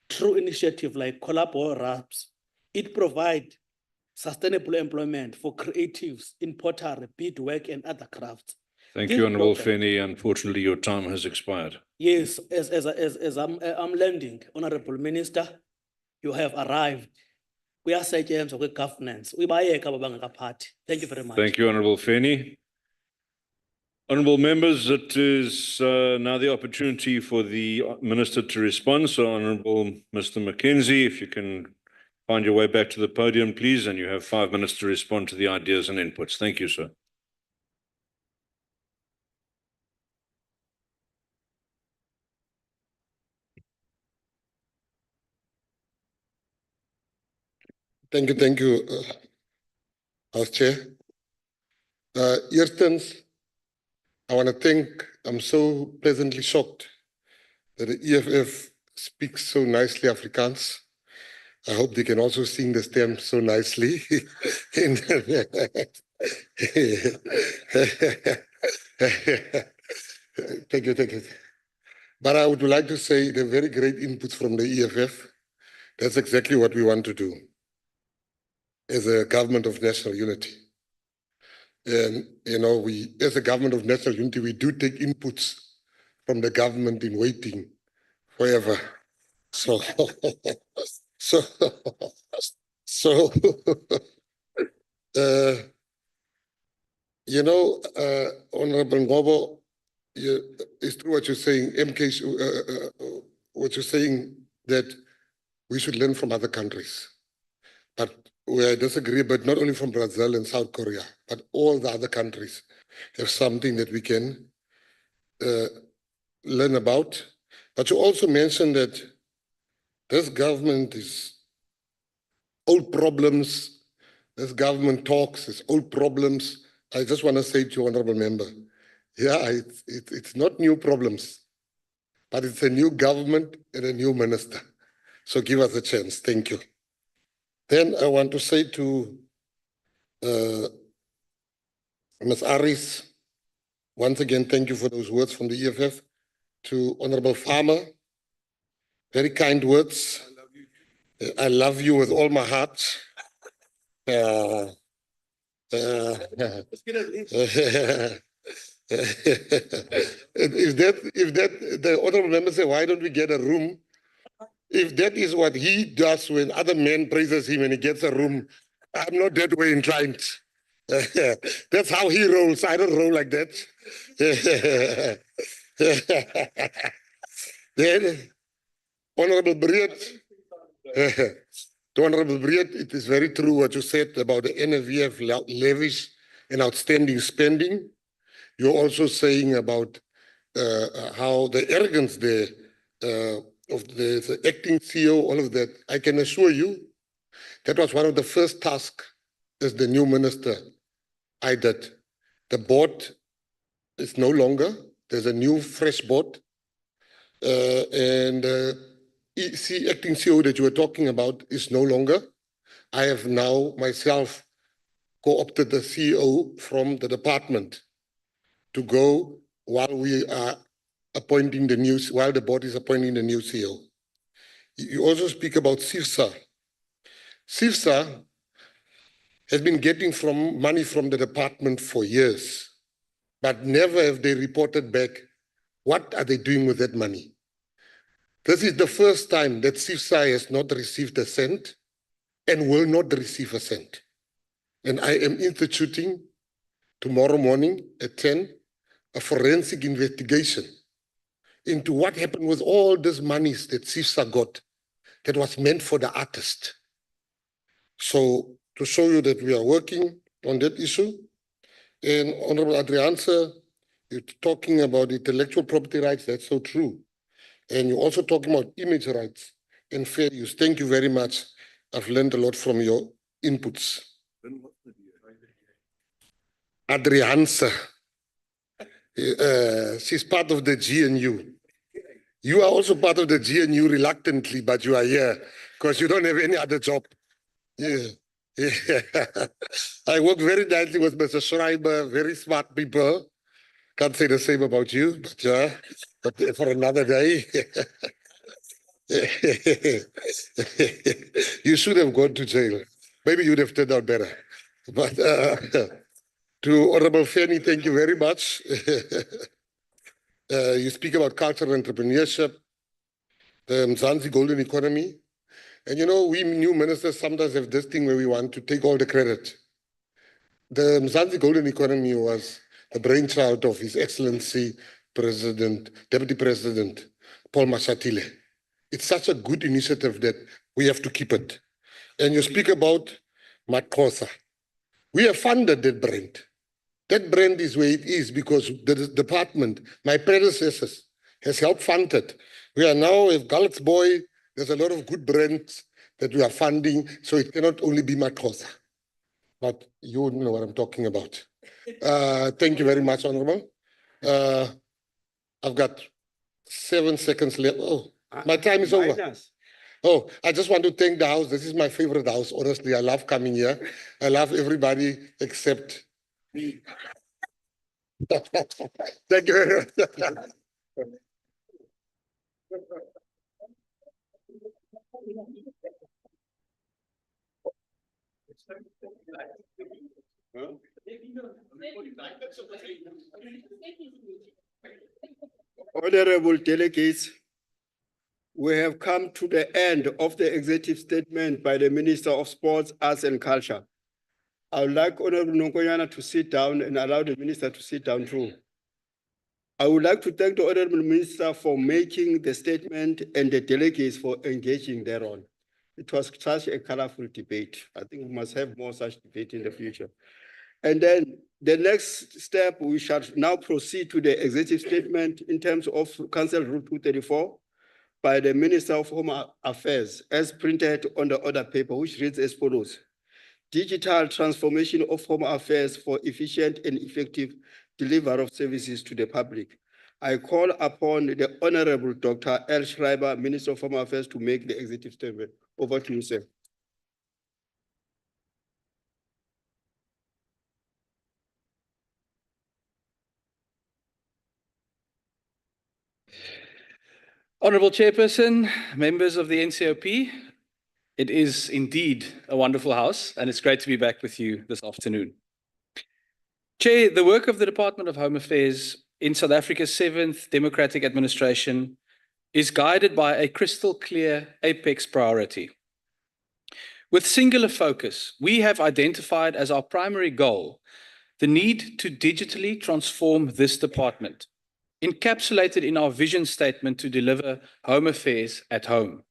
Through initiatives like Collabo Raps, it provides sustainable employment for creatives in pottery, beadwork, and other crafts. Thank you, Honourable Feni. Unfortunately, your time has expired. Yes, as I'm landing, Honourable Minister, you have arrived. We are searching for governance. We buy a party. Thank you very much. Thank you, Honourable Feni. Honourable members, it is now the opportunity for the Minister to respond. So, Honourable Mr. Mackenzie, if you can find your way back to the podium, please, and you have 5 minutes to respond to the ideas and inputs. Thank you, sir. Thank you, House Chair. Eerstens, I want to thank, I'm so pleasantly shocked that the EFF speaks so nicely Afrikaans. I hope they can also sing the stem so nicely. Thank you. But I would like to say the very great inputs from the EFF. That's exactly what we want to do as a government of national unity. And, you know, we, as a government of national unity, we do take inputs from the government in waiting forever. So, you know, Honorable Ngobo, it's true what you're saying, what you're saying that we should learn from other countries. But I disagree, but not only from Brazil and South Korea, but all the other countries have something that we can learn about. But you also mentioned that this government is old problems, this government talks, it's old problems. I just want to say to you, Honorable Member, yeah, it's not new problems, but it's a new government and a new minister. So give us a chance. Thank you. Then I want to say to Ms. Aris, once again, thank you for those words from the EFF. To Honorable Farmer, very kind words. I love you with all my heart. If the honorable member say, why don't we get a room? If that is what he does when other men praises him and he gets a room, I'm not that way inclined. That's how he rolls. I don't roll like that. Then, Honorable Breed, to Honorable Breed, it is very true what you said about the NFVF levies and outstanding spending. You're also saying about how the arrogance there of the acting CEO, all of that. I can assure you that was one of the first tasks as the new minister I did. The board is no longer, there's a new fresh board. And acting CEO that you were talking about is no longer. I have now myself co-opted the CEO from the department to go while we are appointing the new, while the board is appointing the new CEO. You also speak about CIFSA. CIFSA has been getting money from the department for years, but never have they reported back what are they doing with that money. This is the first time that CIFSA has not received a cent and will not receive a cent. And I am instituting tomorrow morning at 10 a forensic investigation into what happened with all these monies that CIFSA got that was meant for the artist. So to show you that we are working on that issue, and Honorable Adrianse, you're talking about intellectual property rights, that's so true. And you're also talking about image rights and fair use. Thank you very much. I've learned a lot from your inputs. Adrianse, she's part of the GNU. You are also part of the GNU reluctantly, but you are here because you don't have any other job. Yeah. I work very nicely with Mr. Schreiber, very smart people. Can't say the same about you, but yeah, but for another day. You should have gone to jail. Maybe you'd have turned out better. But to Honorable Fanny, thank you very much. You speak about cultural entrepreneurship, the Mzansi golden economy. And you know, we new ministers sometimes have this thing where we want to take all the credit. The Mzansi golden economy was the brainchild of His Excellency Deputy President Paul Mashatile. It's such a good initiative that we have to keep it. And you speak about Matkosa. We have funded that brand. That brand is where it is because the department, my predecessors, has helped fund it. We are now with Gullet's Boy. There's a lot of good brands that we are funding, so it cannot only be Matkosa. But you know what I'm talking about. Thank you very much, Honorable. I've got 7 seconds left. Oh, my time is over. Oh, I just want to thank the house. This is my favorite house. Honestly, I love coming here. I love everybody except me. Thank you very much. Honorable delegates, we have come to the end of the executive statement by the Minister of Sports, Arts and Culture. I would like Honorable Nonkoyana to sit down and allow the Minister to sit down too. I would like to thank the Honorable Minister for making the statement and the delegates for engaging thereon. It was such a colorful debate. I think we must have more such debate in the future. And then the next step, we shall now proceed to the executive statement in terms of Council Rule 234 by the Minister of Home Affairs as printed on the order paper, which reads as follows. Digital transformation of home affairs for efficient and effective delivery of services to the public. I call upon the Honorable Dr. L. Schreiber, Minister of Home Affairs, to make the executive statement. Over to you, sir. Honorable Chairperson, members of the NCOP, it is indeed a wonderful house, and it's great to be back with you this afternoon. Chair, the work of the Department of Home Affairs in South Africa's 7th Democratic Administration is guided by a crystal clear apex priority. With singular focus, we have identified as our primary goal the need to digitally transform this department, encapsulated in our vision statement to deliver home affairs at home.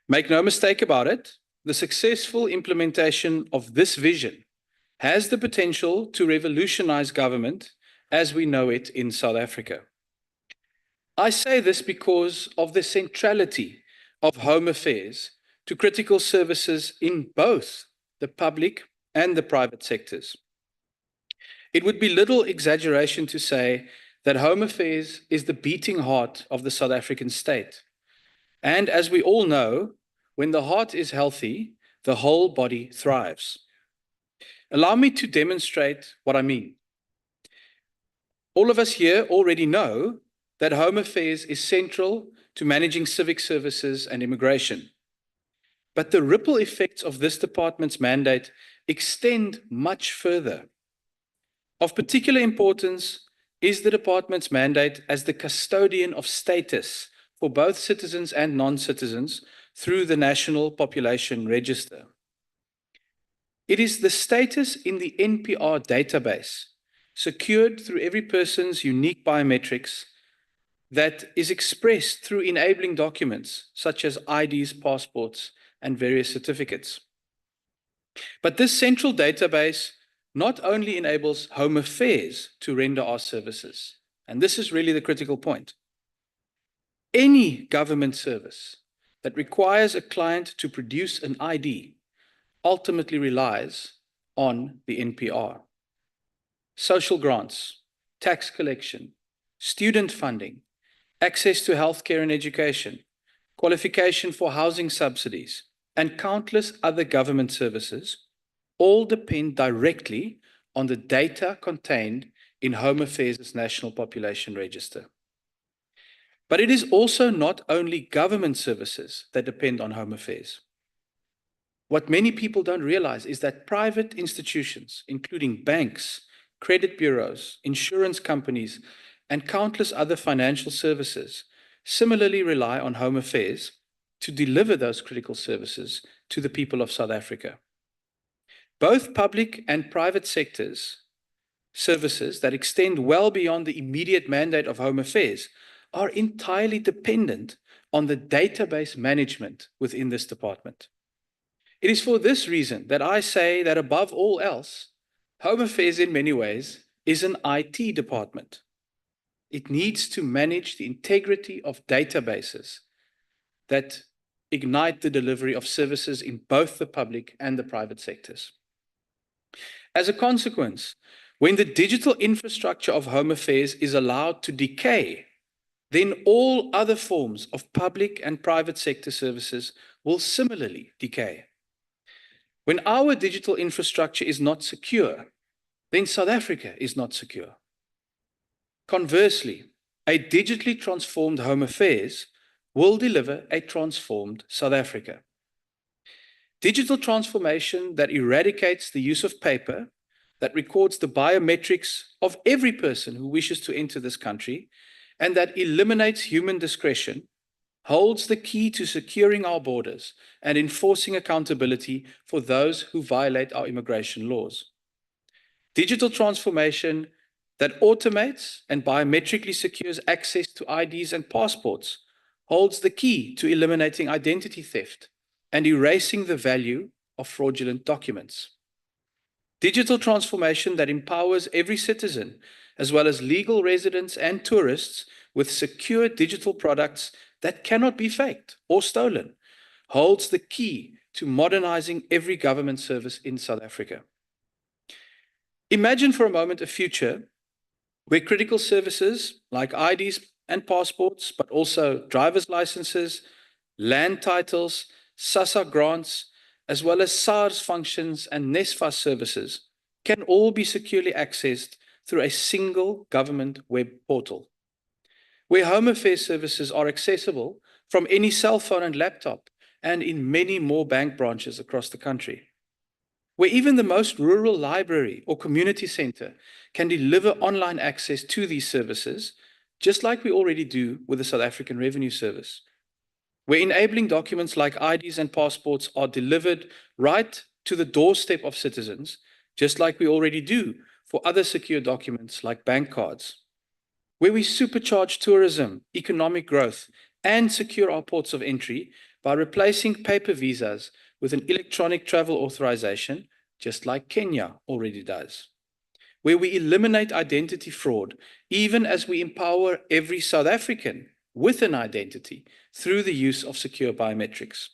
Make no mistake about it, the successful implementation of this vision has the potential to revolutionize government as we know it in South Africa. I say this because of the centrality of home affairs to critical services in both the public and the private sectors. It would be little exaggeration to say that home affairs is the beating heart of the South African state. And as we all know, when the heart is healthy, the whole body thrives. Allow me to demonstrate what I mean. All of us here already know that home affairs is central to managing civic services and immigration. But the ripple effects of this department's mandate extend much further. Of particular importance is the department's mandate as the custodian of status for both citizens and non-citizens through the National Population Register. It is the status in the NPR database, secured through every person's unique biometrics, that is expressed through enabling documents such as IDs, passports, and various certificates. But this central database not only enables Home Affairs to render our services, and this is really the critical point. Any government service that requires a client to produce an ID ultimately relies on the NPR. Social grants, tax collection, student funding, access to healthcare and education, qualification for housing subsidies, and countless other government services all depend directly on the data contained in Home Affairs' National Population Register. But it is also not only government services that depend on Home Affairs. What many people don't realize is that private institutions, including banks, credit bureaus, insurance companies, and countless other financial services, similarly rely on Home Affairs to deliver those critical services to the people of South Africa. Both public and private sectors services that extend well beyond the immediate mandate of Home Affairs are entirely dependent on the database management within this department. It is for this reason that I say that above all else, Home Affairs in many ways is an IT department. It needs to manage the integrity of databases that ignite the delivery of services in both the public and the private sectors. As a consequence, when the digital infrastructure of Home Affairs is allowed to decay, then all other forms of public and private sector services will similarly decay. When our digital infrastructure is not secure, then South Africa is not secure. Conversely, a digitally transformed Home Affairs will deliver a transformed South Africa. Digital transformation that eradicates the use of paper, that records the biometrics of every person who wishes to enter this country, and that eliminates human discretion, holds the key to securing our borders and enforcing accountability for those who violate our immigration laws. Digital transformation that automates and biometrically secures access to IDs and passports holds the key to eliminating identity theft and erasing the value of fraudulent documents. Digital transformation that empowers every citizen, as well as legal residents and tourists, with secure digital products that cannot be faked or stolen, holds the key to modernizing every government service in South Africa. Imagine for a moment a future where critical services like IDs and passports, but also driver's licenses, land titles, SASSA grants, as well as SARS functions and NSFAS services can all be securely accessed through a single government web portal, where Home Affairs services are accessible from any cell phone and laptop and in many more bank branches across the country, where even the most rural library or community center can deliver online access to these services, just like we already do with the South African Revenue Service, where enabling documents like IDs and passports are delivered right to the doorstep of citizens, just like we already do for other secure documents like bank cards, where we supercharge tourism, economic growth, and secure our ports of entry by replacing paper visas with an electronic travel authorization, just like Kenya already does, where we eliminate identity fraud, even as we empower every South African with an identity through the use of secure biometrics,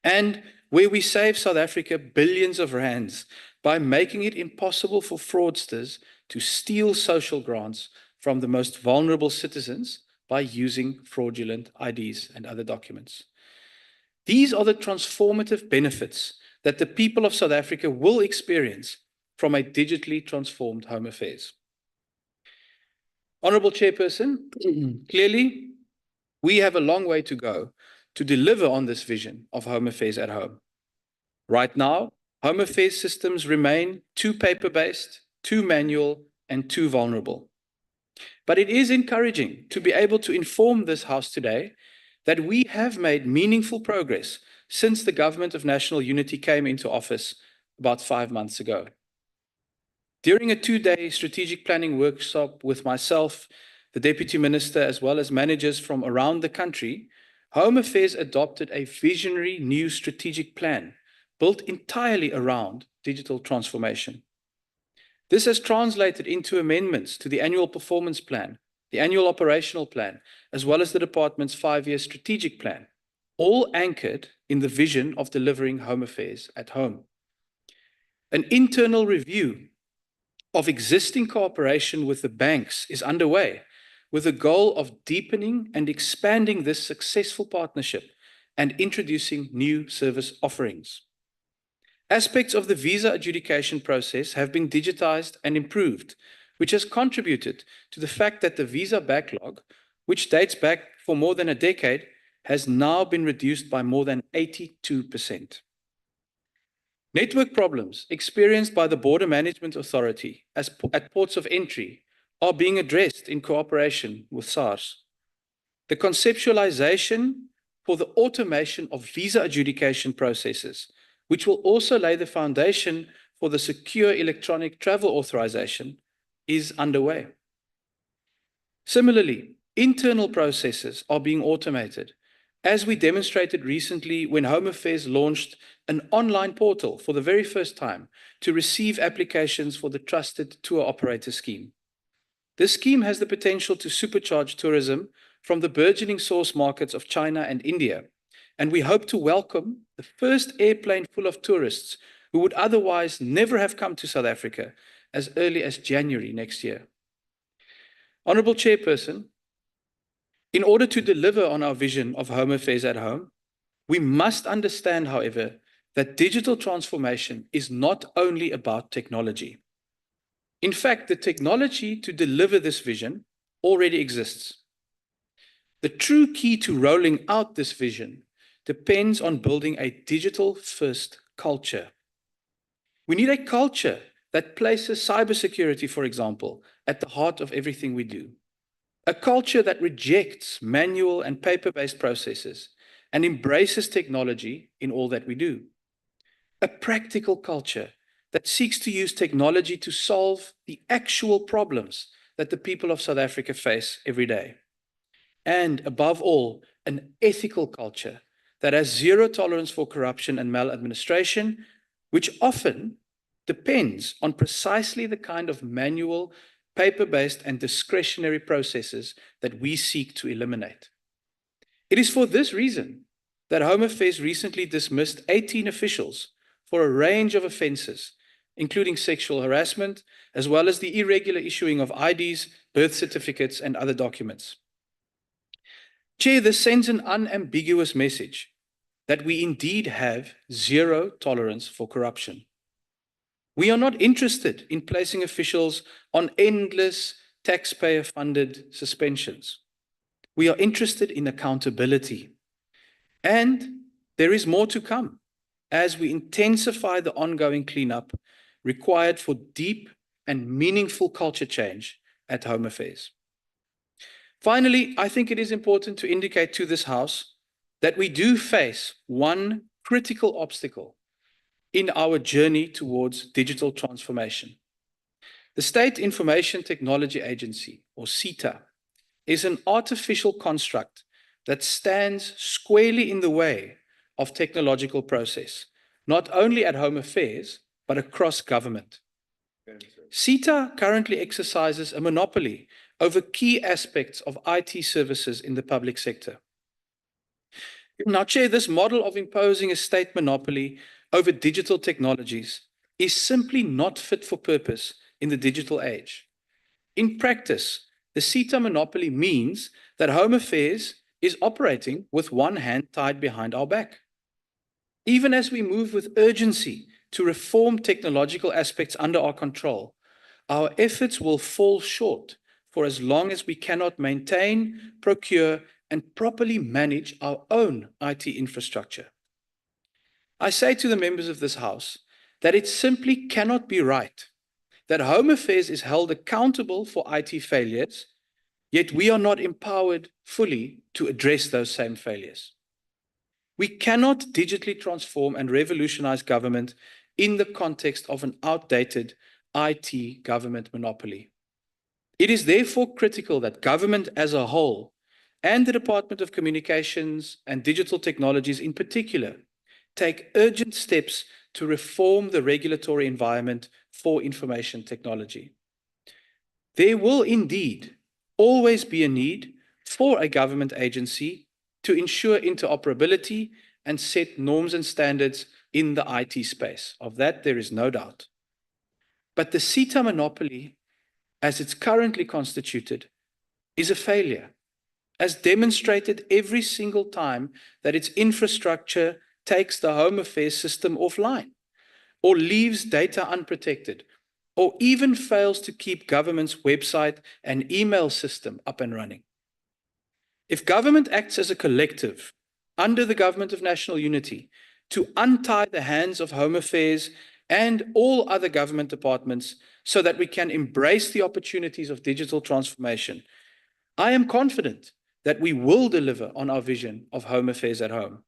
and where we save South Africa billions of rands by making it impossible for fraudsters to steal social grants from the most vulnerable citizens by using fraudulent IDs and other documents. These are the transformative benefits that the people of South Africa will experience from a digitally transformed Home Affairs. Honourable Chairperson, clearly, we have a long way to go to deliver on this vision of Home Affairs at home. Right now, Home Affairs systems remain too paper-based, too manual, and too vulnerable. But it is encouraging to be able to inform this House today that we have made meaningful progress since the Government of National Unity came into office about 5 months ago. During a 2-day strategic planning workshop with myself, the Deputy Minister, as well as managers from around the country, Home Affairs adopted a visionary new strategic plan built entirely around digital transformation. This has translated into amendments to the annual performance plan, the annual operational plan, as well as the department's 5-year strategic plan, all anchored in the vision of delivering Home Affairs at home. An internal review of existing cooperation with the banks is underway, with the goal of deepening and expanding this successful partnership and introducing new service offerings. Aspects of the visa adjudication process have been digitized and improved, which has contributed to the fact that the visa backlog, which dates back for more than a decade, has now been reduced by more than 82%. Network problems experienced by the Border Management Authority at ports of entry are being addressed in cooperation with SARS. The conceptualization for the automation of visa adjudication processes, which will also lay the foundation for the secure electronic travel authorization is underway. Similarly, internal processes are being automated, as we demonstrated recently when Home Affairs launched an online portal for the very first time to receive applications for the Trusted Tour Operator Scheme. This scheme has the potential to supercharge tourism from the burgeoning source markets of China and India, and we hope to welcome the first airplane full of tourists who would otherwise never have come to South Africa as early as January next year. Honourable Chairperson, in order to deliver on our vision of Home Affairs at Home, we must understand, however, that digital transformation is not only about technology. In fact, the technology to deliver this vision already exists. The true key to rolling out this vision depends on building a digital-first culture. We need a culture that places cybersecurity, for example, at the heart of everything we do. A culture that rejects manual and paper-based processes and embraces technology in all that we do. A practical culture that seeks to use technology to solve the actual problems that the people of South Africa face every day. And above all, an ethical culture that has zero tolerance for corruption and maladministration, which often depends on precisely the kind of manual, paper-based and discretionary processes that we seek to eliminate. It is for this reason that Home Affairs recently dismissed 18 officials for a range of offences, including sexual harassment, as well as the irregular issuing of IDs, birth certificates, and other documents. Chair, this sends an unambiguous message that we indeed have zero tolerance for corruption. We are not interested in placing officials on endless taxpayer-funded suspensions. We are interested in accountability. And there is more to come as we intensify the ongoing cleanup required for deep and meaningful culture change at Home Affairs. Finally, I think it is important to indicate to this House that we do face one critical obstacle in our journey towards digital transformation. The State Information Technology Agency, or SITA, is an artificial construct that stands squarely in the way of technological process, not only at Home Affairs, but across government. SITA currently exercises a monopoly over key aspects of IT services in the public sector. Now, Chair, this model of imposing a state monopoly over digital technologies is simply not fit for purpose in the digital age. In practice, the SITA monopoly means that Home Affairs is operating with one hand tied behind our back. Even as we move with urgency to reform technological aspects under our control, our efforts will fall short for as long as we cannot maintain, procure, and properly manage our own IT infrastructure. I say to the members of this House that it simply cannot be right that Home Affairs is held accountable for IT failures, yet we are not empowered fully to address those same failures. We cannot digitally transform and revolutionize government in the context of an outdated IT government monopoly. It is therefore critical that government as a whole, and the Department of Communications and Digital Technologies in particular, take urgent steps to reform the regulatory environment for information technology. There will indeed always be a need for a government agency to ensure interoperability and set norms and standards in the IT space. Of that, there is no doubt. But the SITA monopoly, as it's currently constituted, is a failure, as demonstrated every single time that its infrastructure takes the Home Affairs system offline, or leaves data unprotected, or even fails to keep government's website and email system up and running. If government acts as a collective under the Government of National Unity to untie the hands of Home Affairs and all other government departments so that we can embrace the opportunities of digital transformation, I am confident that we will deliver on our vision of Home Affairs at Home.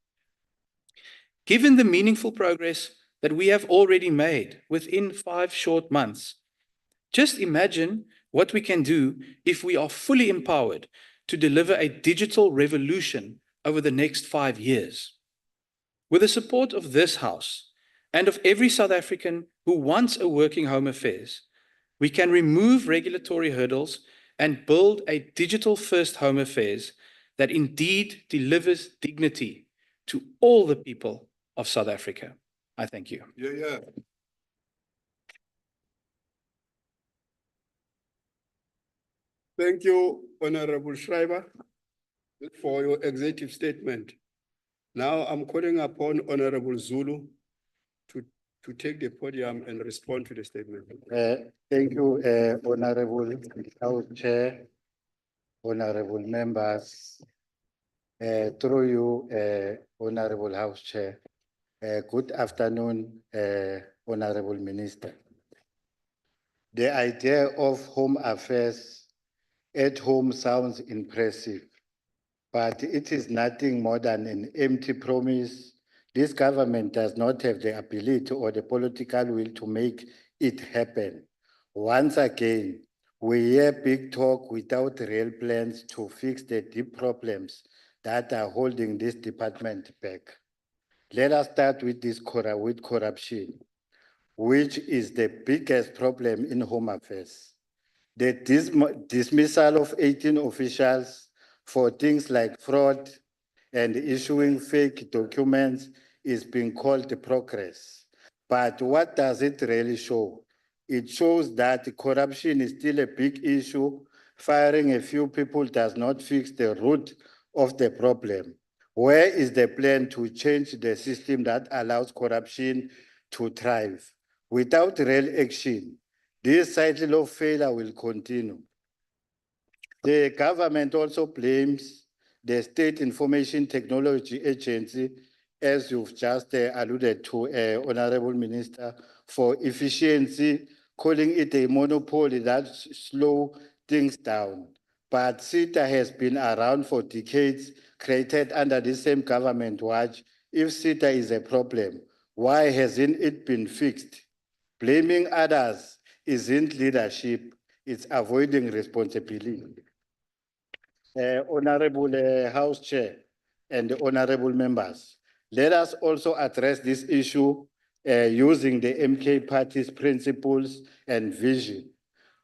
Given the meaningful progress that we have already made within 5 short months. Just imagine what we can do if we are fully empowered to deliver a digital revolution over the next 5 years. With the support of this House and of every South African who wants a working Home Affairs, we can remove regulatory hurdles and build a digital-first Home Affairs that indeed delivers dignity to all the people of South Africa. I thank you. Yeah. Thank you, Honorable Schreiber, for your executive statement. Now I'm calling upon Honorable Zulu to take the podium and respond to the statement. Thank you, Honorable House Chair, Honorable members. Through you, Honorable House Chair. Good afternoon, Honorable Minister. The idea of Home Affairs at home sounds impressive, but it is nothing more than an empty promise. This government does not have the ability or the political will to make it happen. Once again, we hear big talk without real plans to fix the deep problems that are holding this department back. Let us start with with corruption, which is the biggest problem in Home Affairs. The dismissal of 18 officials for things like fraud and issuing fake documents is being called progress. But what does it really show? It shows that corruption is still a big issue. Firing a few people does not fix the root of the problem. Where is the plan to change the system that allows corruption to thrive? Without real action, this cycle of failure will continue. The government also blames the State Information Technology Agency, as you've just alluded to, Honorable Minister, for efficiency, calling it a monopoly that slows things down. But SITA has been around for decades, created under the same government watch. If SITA is a problem, why hasn't it been fixed? Blaming others isn't leadership, it's avoiding responsibility. Honorable House Chair and honorable members, let us also address this issue using the MK Party's principles and vision.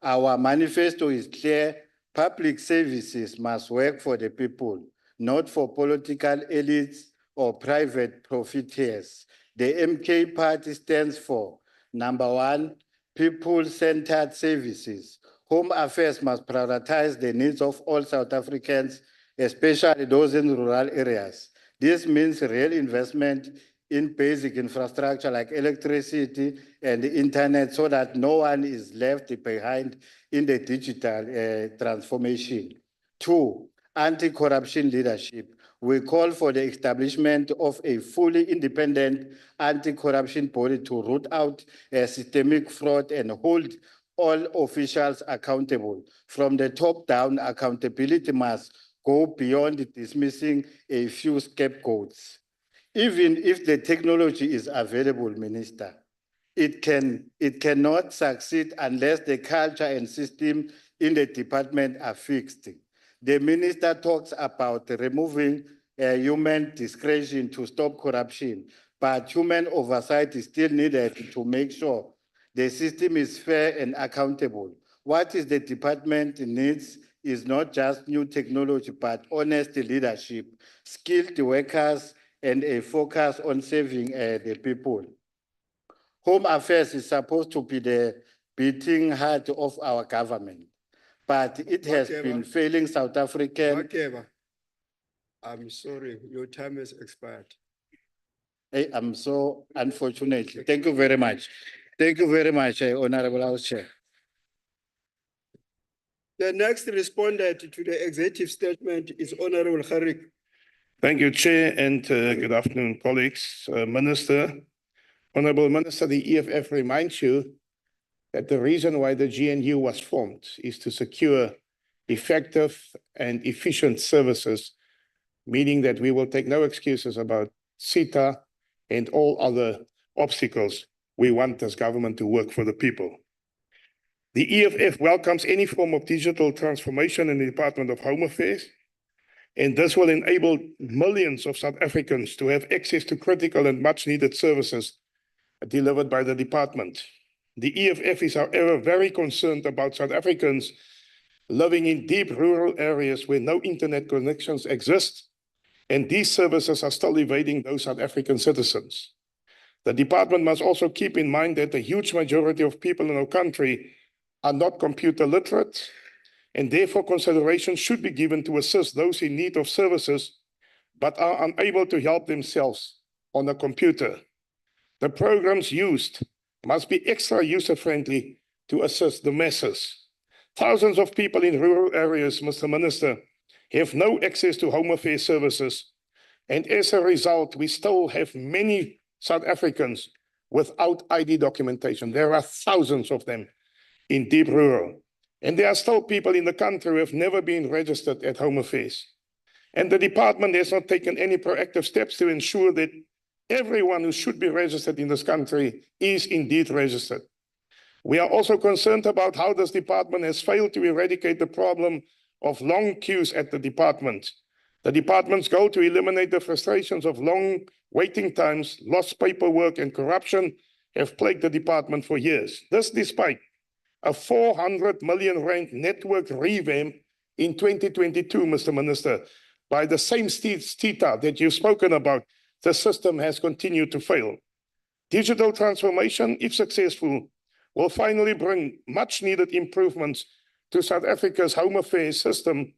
Our manifesto is clear: public services must work for the people, not for political elites or private profiteers. The MK Party stands for, number one, people-centered services. Home Affairs must prioritize the needs of all South Africans, especially those in rural areas. This means real investment in basic infrastructure like electricity and the internet so that no one is left behind in the digital transformation. Two, anti-corruption leadership. We call for the establishment of a fully independent anti-corruption body to root out systemic fraud and hold all officials accountable. From the top down, accountability must go beyond dismissing a few scapegoats. Even if the technology is available, Minister, it cannot succeed unless the culture and system in the department are fixed. The minister talks about removing human discretion to stop corruption, but human oversight is still needed to make sure the system is fair and accountable. What is the department needs is not just new technology, but honest leadership, skilled workers, and a focus on serving the people. Home Affairs is supposed to be the beating heart of our government, but it has been failing South African. I'm sorry, your time has expired. I'm so unfortunate. Thank you very much. Thank you very much, Honorable House Chair. The next respondent to the executive statement is Honorable Kharik. Thank you, Chair, and good afternoon, colleagues. Minister, Honorable Minister, the EFF reminds you that the reason why the GNU was formed is to secure effective and efficient services, meaning that we will take no excuses about SITA and all other obstacles, we want this government to work for the people. The EFF welcomes any form of digital transformation in the Department of Home Affairs, and this will enable millions of South Africans to have access to critical and much needed services delivered by the department. The EFF is, however, very concerned about South Africans living in deep rural areas where no internet connections exist, and these services are still evading those South African citizens. The department must also keep in mind that the huge majority of people in our country are not computer literate, and therefore consideration should be given to assist those in need of services but are unable to help themselves on a computer. The programs used must be extra user-friendly to assist the masses. Thousands of people in rural areas, Mr. Minister, have no access to home affairs services, and as a result, we still have many South Africans without ID documentation. There are thousands of them in deep rural. And there are still people in the country who have never been registered at Home Affairs. And the department has not taken any proactive steps to ensure that everyone who should be registered in this country is indeed registered. We are also concerned about how this department has failed to eradicate the problem of long queues at the department. The department's goal to eliminate the frustrations of long waiting times, lost paperwork, and corruption have plagued the department for years. This despite a 400 million rand network revamp in 2022, Mr. Minister. By the same STITA that you've spoken about, the system has continued to fail. Digital transformation, if successful, will finally bring much needed improvements to South Africa's home affairs system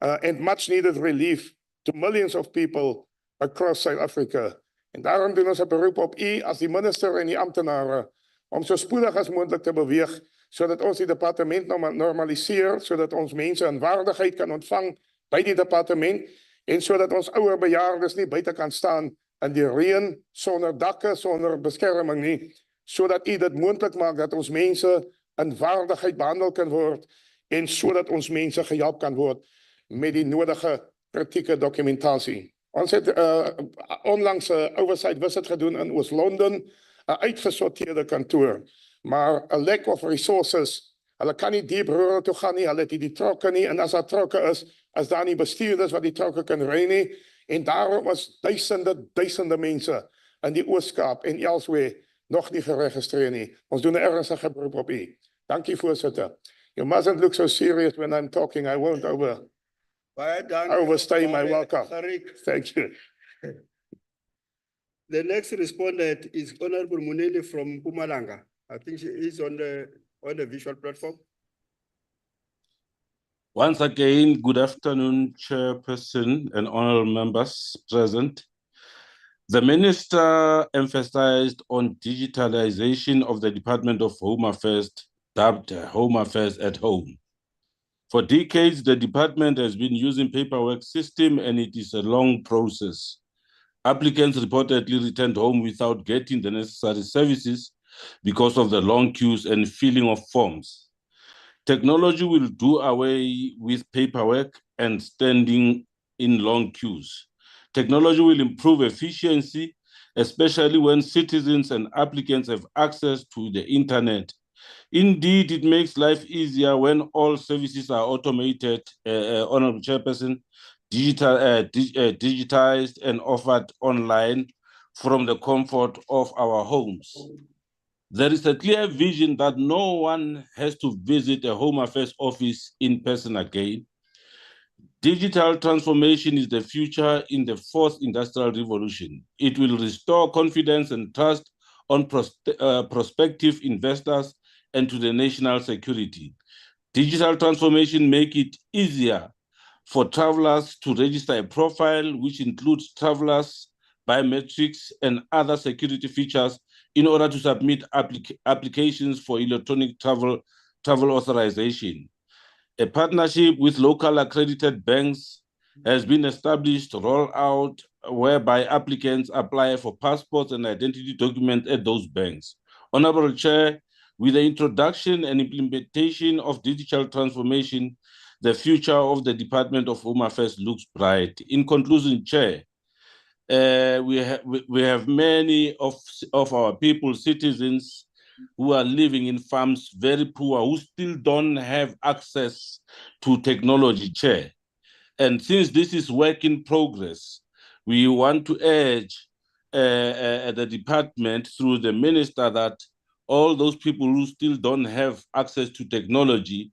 and much needed relief to millions of people across South Africa. En daarom doen ons 'n beroep op u as die minister en die amptenare om so spoedig as moontlik te beweeg sodat ons die departement normaliseer, sodat ons mense in waardigheid kan ontvang by die departement en sodat ons ouer bejaardes nie buite kan staan in die reën sonder dakke, sonder beskerming nie, sodat u dit moontlik maak dat ons mense in waardigheid behandel kan word en sodat ons mense gehelp kan word met die nodige kritieke dokumentasie. Ons het onlangs 'n oversight visit gedoen in Oos-London, 'n uitgesorteerde kantoor, maar 'n lack of resources. Hulle kan nie diep rural toe gaan nie, hulle het nie die trokke nie, en as daar trokke is, as daar nie bestuurders wat die trokke kan ry nie, en daarom is duisende mense in die Oos-Kaap en elsewhere nog nie geregistreer nie. Ons doen 'n ernstige beroep op u. Dankie, voorsitter. You mustn't look so serious when I'm talking. I won't overstay my welcome. Thank you. The next respondent is Honorable Munene from Mpumalanga. I think she is on the visual platform. Once again, good afternoon, Chairperson and honorable members present. The Minister emphasized on digitalization of the Department of Home Affairs, dubbed Home Affairs at Home. For decades, the department has been using paperwork system and it is a long process. Applicants reportedly returned home without getting the necessary services because of the long queues and filling of forms. Technology will do away with paperwork and standing in long queues. Technology will improve efficiency, especially when citizens and applicants have access to the internet. Indeed, it makes life easier when all services are automated, Honorable Chairperson, digitized and offered online from the comfort of our homes. There is a clear vision that no one has to visit a Home Affairs office in person again. Digital transformation is the future in the fourth industrial revolution. It will restore confidence and trust on prospective investors and to the national security. Digital transformation make it easier for travelers to register a profile, which includes travelers, biometrics, and other security features in order to submit applications for electronic travel authorization. A partnership with local accredited banks has been established to roll out whereby applicants apply for passports and identity documents at those banks. Honorable Chair, with the introduction and implementation of digital transformation, the future of the Department of Home Affairs looks bright. In conclusion, Chair, We have many of our people, citizens, who are living in farms, very poor, who still don't have access to technology, Chair. And since this is work in progress, we want to urge the department through the minister that all those people who still don't have access to technology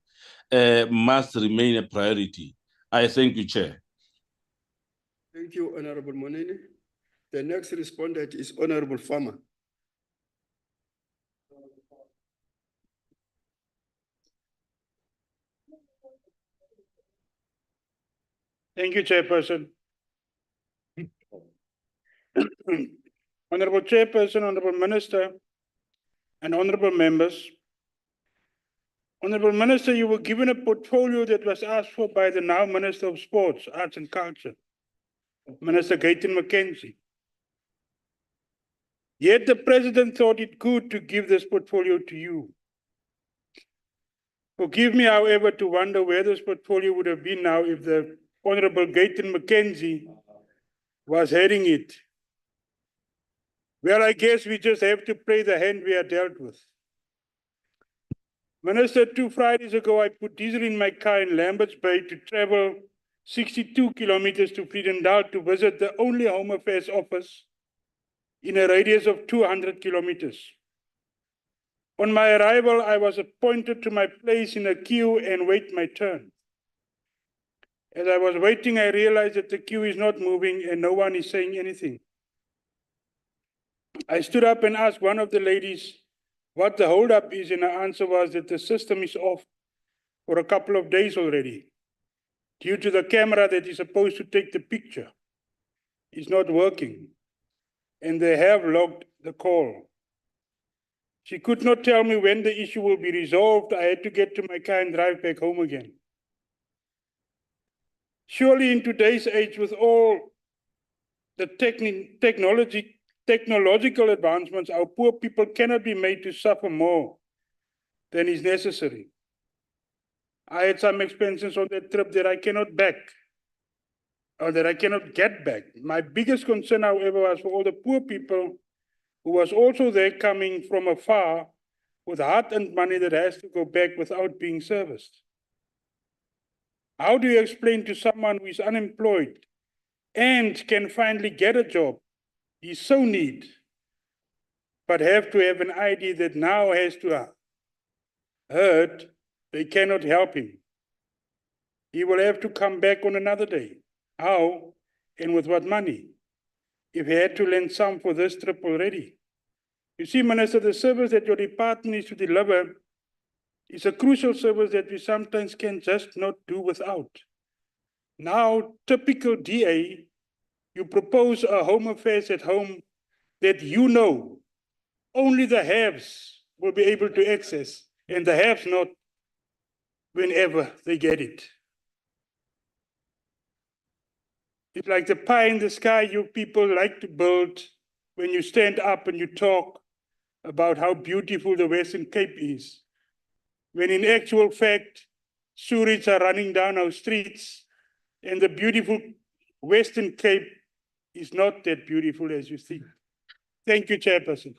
must remain a priority. I thank you, Chair. Thank you, Honorable Monini. The next respondent is Honorable Farmer. Thank you, Chairperson. Honorable Chairperson, Honorable Minister, and honorable members. Honorable Minister, you were given a portfolio that was asked for by the now Minister of Sports, Arts and Culture, Minister Gayton McKenzie. Yet the President thought it good to give this portfolio to you. Forgive me, however, to wonder where this portfolio would have been now if the Honorable Gayton McKenzie was heading it. Well, I guess we just have to play the hand we are dealt with. Minister, 2 Fridays ago, I put diesel in my car in Lambert's Bay to travel 62 kilometers to Vredendal to visit the only Home Affairs office in a radius of 200 kilometers. On my arrival, I was appointed to my place in a queue and wait my turn. As I was waiting, I realized that the queue is not moving and no one is saying anything. I stood up and asked one of the ladies what the holdup is, and her answer was that the system is off for a couple of days already, due to the camera that is supposed to take the picture is not working, and they have logged the call. She could not tell me when the issue will be resolved. I had to get to my car and drive back home again. Surely in today's age, with all the technological advancements, our poor people cannot be made to suffer more than is necessary. I had some expenses on that trip that I cannot get back. My biggest concern, however, was for all the poor people who was also there coming from afar with hard-earned money that has to go back without being serviced. How do you explain to someone who is unemployed and can finally get a job, he's so need, but have to have an ID that now has to hurt, they cannot help him. He will have to come back on another day. How and with what money? If he had to lend some for this trip already. You see, Minister, the service that your department is to deliver is a crucial service that we sometimes can just not do without. Now, typical DA, you propose a Home Affairs at home that you know only the haves will be able to access, and the haves not whenever they get it. It's like the pie in the sky you people like to build when you stand up and you talk about how beautiful the Western Cape is, when in actual fact, sewage are running down our streets and the beautiful Western Cape is not that beautiful as you think. Thank you, Chairperson.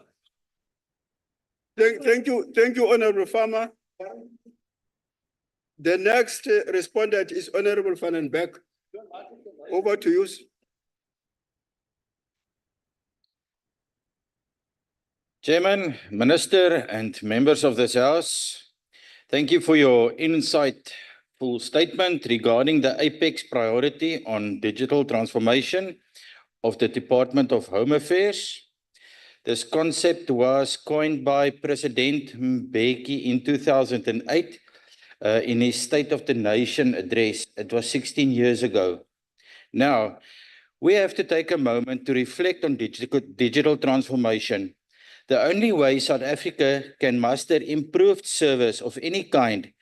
Thank you, Honorable Farmer. The next respondent is Honorable Van den Berg. Over to you. Chairman, Minister, and members of this House, thank you for your insightful statement regarding the apex priority on digital transformation of the Department of Home Affairs. This concept was coined by President Mbeki in 2008 in his State of the Nation address. It was 16 years ago. Now, we have to take a moment to reflect on digital transformation. The only way South Africa can muster improved service of any kind,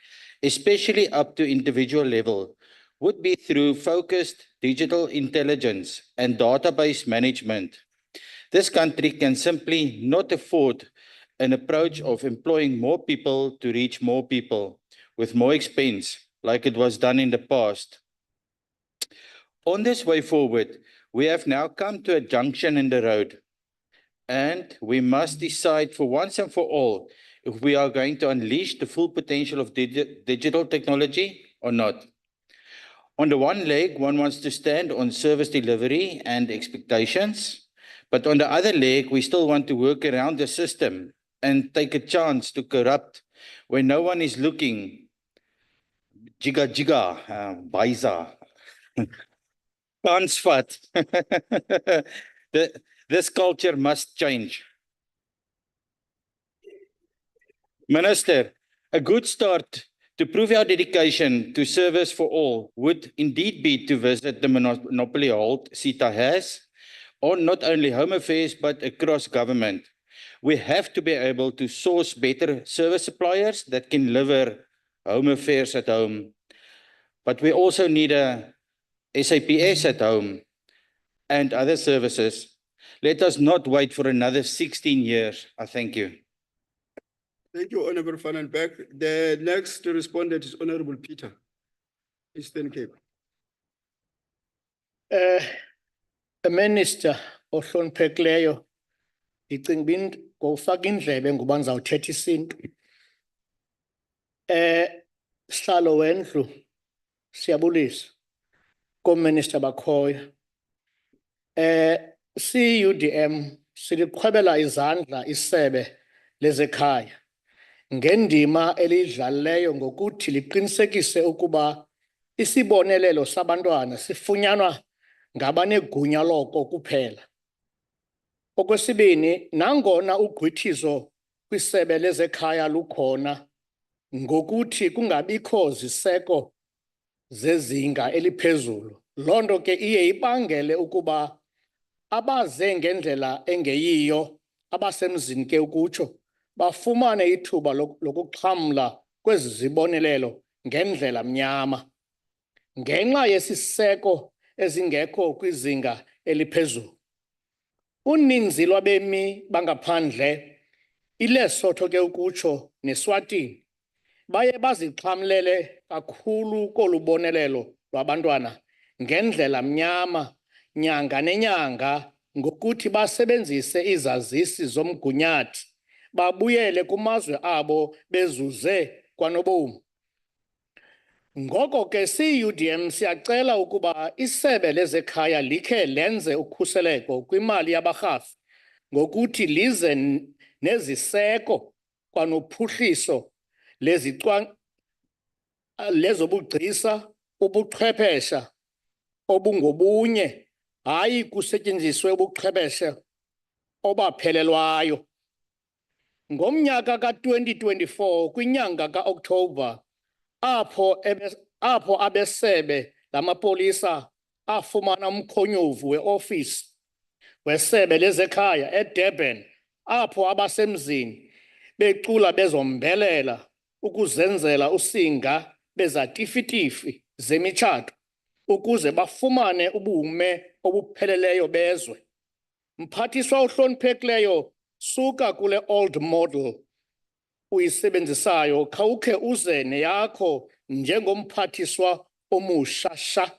especially up to individual level, would be through focused digital intelligence and database management. This country can simply not afford an approach of employing more people to reach more people with more expense, like it was done in the past. On this way forward, we have now come to a junction in the road, and we must decide for once and for all if we are going to unleash the full potential of digital technology or not. On the one leg, one wants to stand on service delivery and expectations, but on the other leg, we still want to work around the system and take a chance to corrupt when no one is looking. Baisa. Kansvat. This culture must change. Minister, a good start to prove our dedication to service for all would indeed be to visit the monopoly hold CETA has on not only Home Affairs but across government. We have to be able to source better service suppliers that can deliver Home Affairs at home. But we also need a SAPS at home and other services. Let us not wait for another 16 years. I thank you. Thank you, Honorable Van den Berg. The next respondent is Honorable Peter, Eastern Cape. Minister ohloniphekileyo, ndicinga uba ngofaka indlebe ngoba ndizawuthetha isintu. Sihlalo wendlu siyabulisa koominister bakhoyo. CUDM siliqhwebela izandla isebe lezekhaya ngendima elidlalileyo ngokuthi liqinisekise ukuba isibonelelo sabantwana sifunyanwa ngabanegunya loko kuphela. Okwesibini, nangona ugqwithizo kwisebe lezekhaya lukhona ngokuthi kungabikho ziseko zezinga eliphezulu, loo nto ke iye ibangele ukuba abaze ngendlela engeyiyo abasemzini ke ukutsho bafumane ithuba lokuxhamla kwezi zibonelelo ngendlela mnyama ngenxa yesiseko ezingekho kwizinga eliphezulu. Uninzi lwabemi bangaphandle, iLesotho ke ukutsho neSwatini, baye bazixhamlele kakhulu kolu bonelelo lwabantwana ngendlela mnyama nyanga nenyanga ngokuthi basebenzise izazisi zomgunyathi babuyele kumazwe abo bezuze kwanobomi. Ngoko ke CUDM siyacela ukuba isebe lezekhaya likhe lenze ukhuseleko kwimali yabarhafi ngokuthi lize neziseko kwanophuhliso lezobugcisa, ubuchwephesha obungobunye, hayi kusetyenziswe ubuchwepheshe obaphelelwayo. Ngomnyaka ka-2024 kwinyanga ka-Okthobha apho abesebe lamapolisa afumana umkhonyovu weofisi wesebe lezekhaya eDurban, apho abasemzini becula bezombelela ukuzenzela usinga bezatifitifi zemitshato ukuze bafumane ubume obupheleleyo bezwe. Mphathiswa ohloniphekileyo, suka kule old model uyisebenzisayo khawukhe uze neyakho njengomphathiswa omushasha.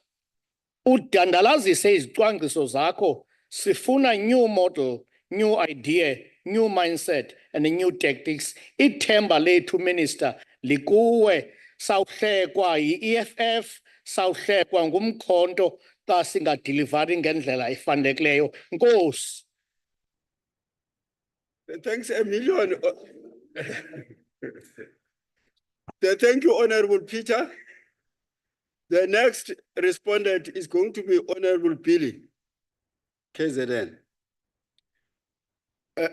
Udandalazise izicwangciso zakho. Sifuna new model, new idea, new mindset and new tactics. Ithemba lethu minister likuwe. Sawuhlekwa yi-EFF, sawuhlekwa ngumkhonto xa singadelivari ngendlela efanelekileyo. Nkosi. Thanks a million. Thank you, Honorable Peter. The next respondent is going to be Honorable Billy, KZN.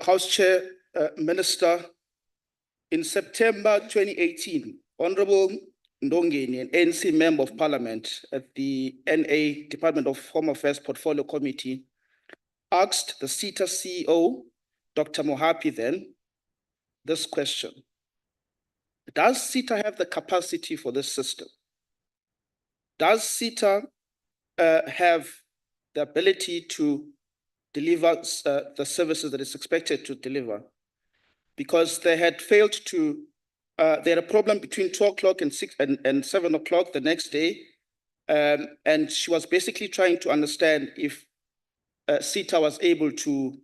House Chair, Minister, in September 2018, Honorable Ndongeni, an ANC Member of Parliament at the NA Department of Home Affairs Portfolio Committee, asked the CETA CEO, Dr. Mohapi then, this question. Does CETA have the capacity for this system? Does CETA have the ability to deliver the services that it's expected to deliver? Because they had failed to, they had a problem between 2 o'clock and 7 o'clock the next day, And she was basically trying to understand if CETA was able to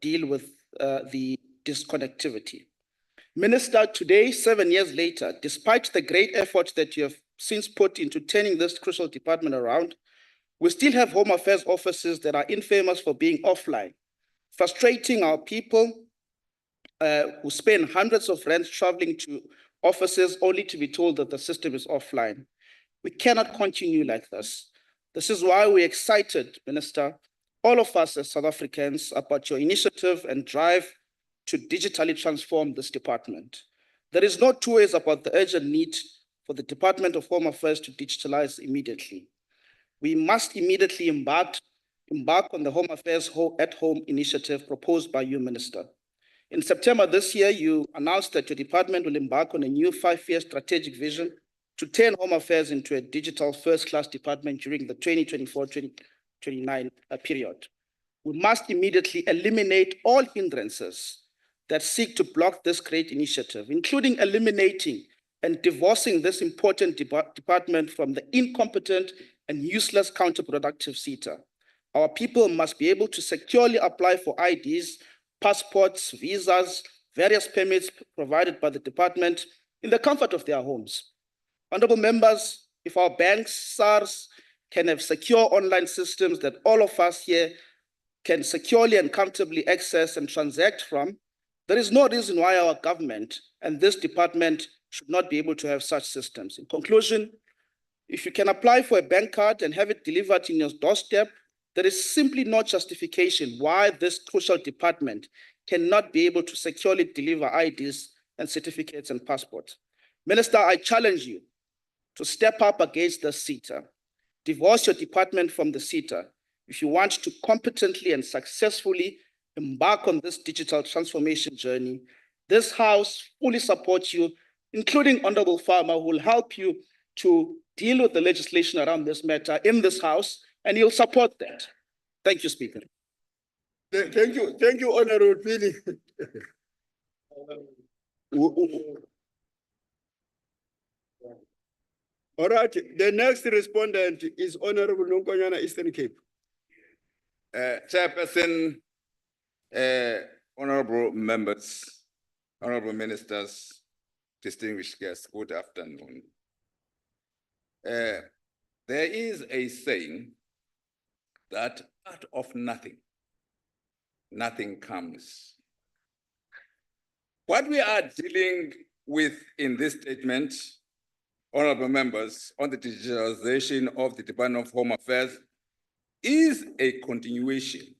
deal with the disconnectivity. Minister, today, 7 years later, despite the great effort that you have since put into turning this crucial department around, we still have Home Affairs offices that are infamous for being offline, frustrating our people who spend hundreds of rands traveling to offices only to be told that the system is offline. We cannot continue like this. This is why we're excited, Minister, all of us as South Africans, about your initiative and drive to digitally transform this department. There is no two ways about the urgent need for the Department of Home Affairs to digitalize immediately. We must immediately embark on the Home Affairs at Home initiative proposed by you, Minister. In September this year, you announced that your department will embark on a new 5-year strategic vision to turn Home Affairs into a digital first-class department during the 2024-2029 period. We must immediately eliminate all hindrances that seek to block this great initiative, including eliminating and divorcing this important department from the incompetent and useless counterproductive CETA. Our people must be able to securely apply for IDs, passports, visas, various permits provided by the department in the comfort of their homes. Honorable members, if our banks, SARS, can have secure online systems that all of us here can securely and comfortably access and transact from, there is no reason why our government and this department should not be able to have such systems. In conclusion, if you can apply for a bank card and have it delivered in your doorstep, there is simply no justification why this crucial department cannot be able to securely deliver IDs and certificates and passports. Minister, I challenge you to step up against the CETA. Divorce your department from the CETA if you want to competently and successfully embark on this digital transformation journey. This House fully supports you, including Honorable Farmer, who will help you to deal with the legislation around this matter in this House, and he'll support that. Thank you, Speaker. Thank you, Honorable Philly. All right, the next respondent is Honorable Nonkonyana, Eastern Cape. Chairperson, honorable members, honorable ministers, distinguished guests, good afternoon. There is a saying that out of nothing, nothing comes. What we are dealing with in this statement, honorable members, on the digitalization of the Department of Home Affairs is a continuation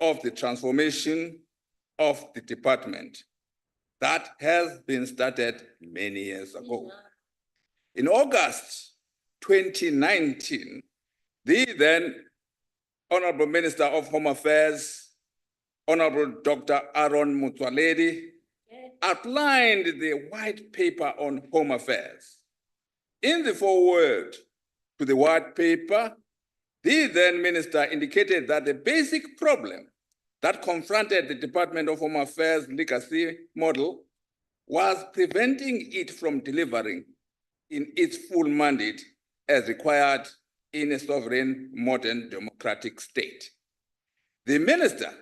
of the transformation of the department that has been started many years ago. In August 2019, the then Honorable Minister of Home Affairs, Honorable Dr. Aaron Motsoaledi, outlined the white paper on home affairs. In the foreword to the white paper, the then minister indicated that the basic problem that confronted the Department of Home Affairs legacy model was preventing it from delivering in its full mandate as required in a sovereign, modern, democratic state. The minister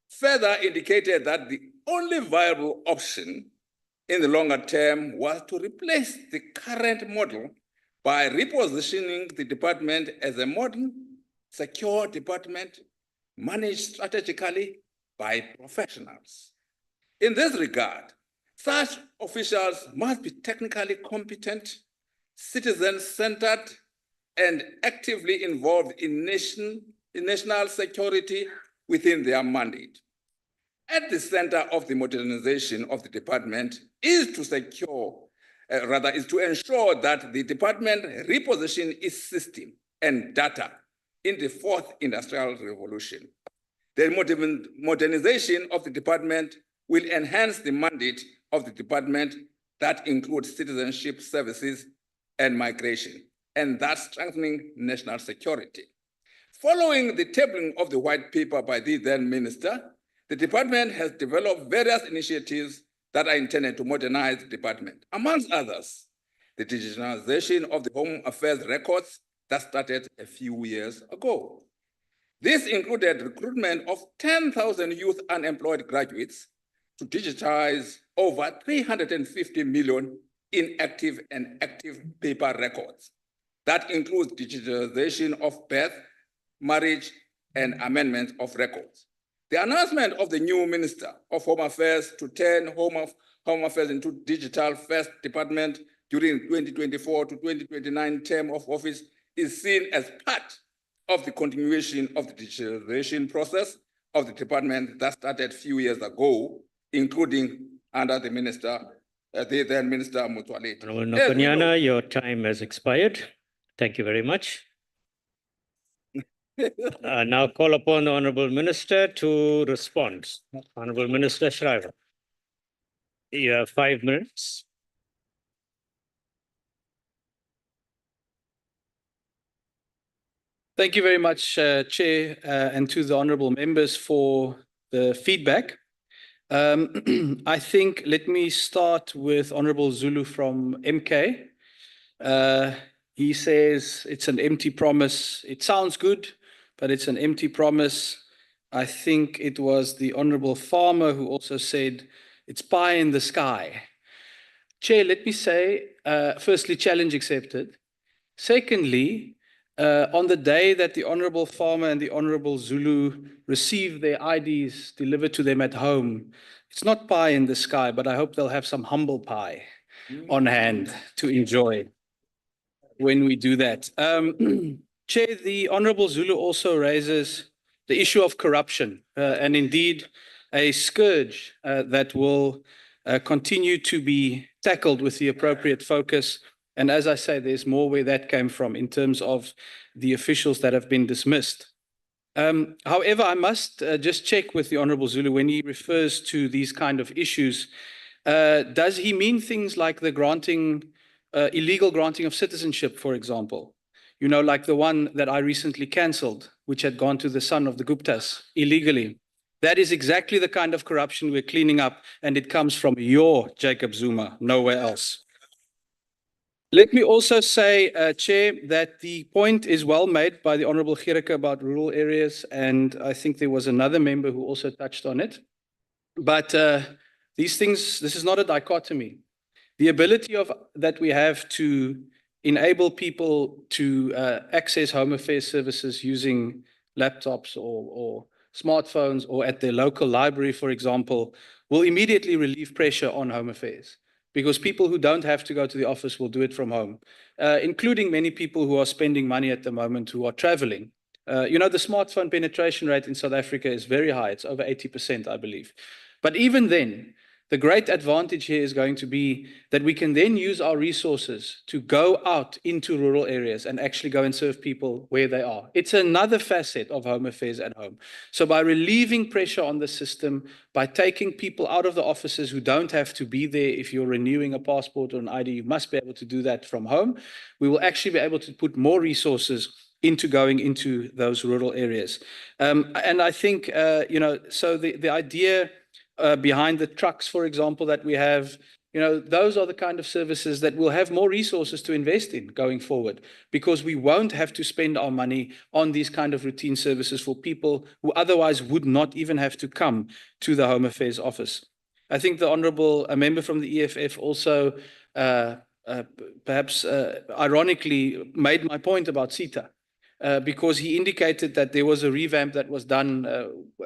further indicated that the only viable option in the longer term was to replace the current model by repositioning the department as a modern, secure department managed strategically by professionals. In this regard, such officials must be technically competent, citizen-centered, and actively involved in national security within their mandate. At the center of the modernization of the department is to ensure that the department reposition its system and data in the fourth industrial revolution. The modernization of the department will enhance the mandate of the department that includes citizenship services and migration, and thus strengthening national security. Following the tabling of the white paper by the then minister, the department has developed various initiatives that are intended to modernize the department. Amongst others, the digitalization of the Home Affairs records that started a few years ago. This included recruitment of 10,000 youth unemployed graduates to digitize over 350 million inactive and active paper records. That includes digitalization of birth, marriage, and amendment of records. The announcement of the new Minister of Home Affairs to turn Home Affairs into digital first department during 2024 to 2029 term of office is seen as part of the continuation of the digitalization process of the department that started a few years ago, including under the minister, the then Minister Mutwaleti. Honorable Nokonyana, your time has expired. Thank you very much. Now call upon the Honorable Minister to respond. Honorable Minister Shriver, you have 5 minutes. Thank you very much, Chair, and to the honourable members for the feedback. I think let me start with Honourable Zulu from MK. He says it's an empty promise. It sounds good, but it's an empty promise. I think it was the Honourable Farmer who also said it's pie in the sky. Chair, let me say, firstly, challenge accepted. Secondly, on the day that the Honourable Farmer and the Honourable Zulu receive their IDs delivered to them at home, it's not pie in the sky, but I hope they'll have some humble pie on hand to enjoy when we do that. Chair, the Honourable Zulu also raises the issue of corruption, and indeed a scourge that will continue to be tackled with the appropriate focus. And as I say, there's more where that came from in terms of the officials that have been dismissed. However, I must just check with the Honourable Zulu when he refers to these kind of issues. Does he mean things like the granting, illegal granting of citizenship, for example? You know, like the one that I recently cancelled, which had gone to the son of the Guptas illegally. That is exactly the kind of corruption we're cleaning up, and it comes from your Jacob Zuma, nowhere else. Let me also say, Chair, that the point is well made by the Honourable Gericke about rural areas, and I think there was another member who also touched on it. But these things, this is not a dichotomy. The ability that we have to enable people to access Home Affairs services using laptops or smartphones or at their local library, for example, will immediately relieve pressure on Home Affairs. Because people who don't have to go to the office will do it from home, including many people who are spending money at the moment who are traveling. You know, the smartphone penetration rate in South Africa is very high. It's over 80%, I believe. But even then, the great advantage here is going to be that we can then use our resources to go out into rural areas and actually go and serve people where they are. It's another facet of Home Affairs at home. So by relieving pressure on the system, by taking people out of the offices who don't have to be there, if you're renewing a passport or an ID, you must be able to do that from home. We will actually be able to put more resources into going into those rural areas. And I think, you know, so the idea behind the trucks, for example, that we have, you know, those are the kind of services that we'll have more resources to invest in going forward, because we won't have to spend our money on these kind of routine services for people who otherwise would not even have to come to the Home Affairs office. I think the Honourable member from the EFF also perhaps ironically made my point about CETA. Because he indicated that there was a revamp that was done,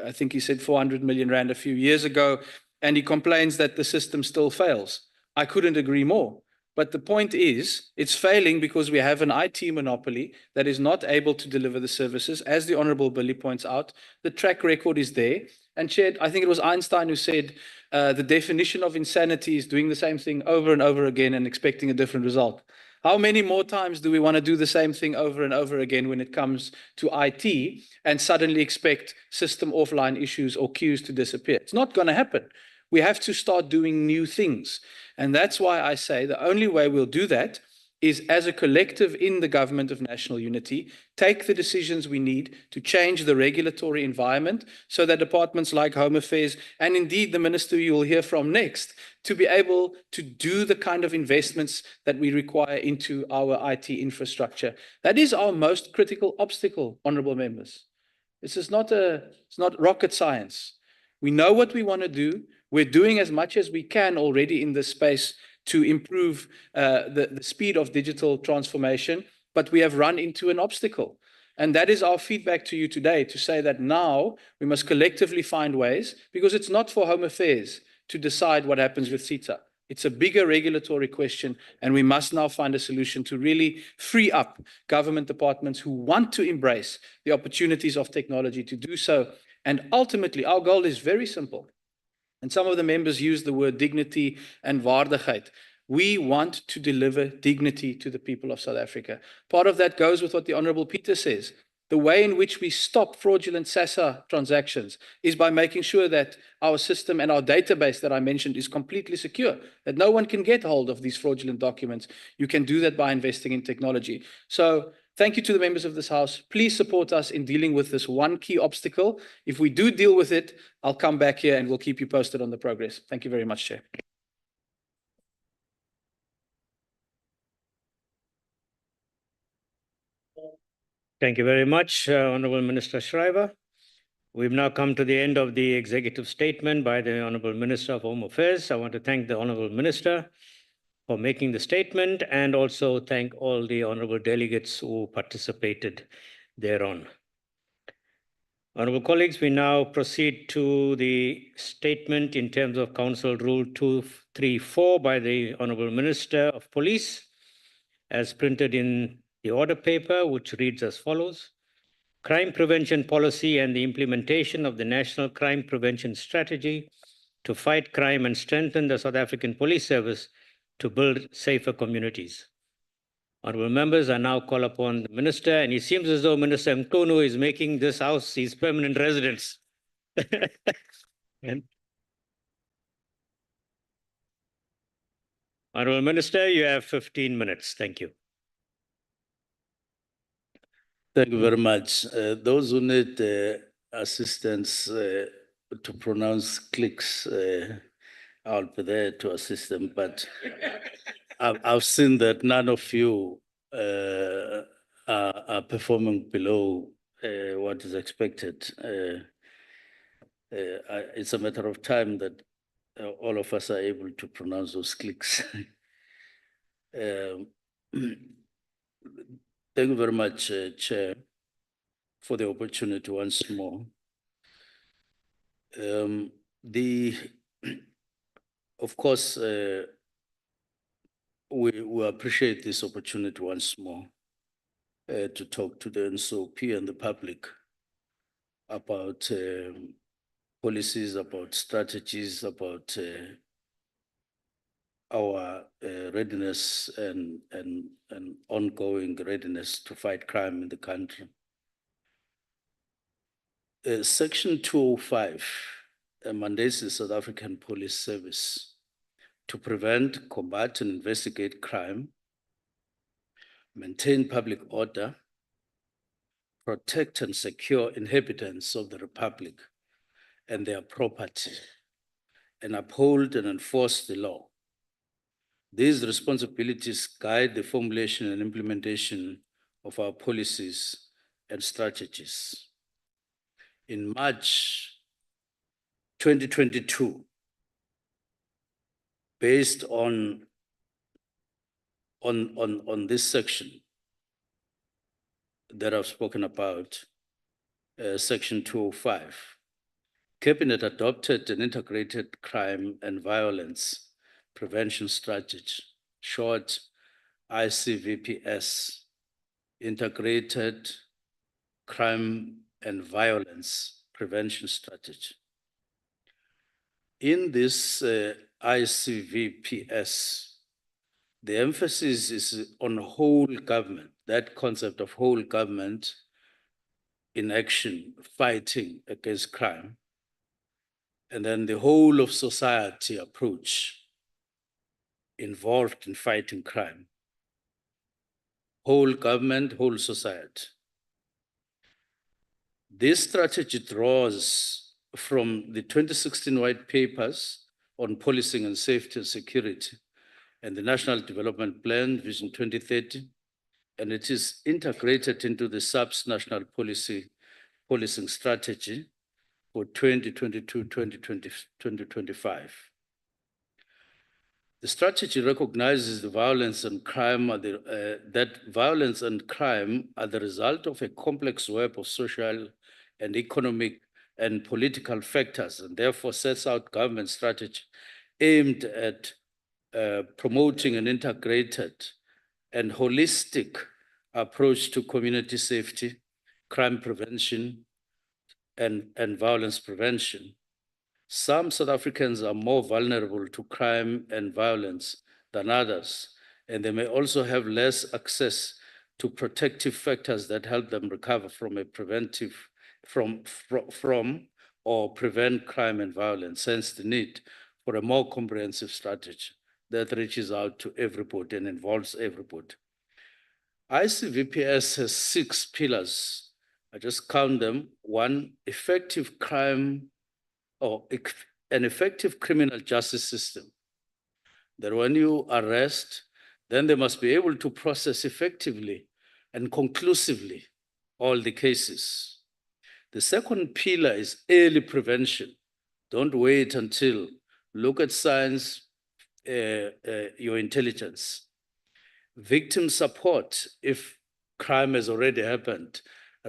I think he said 400 million rand a few years ago, and he complains that the system still fails. I couldn't agree more. But the point is, it's failing because we have an IT monopoly that is not able to deliver the services. As the Honourable Billy points out, the track record is there. And Chair, I think it was Einstein who said, the definition of insanity is doing the same thing over and over again and expecting a different result. How many more times do we want to do the same thing over and over again when it comes to IT and suddenly expect system offline issues or queues to disappear? It's not going to happen. We have to start doing new things. And that's why I say the only way we'll do that is, as a collective in the government of national unity, take the decisions we need to change the regulatory environment so that departments like Home Affairs, and indeed the minister you will hear from next, to be able to do the kind of investments that we require into our IT infrastructure. That is our most critical obstacle, honorable members. This is it's not rocket science. We know what we want to do. We're doing as much as we can already in this space to improve the speed of digital transformation, but we have run into an obstacle. And that is our feedback to you today, to say that now we must collectively find ways, because it's not for Home Affairs to decide what happens with CETA. It's a bigger regulatory question, and we must now find a solution to really free up government departments who want to embrace the opportunities of technology to do so. And ultimately, our goal is very simple. And some of the members use the word dignity and waardigheid. We want to deliver dignity to the people of South Africa. Part of that goes with what the Honorable Peter says. The way in which we stop fraudulent SASSA transactions is by making sure that our system and our database that I mentioned is completely secure, that no one can get hold of these fraudulent documents. You can do that by investing in technology. So thank you to the members of this House. Please support us in dealing with this one key obstacle. If we do deal with it, I'll come back here and we'll keep you posted on the progress. Thank you very much, Chair. Thank you very much, Honourable Minister Schreiber. We've now come to the end of the executive statement by the Honourable Minister of Home Affairs. I want to thank the Honourable Minister for making the statement and also thank all the honourable delegates who participated thereon. Honourable colleagues, we now proceed to the statement in terms of Council Rule 234 by the Honourable Minister of Police, as printed in the order paper, which reads as follows. Crime prevention policy and the implementation of the National Crime Prevention Strategy to fight crime and strengthen the South African Police Service to build safer communities. Honourable members, I now call upon the Minister, and it seems as though Minister Mkunu is making this house his permanent residence. Honourable Minister, you have 15 minutes. Thank you. Thank you very much. Those who need assistance to pronounce clicks, I'll be there to assist them, but I've seen that none of you are performing below what is expected. It's a matter of time that all of us are able to pronounce those clicks. Thank you very much, Chair, for the opportunity once more. Of course, we appreciate this opportunity once more to talk to the NCOP and the public about policies, about strategies, about our readiness and ongoing readiness to fight crime in the country. Section 205 mandates the South African Police Service to prevent, combat, and investigate crime, maintain public order, protect and secure inhabitants of the Republic and their property, and uphold and enforce the law. These responsibilities guide the formulation and implementation of our policies and strategies. In March 2022, based on this section that I've spoken about, Section 205, Cabinet adopted an integrated crime and violence prevention strategy, short ICVPS, Integrated Crime and Violence Prevention Strategy. In this ICVPS, the emphasis is on whole government, that concept of whole government in action, fighting against crime, and then the whole of society approach involved in fighting crime. whole government, whole society. This strategy draws from the 2016 white papers on policing and safety and security and the National Development Plan, Vision 2030, and it is integrated into the SAP's national policing strategy for 2022-2025. The strategy recognizes the violence and crime that violence and crime are the result of a complex web of social and economic and political factors, and therefore sets out government strategy aimed at promoting an integrated and holistic approach to community safety, crime prevention, and violence prevention. Some South Africans are more vulnerable to crime and violence than others, and they may also have less access to protective factors that help them recover from or prevent crime and violence. Hence the need for a more comprehensive strategy that reaches out to everybody and involves everybody. ICVPS has 6 pillars. I just count them. 1, effective crime or an effective criminal justice system. That when you arrest, then they must be able to process effectively and conclusively all the cases. The second pillar is early prevention. Don't wait until, look at science, your intelligence. Victim support, if crime has already happened,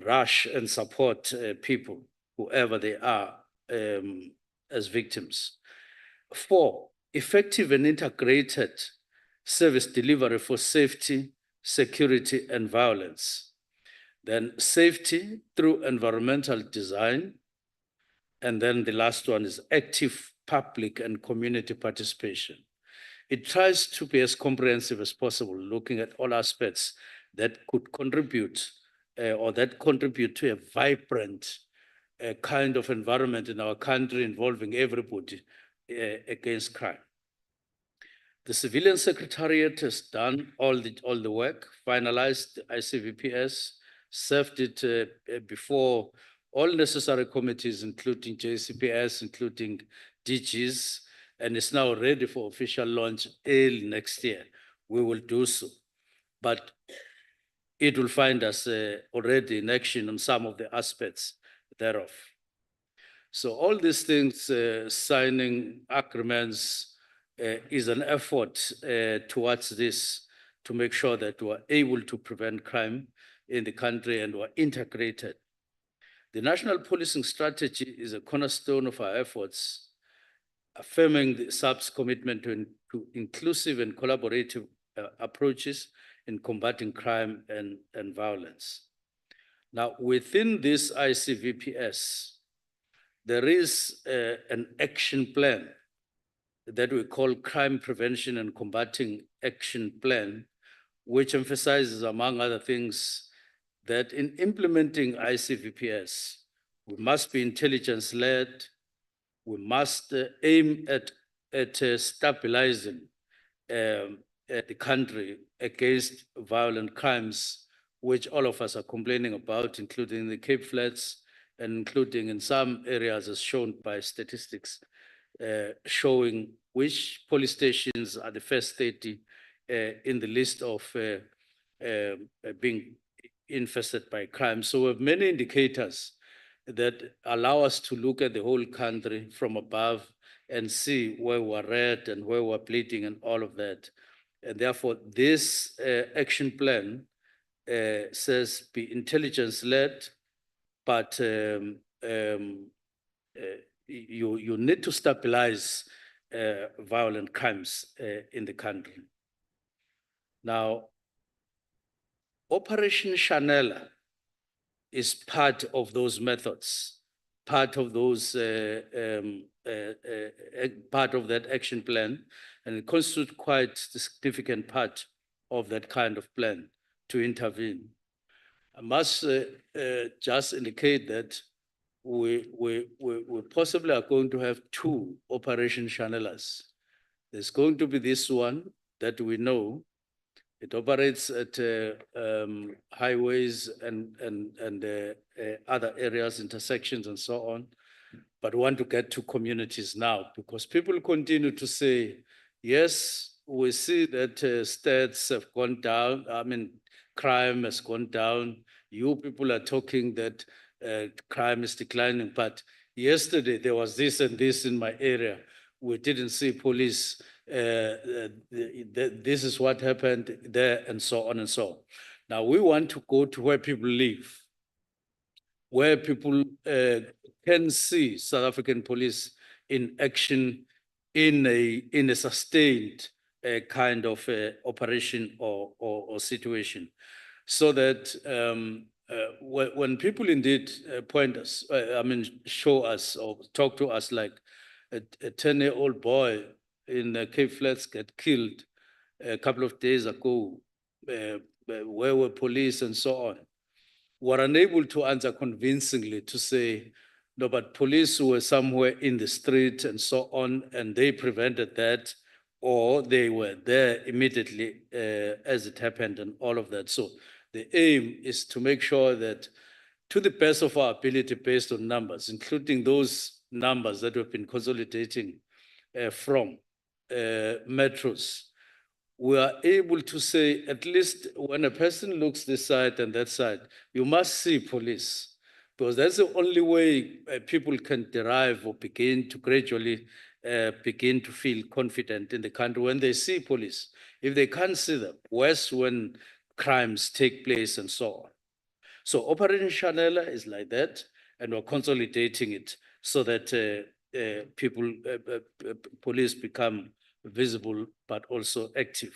rush and support people, whoever they are, as victims. 4, effective and integrated service delivery for safety, security, and violence. Then safety through environmental design. And then the last one is active public and community participation. It tries to be as comprehensive as possible, looking at all aspects that could contribute or that contribute to a vibrant kind of environment in our country involving everybody against crime. The Civilian Secretariat has done all the work, finalized the ICVPS, served it before all necessary committees, including JCPS, including DGs, and is now ready for official launch early next year. We will do so. But it will find us already in action on some of the aspects thereof. So all these things, signing agreements, is an effort towards this to make sure that we are able to prevent crime in the country and we are integrated. The National Policing Strategy is a cornerstone of our efforts, affirming the SAP's commitment to inclusive and collaborative approaches in combating crime and violence. Now, within this ICVPS, there is an action plan that we call Crime Prevention and Combating Action Plan, which emphasizes, among other things, that in implementing ICVPS, we must be intelligence-led, we must aim at stabilizing the country against violent crimes, which all of us are complaining about, including the Cape Flats, and including in some areas as shown by statistics, showing which police stations are the first 30 in the list of being infested by crime. So we have many indicators that allow us to look at the whole country from above and see where we're red and where we're bleeding and all of that. And therefore, this action plan says be intelligence-led, but you need to stabilize violent crimes in the country. Now, Operation Chanela is part of those methods, part of those, part of that action plan, and it constitutes quite a significant part of that kind of plan to intervene. I must just indicate that we possibly are going to have 2 Operation Chanelas. There's going to be this one that we know It operates at highways and other areas, intersections and so on. But we want to get to communities now because people continue to say, yes, we see that stats have gone down. I mean, crime has gone down. You people are talking that crime is declining, but yesterday there was this and this in my area. We didn't see police. This is what happened there, and so on and so on. Now we want to go to where people live, where people can see South African police in action in a sustained kind of operation or situation, so that when people indeed point us, show us or talk to us like a 10-year-old boy in Cape Flats get killed a couple of days ago, where were police and so on, were unable to answer convincingly to say, no, but police were somewhere in the street and so on, and they prevented that, or they were there immediately as it happened and all of that. So the aim is to make sure that to the best of our ability based on numbers, including those numbers that we've been consolidating from metros, we are able to say, at least when a person looks this side and that side, you must see police, because that's the only way people can derive or begin to gradually begin to feel confident in the country when they see police. If they can't see them, worse when crimes take place and so on. So Operation Chanela is like that, and we're consolidating it so that police become visible but also active.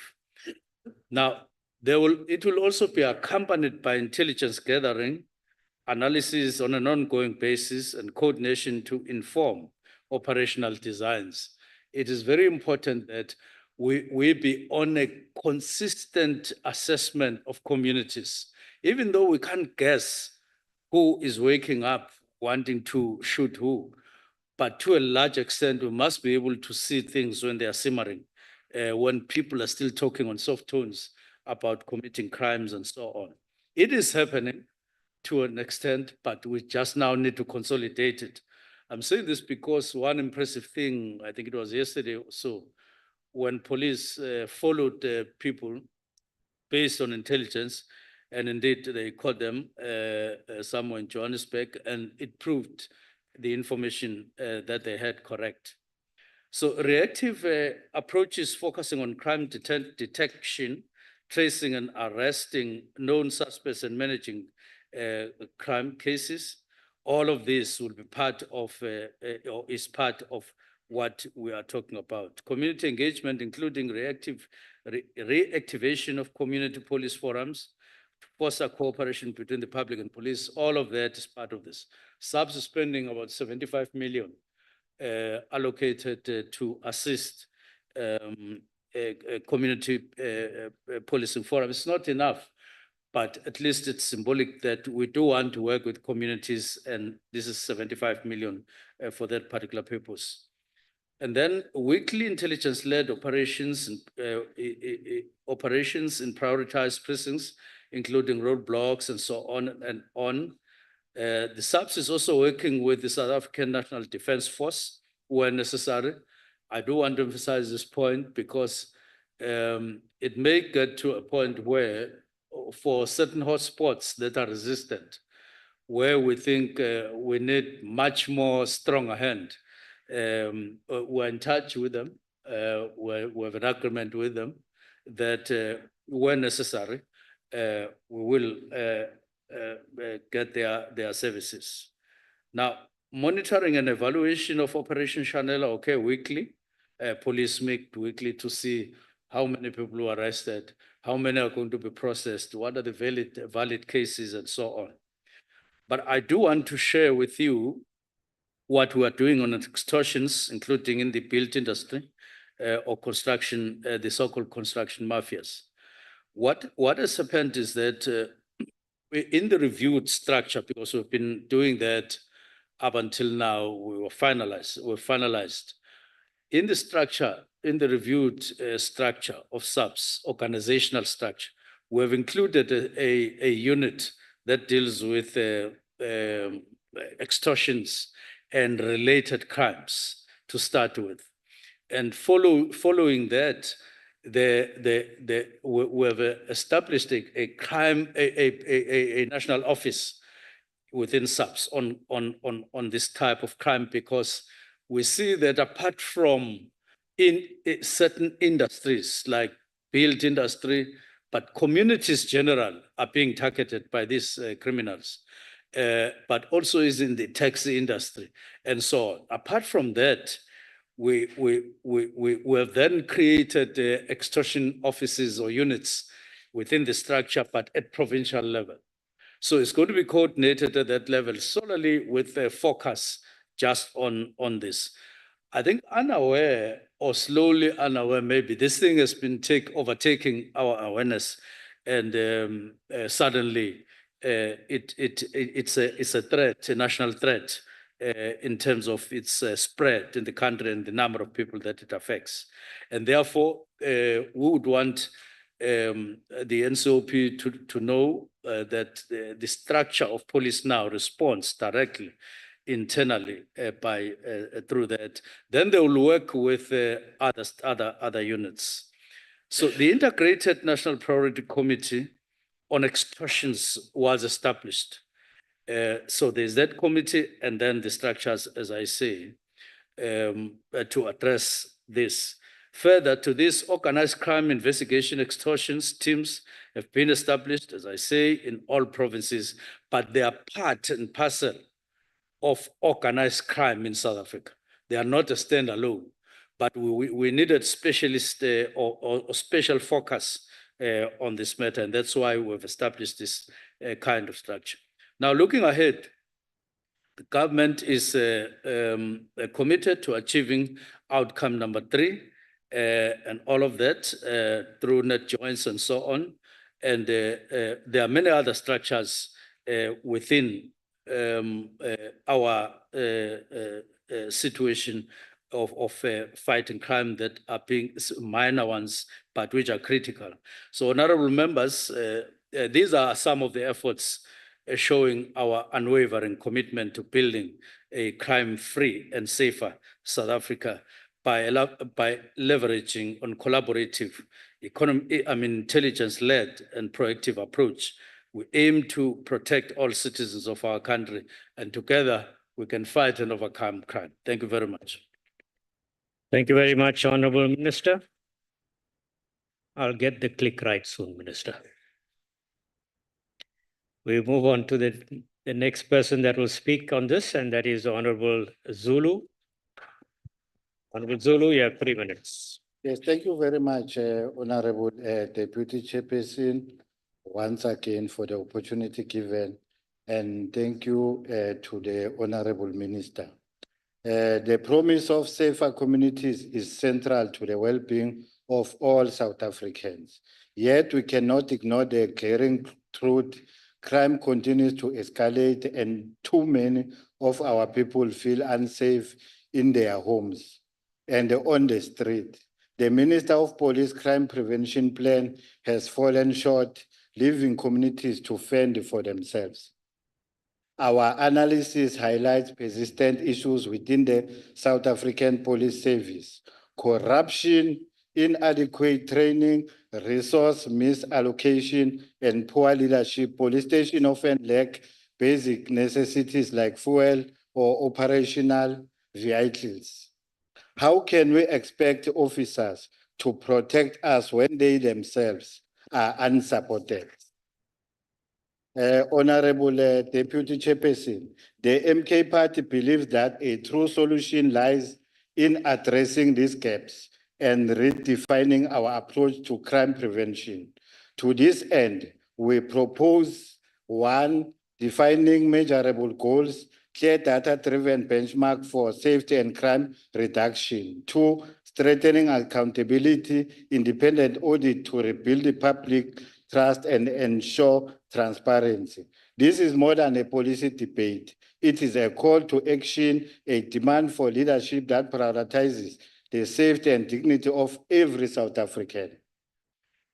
Now, it will also be accompanied by intelligence gathering, analysis on an ongoing basis, and coordination to inform operational designs. It is very important that we be on a consistent assessment of communities, even though we can't guess who is waking up wanting to shoot who. But to a large extent, we must be able to see things when they are simmering, when people are still talking on soft tones about committing crimes and so on. It is happening to an extent, but we just now need to consolidate it. I'm saying this because one impressive thing, I think it was yesterday or so, when police followed people based on intelligence, and indeed they caught them somewhere in Johannesburg, and it proved the information that they had correct. So reactive approaches focusing on crime detection, tracing and arresting known suspects and managing crime cases, all of this will be part of, or is part of what we are talking about. Community engagement, including reactivation of community police forums, foster cooperation between the public and police, all of that is part of this. SAPS is spending about 75 million allocated to assist community policing forum. It's not enough, but at least it's symbolic that we do want to work with communities, and this is 75 million for that particular purpose. And then weekly intelligence-led operations in prioritized precincts, including roadblocks and so on and on. The SAPS is also working with the South African National Defence Force where necessary. I do want to emphasize this point because it may get to a point where for certain hotspots that are resistant, where we think we need much more stronger hand, we're in touch with them, we have an agreement with them that when necessary, we will get their services. Now, monitoring and evaluation of Operation Chanela occur weekly. Police meet weekly to see how many people were arrested, how many are going to be processed, what are the valid cases, and so on. But I do want to share with you what we are doing on extortions, including in the built industry or construction, the so-called construction mafias. What has happened is that in the reviewed structure, because we've been doing that up until now, we finalized. In the structure, in the reviewed structure of SAPS, organizational structure, we have included a unit that deals with extortions and related crimes to start with. And following that, we have established a national office within SAPS on this type of crime, because we see that apart from in certain industries like build industry, but communities general are being targeted by these criminals, but also is in the taxi industry and so on. Apart from that, we have then created extortion offices or units within the structure, but at provincial level. So it's going to be coordinated at that level solely with a focus just on this. I think unaware or slowly unaware, maybe this thing has been overtaking our awareness, and suddenly it's a threat, a national threat, in terms of its spread in the country and the number of people that it affects. And therefore, we would want the NCOP to know that the structure of police now responds directly internally through that. Then they will work with other units. So the Integrated National Priority Committee on Extortions was established. So there's that committee, and then the structures, as I say, to address this. Further to this, organized crime investigation extortions teams have been established, as I say, in all provinces, but they are part and parcel of organized crime in South Africa. They are not a standalone, but we needed specialist or special focus on this matter, and that's why we've established this kind of structure. Now, looking ahead, the government is committed to achieving outcome number 3, and all of that through net joints and so on. And there are many other structures within our situation of fighting crime that are being minor ones, but which are critical. So, honorable members, these are some of the efforts showing our unwavering commitment to building a crime-free and safer South Africa by leveraging on collaborative intelligence-led and proactive approach. We aim to protect all citizens of our country, and together we can fight and overcome crime. Thank you very much. Thank you very much, Honorable Minister. I'll get the click right soon, Minister. We move on to the next person that will speak on this, and that is Honorable Zulu. Honorable Zulu, you have 3 minutes. Yes, thank you very much, Honorable Deputy Chairperson, once again for the opportunity given, and thank you to the Honorable Minister. The promise of safer communities is central to the well-being of all South Africans. Yet we cannot ignore the glaring truth. Crime continues to escalate, and too many of our people feel unsafe in their homes and on the street. The Minister of Police Crime Prevention Plan has fallen short, leaving communities to fend for themselves. Our analysis highlights persistent issues within the South African Police Service: corruption, inadequate training, resource misallocation, and poor leadership. Police stations often lack basic necessities like fuel or operational vehicles. How can we expect officers to protect us when they themselves are unsupported? Honorable Deputy Chairperson, the MK Party believes that a true solution lies in addressing these gaps and redefining our approach to crime prevention. To this end, we propose 1, defining measurable goals, clear data-driven benchmark for safety and crime reduction. 2, strengthening accountability, independent audit to rebuild the public trust and ensure transparency. This is more than a policy debate. It is a call to action, a demand for leadership that prioritizes the safety and dignity of every South African.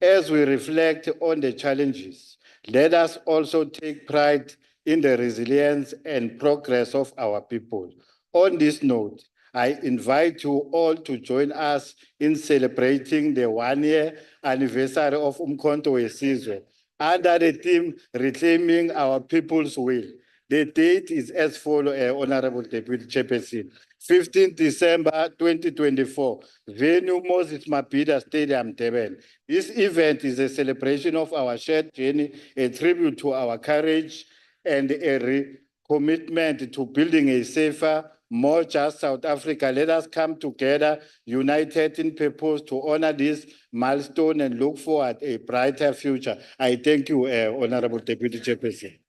As we reflect on the challenges, let us also take pride in the resilience and progress of our people. On this note, I invite you all to join us in celebrating the 1-year anniversary of Umkhonto Wesizwe under the theme Reclaiming Our People's Will. The date is as follows, Honorable Deputy Chairperson. 15 December 2024, venue Moses Mabhida Stadium, Durban. This event is a celebration of our shared journey, a tribute to our courage, and a commitment to building a safer, more just South Africa. Let us come together, united in purpose, to honor this milestone and look forward to a brighter future. I thank you, Honorable Deputy Chairperson.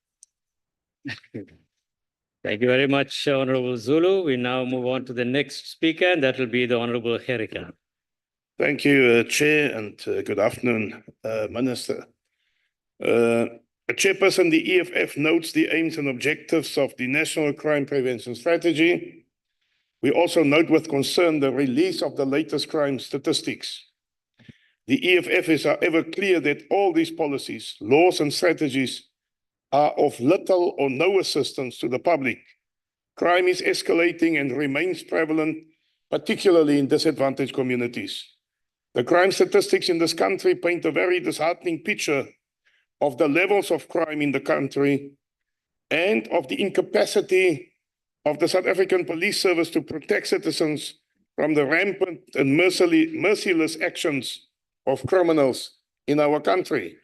Thank you very much, Honorable Zulu. We now move on to the next speaker, and that will be the Honorable Gericka. Thank you, Chair, and good afternoon, Minister. Chairperson, the EFF notes the aims and objectives of the National Crime Prevention Strategy. We also note with concern the release of the latest crime statistics. The EFF is, however, clear that all these policies, laws, and strategies are of little or no assistance to the public. Crime is escalating and remains prevalent, particularly in disadvantaged communities. The crime statistics in this country paint a very disheartening picture of the levels of crime in the country and of the incapacity of the South African Police Service to protect citizens from the rampant and merciless actions of criminals in our country.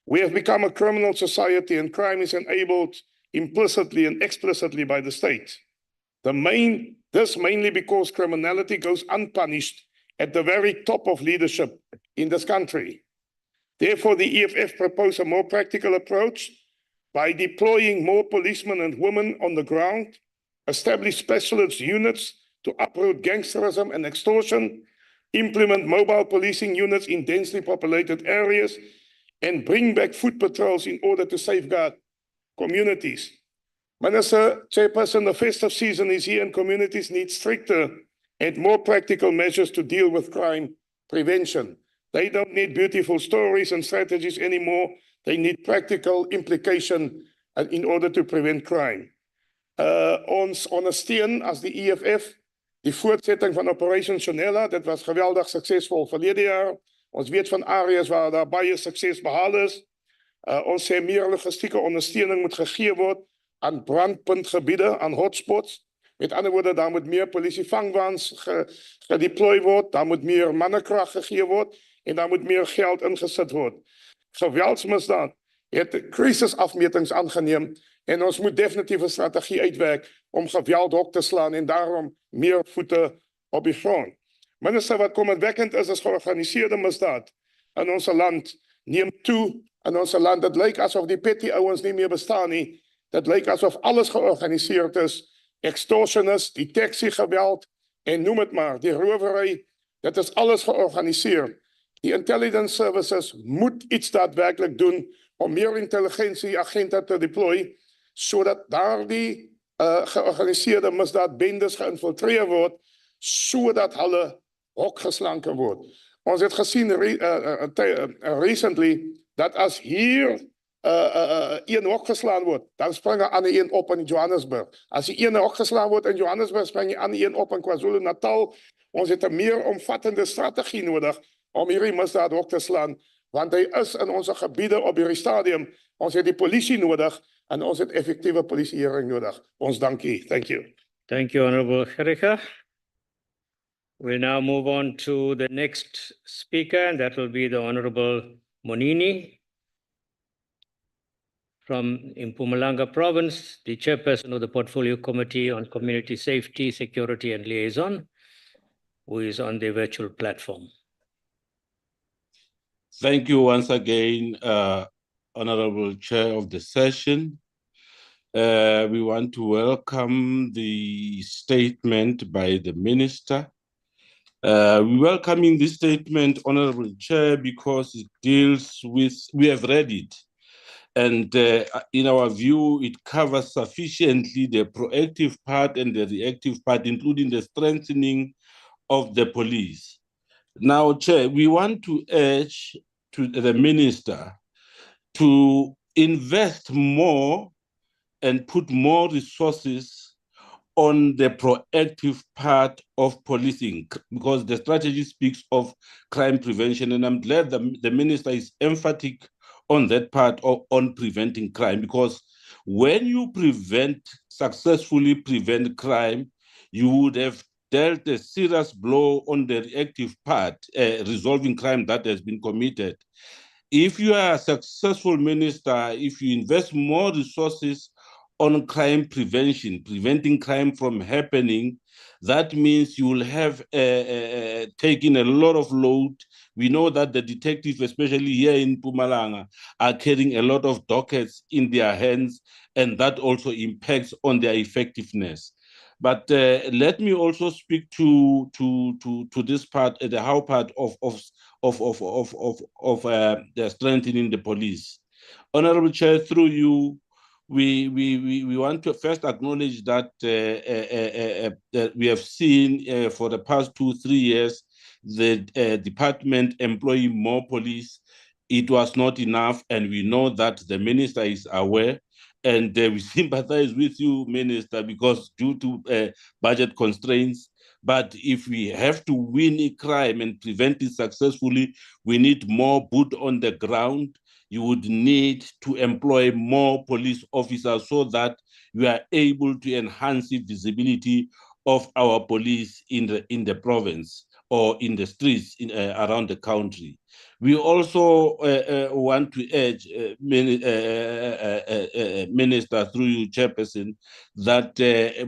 We have become a criminal society, and crime is enabled implicitly and explicitly by the state. This mainly because criminality goes unpunished at the very top of leadership in this country. Therefore, the EFF proposed a more practical approach by deploying more policemen and women on the ground, establish specialist units to uproot gangsterism and extortion, implement mobile policing units in densely populated areas, and bring back foot patrols in order to safeguard communities. Minister, Chairperson, the festive season is here and communities need stricter and more practical measures to deal with crime prevention. They don't need beautiful stories and strategies anymore. They need practical implication in order to prevent crime. Ons ondersteun as die EFF die voortsetting van Operation Sonella. Dit was geweldig suksesvol verlede jaar. Ons weet van areas waar daar baie sukses behaal is. Ons sê meer logistieke ondersteuning moet gegee word aan brandpuntgebiede, aan hotspots. Met ander woorde, daar moet meer politievangwaans gedeploy word, daar moet meer mannekrag gegee word en daar moet meer geld ingesit word. Geweldsmisdaad het krisisafmetings aangeneem en ons moet definitief 'n strategie uitwerk om geweld hok te slaan en daarom meer voete op die grond. Minister, wat kommerwekkend is georganiseerde misdaad in ons land neem toe in ons land. Dit lyk asof die petty ouens nie meer bestaan nie. Dit lyk asof alles georganiseerd is. Extortion is, die taxi-geweld en noem het maar, die rowery. Dit is alles georganiseerd. Die intelligence services moet iets daadwerklik doen om meer intelligentieagente te deploy, sodat daardie georganiseerde misdaadbendes geïnfiltreer word, sodat hulle hokgeslaan kan word. Ons het gesien recently dat as hier een hok geslaan word, dan spring 'n ander een op in Johannesburg. As die een hok geslaan word in Johannesburg, spring die ander een op in KwaZulu-Natal. Ons het 'n meer omvattende strategie nodig om hierdie misdaad hok te slaan, want hy is in ons gebiede op hierdie stadium. Ons het die polisie nodig en ons het effektiewe polisieering nodig. Ons dankie. Thank you. Thank you, Honorable Gericka. We'll now move on to the next speaker, and that will be the Honorable Monini from Mpumalanga Province, the chairperson of the Portfolio Committee on Community Safety, Security and Liaison, who is on the virtual platform. Thank you once again, Honorable Chair of the session. We want to welcome the statement by the Minister. We're welcoming this statement, Honorable Chair, because it deals with, we have read it, and in our view, it covers sufficiently the proactive part and the reactive part, including the strengthening of the police. Now, Chair, we want to urge to the minister to invest more and put more resources on the proactive part of policing, because the strategy speaks of crime prevention, and I'm glad the minister is emphatic on that part of on preventing crime, because when you successfully prevent crime, you would have dealt a serious blow on the reactive part, resolving crime that has been committed. If you are a successful minister, if you invest more resources on crime prevention, preventing crime from happening, that means you will have taken a lot of load. We know that the detectives, especially here in Mpumalanga, are carrying a lot of dockets in their hands, and that also impacts on their effectiveness. But let me also speak to this part, the how part of the strengthening the police. Honorable Chair, through you, we want to first acknowledge that that we have seen for the past 2-3 years the department employing more police. It was not enough, and we know that the minister is aware, and we sympathize with you, Minister, because due to budget constraints. But if we have to win a crime and prevent it successfully, we need more boot on the ground. You would need to employ more police officers so that you are able to enhance the visibility of our police in the province or in the streets around the country. We also want to urge Minister, through you, Chairperson, that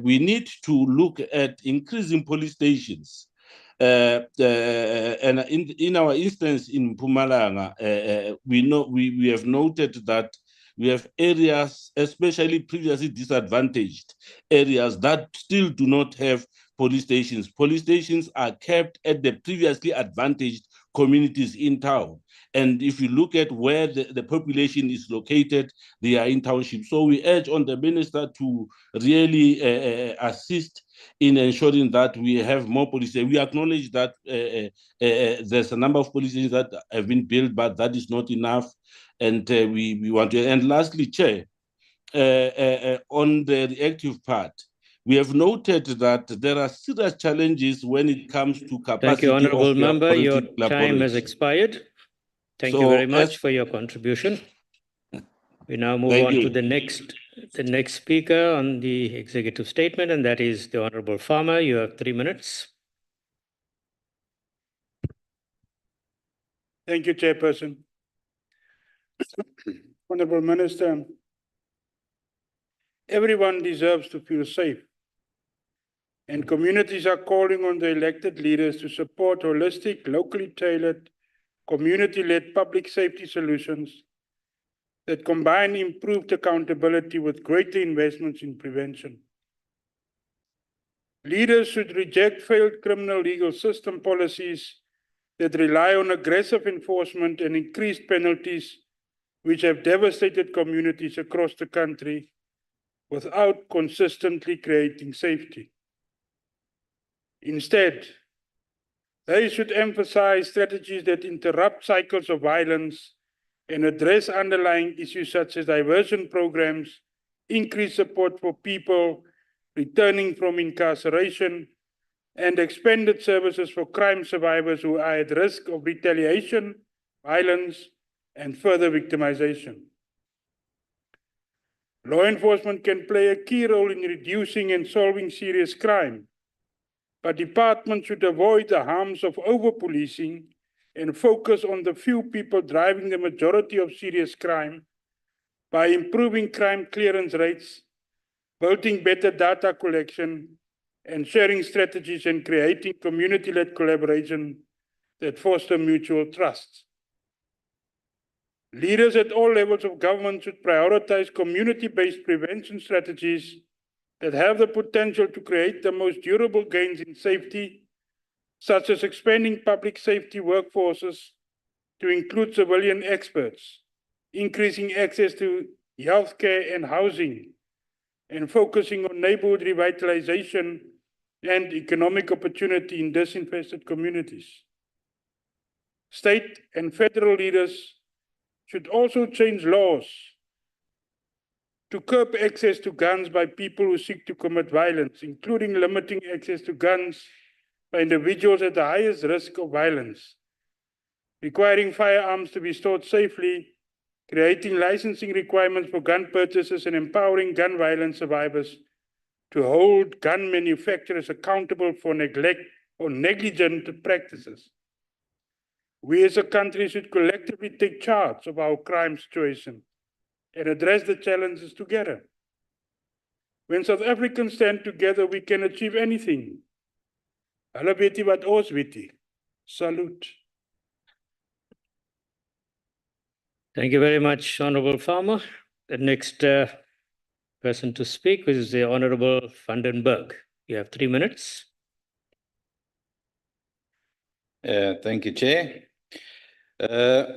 we need to look at increasing police stations. And in our instance in Mpumalanga, we have noted that we have areas, especially previously disadvantaged areas, that still do not have police stations. Police stations are kept at the previously advantaged communities in town. And if you look at where the population is located, they are in townships. So we urge on the minister to really assist in ensuring that we have more police. We acknowledge that there's a number of police stations that have been built, but that is not enough. And we want to, and lastly, Chair, on the reactive part, we have noted that there are serious challenges when it comes to capacity. Thank you, Honourable of Member. Your forensic time has laboratories. expired. Thank you So, very much for your contribution. We now move Thank on to you. the next speaker on the executive statement, and that is the Honourable Farmer. You have 3 minutes. Thank you, Chairperson. Honourable Minister, everyone deserves to feel safe, and communities are calling on the elected leaders to support holistic, locally tailored, community-led public safety solutions that combine improved accountability with greater investments in prevention. Leaders should reject failed criminal legal system policies that rely on aggressive enforcement and increased penalties, which have devastated communities across the country without consistently creating safety. Instead, they should emphasize strategies that interrupt cycles of violence and address underlying issues such as diversion programs, increased support for people returning from incarceration, and expanded services for crime survivors who are at risk of retaliation, violence, and further victimization. Law enforcement can play a key role in reducing and solving serious crime, but departments should avoid the harms of over-policing and focus on the few people driving the majority of serious crime by improving crime clearance rates, building better data collection, and sharing strategies and creating community-led collaboration that foster mutual trust. Leaders at all levels of government should prioritize community-based prevention strategies that have the potential to create the most durable gains in safety, such as expanding public safety workforces to include civilian experts, increasing access to healthcare and housing, and focusing on neighborhood revitalization and economic opportunity in disinfested communities. State and federal leaders should also change laws to curb access to guns by people who seek to commit violence, including limiting access to guns by individuals at the highest risk of violence, requiring firearms to be stored safely, creating licensing requirements for gun purchases, and empowering gun violence survivors to hold gun manufacturers accountable for neglect or negligent practices. We as a country should collectively take charge of our crime situation and address the challenges together. When South Africans stand together, we can achieve anything. Hulle weet nie wat ons weet nie. Salute. Thank you very much, Honorable Farmer. The next person to speak is the Honorable Vandenberg. You have 3 minutes. Thank you, Chair.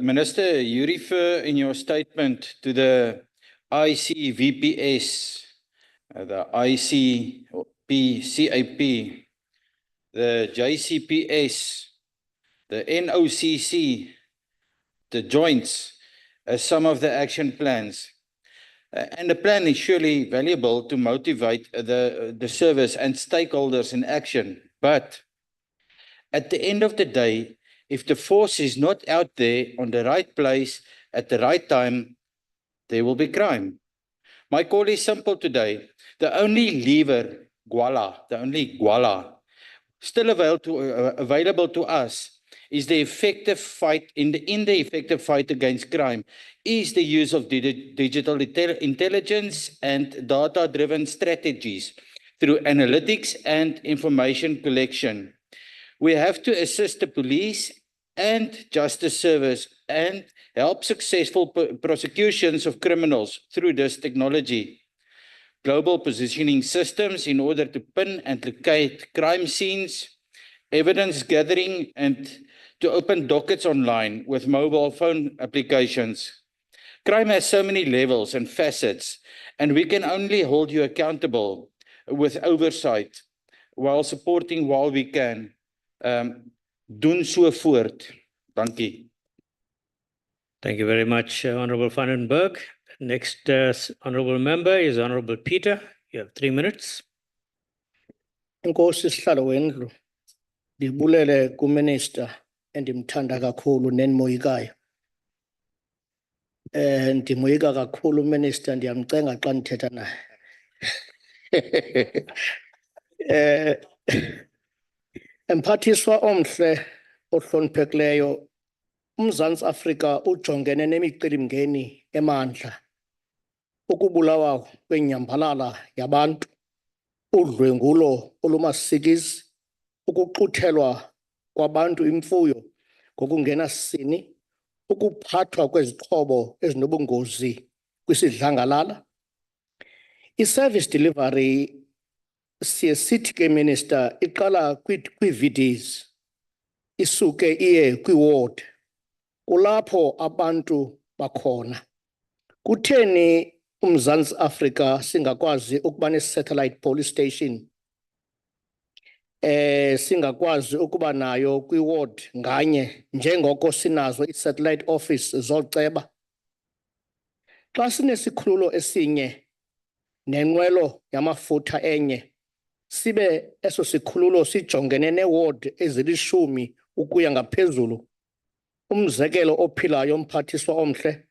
Minister, you refer in your statement to the ICVPS, the ICP, the JCPS, the NOCC, the joints, as some of the action plans. And the plan is surely valuable to motivate the service and stakeholders in action. But at the end of the day, if the force is not out there on the right place at the right time, there will be crime. My call is simple today. The only lever, Gwala, still available to us is the effective fight in the effective fight against crime is the use of digital intelligence and data-driven strategies through analytics and information collection. We have to assist the police and justice service and help successful prosecutions of criminals through this technology. Global positioning systems in order to pin and locate crime scenes, evidence gathering, and to open dockets online with mobile phone applications. Crime has so many levels and facets, and we can only hold you accountable with oversight while supporting while we can. Doen so voort. Dankie. Thank you very much, Honorable Vandenberg. Next honorable member is Honorable Peter. You have 3 minutes. Inkosi sihlalo wendlu. Ndibulele kuminister endimthanda kakhulu nenimoyikayo. Ndimoyika kakhulu minister, ndiyamcenga xa ndithetha naye. Emphathiswa omhle ohloniphekileyo, uMzantsi Afrika ujongene nemicelimngeni emandla. Ukubulawa kwenyambalala yabantu, udlwengulo olumasikizi, ukuxuthelwa kwabantu imfuyo ngokungenasini, ukuphathwa kwezixhobo ezinobungozi kwisidlangalala. I-service delivery siye sithi ke minister iqala kwi-VDs isuke iye kwi-ward kulapho abantu bakhona. Kutheni uMzantsi Afrika singakwazi ukuba ne-satellite police station singakwazi ukuba nayo kwi-ward nganye njengoko sinazo i-satellite office zoceba? Xa sinesikhululo esinye nenqwelo yamafutha enye, sibe eso sikhululo sijongene ne-ward ezilishumi ukuya ngaphezulu. Umzekelo ophilayo mphathiswa omhle,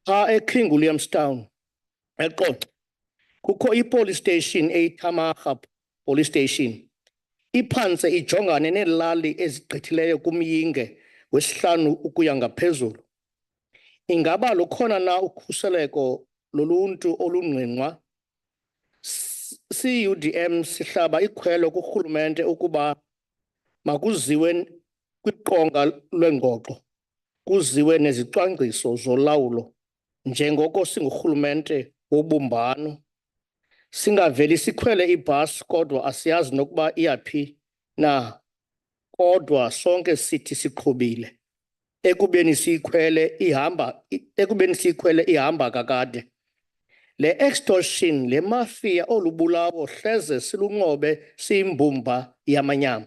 pha eKing Williamstown, eQoqo, kukho i-police station eyiThamaga police station. Iphantse ijongane neelali ezigqithileyo kumyinge wesihlanu ukuya ngaphezulu. Ingaba lukhona na ukhuseleko loluntu olungqingqwa? CUDM sihlaba ikhwelo kurhulumente ukuba makuziwe kwiqonga lwengxoxo, kuziwe nezicwangciso zolawulo njengoko singurhulumente wobumbano. Singaveli sikhwele ibhasi kodwa asiyazi nokuba iyaphi na, kodwa sonke sithi siqhubile. Ekubeni siyikhwele ihamba kakade. Le extortion, le mafia olubulawo hleze silunqobe siyimbumba yamanyama.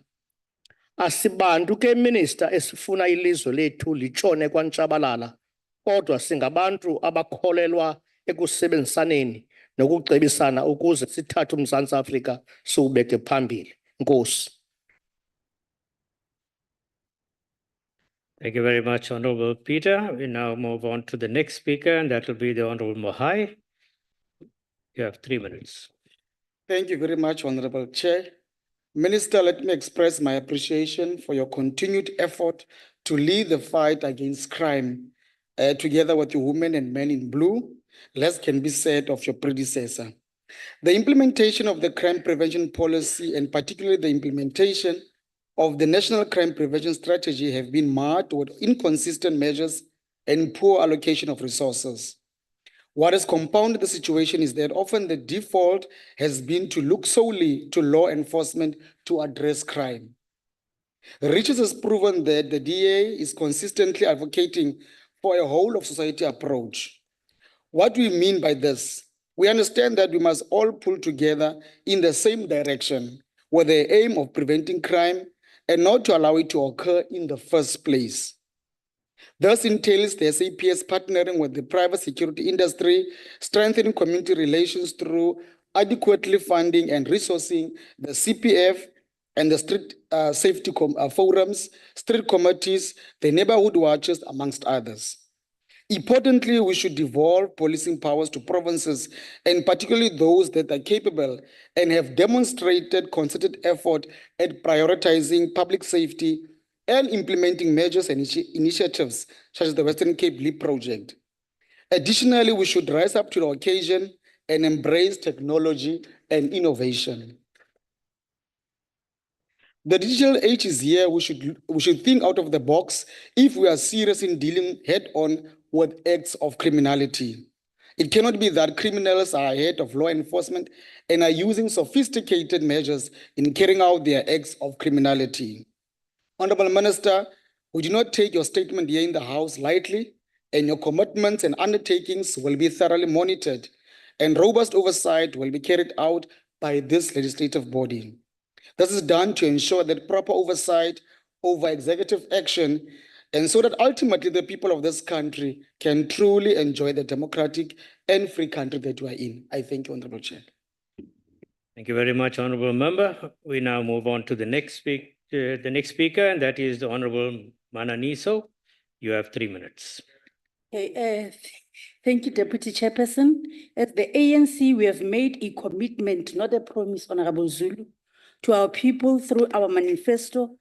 Asibantu ke minister esifuna ilizwe lethu litshone kwantshabalala, kodwa singabantu abakholelwa ekusebenzisaneni nokucebisana ukuze sithathe uMzantsi Afrika siwubeke phambili. Nkosi. Thank you very much, Honorable Peter. We now move on to the next speaker, and that will be the Honorable Mohai. You have 3 minutes. Thank you very much, Honorable Chair. Minister, let me express my appreciation for your continued effort to lead the fight against crime together with the women and men in blue. Less can be said of your predecessor. The implementation of the crime prevention policy, and particularly the implementation of the National Crime Prevention Strategy, have been marked with inconsistent measures and poor allocation of resources. What has compounded the situation is that often the default has been to look solely to law enforcement to address crime. Research has proven that the DA is consistently advocating for a whole of society approach. What do we mean by this? We understand that we must all pull together in the same direction with the aim of preventing crime and not to allow it to occur in the first place. This entails the SAPS partnering with the private security industry, strengthening community relations through adequately funding and resourcing the CPF and the street safety forums, street committees, the neighborhood watches, amongst others. Importantly, we should devolve policing powers to provinces, and particularly those that are capable and have demonstrated concerted effort at prioritizing public safety and implementing measures and initiatives such as the Western Cape Leap project. Additionally, we should rise up to the occasion and embrace technology and innovation. The digital age is here. We should think out of the box if we are serious in dealing head-on with acts of criminality. It cannot be that criminals are ahead of law enforcement and are using sophisticated measures in carrying out their acts of criminality. Honorable Minister, we do not take your statement here in the House lightly, and your commitments and undertakings will be thoroughly monitored, and robust oversight will be carried out by this legislative body. This is done to ensure that proper oversight over executive action, and so that ultimately the people of this country can truly enjoy the democratic and free country that we are in. I thank you, Honorable Chair. Thank you very much, Honorable Member. We now move on to the next speaker, and that is the Honorable Mananiso. You have 3 minutes. Okay, thank you, Deputy Chairperson. As the ANC, we have made a commitment, not a promise, Honorable Zulu, to our people through our manifesto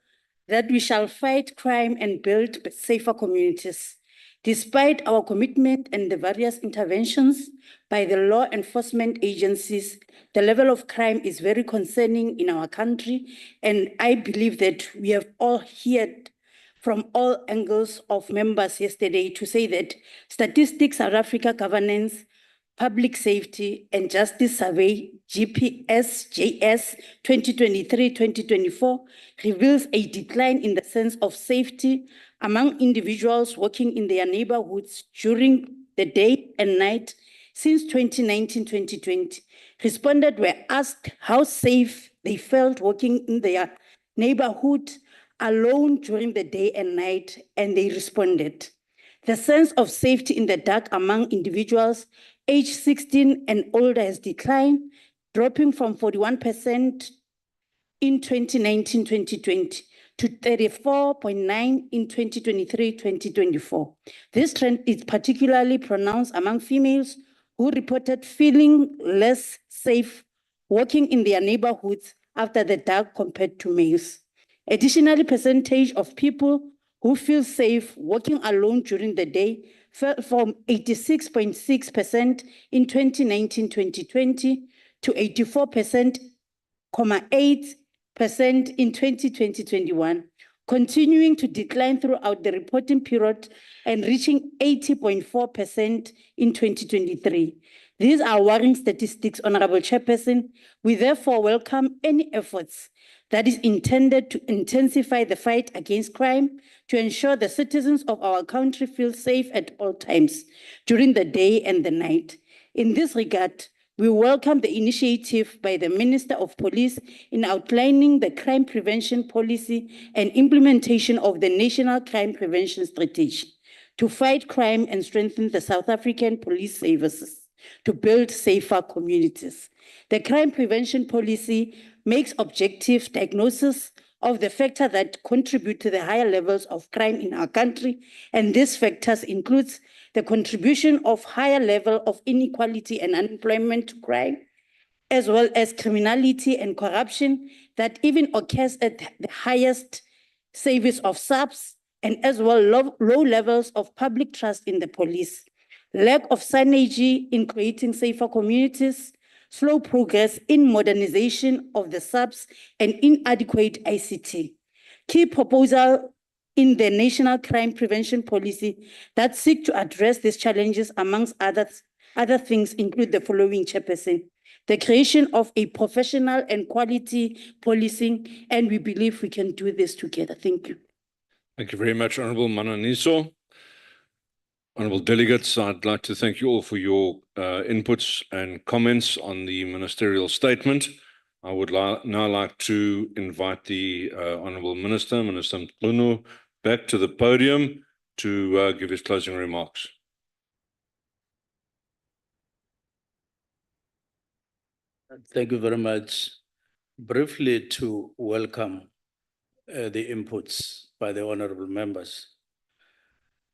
that we shall fight crime and build safer communities. Despite our commitment and the various interventions by the law enforcement agencies, the level of crime is very concerning in our country, and I believe that we have all heard from all angles of members yesterday to say that Statistics South Africa Governance, Public Safety and Justice Survey, GPSJS 2023-2024, reveals a decline in the sense of safety among individuals working in their neighborhoods during the day and night since 2019-2020. Respondents were asked how safe they felt working in their neighborhood alone during the day and night, and they responded. The sense of safety in the dark among individuals aged 16 and older has declined, dropping from 41% in 2019-2020 to 34.9% in 2023-2024. This trend is particularly pronounced among females who reported feeling less safe walking in their neighborhoods after the dark compared to males. Additionally, percentage of people who feel safe walking alone during the day fell from 86.6% in 2019-2020 to 84.8% in 2020-21, continuing to decline throughout the reporting period and reaching 80.4% in 2023. These are worrying statistics, Honorable Chairperson. We therefore welcome any efforts that is intended to intensify the fight against crime to ensure the citizens of our country feel safe at all times during the day and the night. In this regard, we welcome the initiative by the Minister of Police in outlining the crime prevention policy and implementation of the National Crime Prevention Strategy to fight crime and strengthen the South African police services to build safer communities. The crime prevention policy makes objective diagnosis of the factors that contribute to the higher levels of crime in our country, and these factors includes the contribution of higher level of inequality and unemployment to crime, as well as criminality and corruption that even occurs at the highest service of SAPS, and as well low levels of public trust in the police, lack of synergy in creating safer communities, slow progress in modernization of the SAPS, and inadequate ICT. Key proposal in the National Crime Prevention Policy that seek to address these challenges, amongst other things, include the following, Chairperson: the creation of a professional and quality policing, and we believe we can do this together. Thank you. Thank you very much, Honourable Mananiso. Honourable delegates, I'd like to thank you all for your inputs and comments on the ministerial statement. I would now like to invite the Honourable Minister, Minister Mqunu, back to the podium to give his closing remarks. Thank you very much. Briefly to welcome the inputs by the honourable members.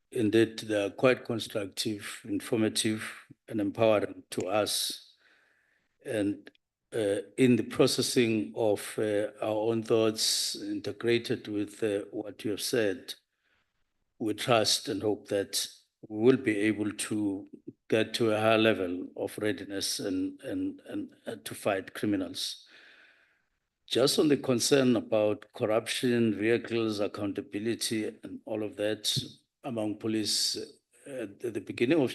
Indeed, they are quite constructive, informative, and empowering to us. And in the processing of our own thoughts, integrated with what you have said, we trust and hope that we will be able to get to a higher level of readiness and to fight criminals. Just on the concern about corruption, vehicles, accountability, and all of that among police at the beginning of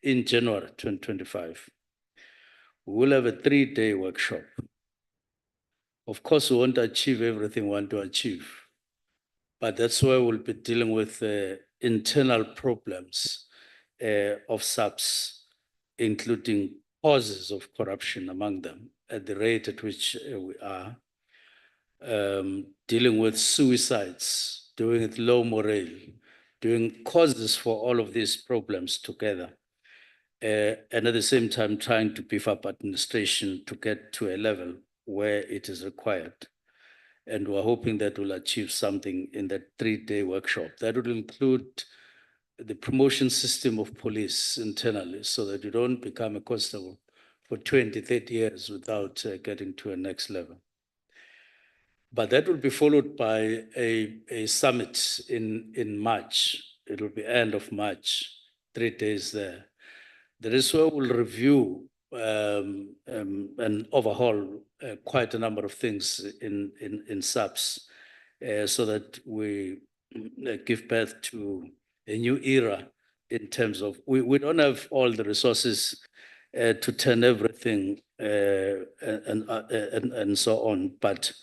in January 2025, we will have a 3-day workshop. Of course, we won't achieve everything we want to achieve, but that's where we'll be dealing with internal problems of SAPS, including causes of corruption among them, at the rate at which we are, dealing with suicides, doing it low morale, doing causes for all of these problems together, and at the same time trying to beef up administration to get to a level where it is required. And we're hoping that we'll achieve something in that 3-day workshop. That will include the promotion system of police internally, so that you don't become a constable for 20, 30 years without getting to a next level. But that will be followed by a summit in March. It will be end of March, 3 days there. There is where we'll review and overhaul quite a number of things in SAPS, so that we give birth to a new era in terms of, we don't have all the resources to turn everything and so on, but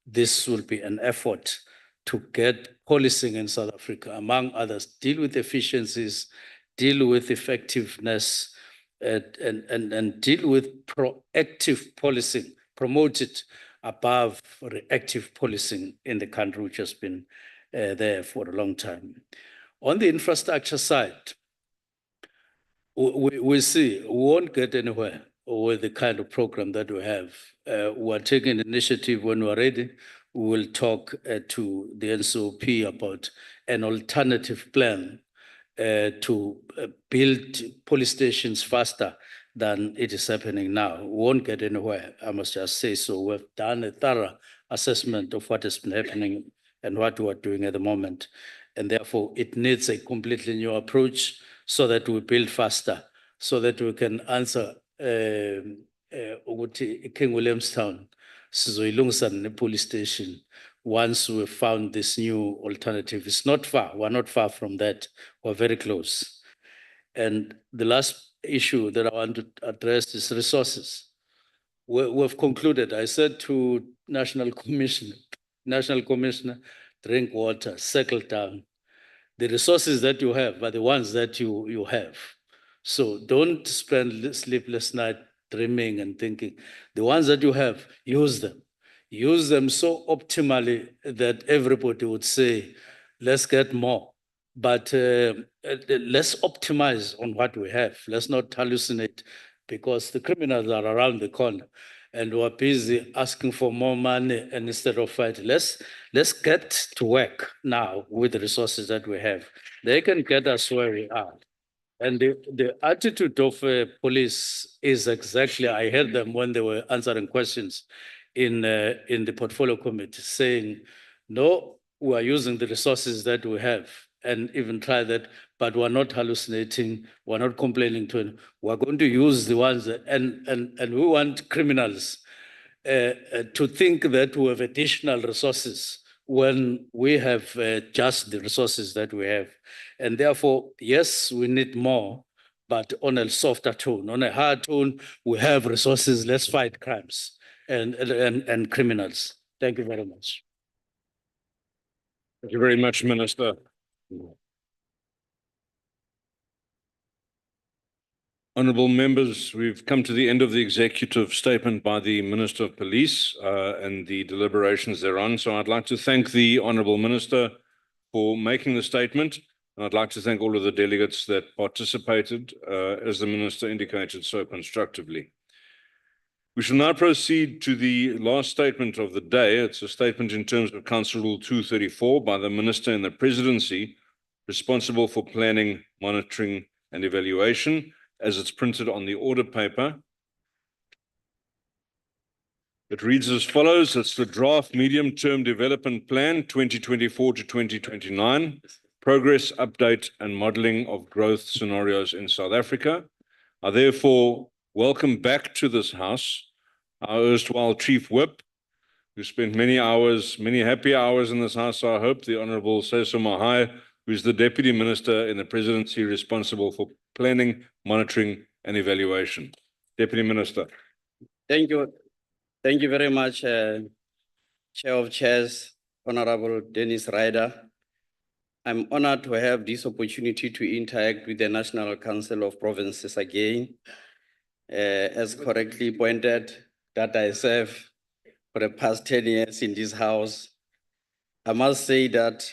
this will be an effort to get policing in South Africa, among others, deal with efficiencies, deal with effectiveness, and deal with proactive policing, promote it above reactive policing in the country, which has been there for a long time. On the infrastructure side, we see we won't get anywhere with the kind of program that we have. We're taking initiative. When we're ready, we will talk to the NCOP about an alternative plan to build police stations faster than it is happening now. We won't get anywhere, I must just say so. We've done a thorough assessment of what has been happening and what we're doing at the moment. And therefore, it needs a completely new approach so that we build faster, so that we can answer King Williamstown, Sizoilungsan police station, once we found this new alternative. It's not far, we're not far from that, we're very close. And the last issue that I want to address is resources. We've concluded, I said to National Commissioner, drink water, settle down. The resources that you have are the ones that you have. So don't spend sleepless night dreaming and thinking. The ones that you have, use them. Use them so optimally that everybody would say, let's get more. But let's optimize on what we have. Let's not hallucinate because the criminals are around the corner and we're busy asking for more money and instead of fighting. Let's get to work now with the resources that we have. They can get us where we are. And the attitude of police is exactly, I heard them when they were answering questions in the portfolio committee saying, no, we are using the resources that we have and even try that, but we're not hallucinating, we're not complaining to it. We're going to use the ones that, and we want criminals to think that we have additional resources when we have just the resources that we have. And therefore, yes, we need more, but on a softer tone. On a hard tone, we have resources, let's fight crimes and criminals. Thank you very much. Thank you very much, Minister. Honourable members, we've come to the end of the executive statement by the Minister of Police and the deliberations thereon. So I'd like to thank the Honourable Minister for making the statement. And I'd like to thank all of the delegates that participated, as the Minister indicated so constructively. We shall now proceed to the last statement of the day. It's a statement in terms of Council Rule 234 by the Minister in the Presidency, responsible for planning, monitoring and evaluation, as it's printed on the order paper. It reads as follows. It's the draft medium-term development plan 2024 to 2029, progress, update and modeling of growth scenarios in South Africa. I therefore welcome back to this House our erstwhile Chief Whip, who spent many hours, many happy hours in this House, I hope, the Honourable Seso Mahai, who is the Deputy Minister in the Presidency responsible for planning, monitoring and evaluation. Deputy Minister. Thank you. Thank you very much, Chair of Chairs, Honourable Dennis Ryder. I'm honored to have this opportunity to interact with the National Council of Provinces again. As correctly pointed, that I serve for the past 10 years in this House. I must say that,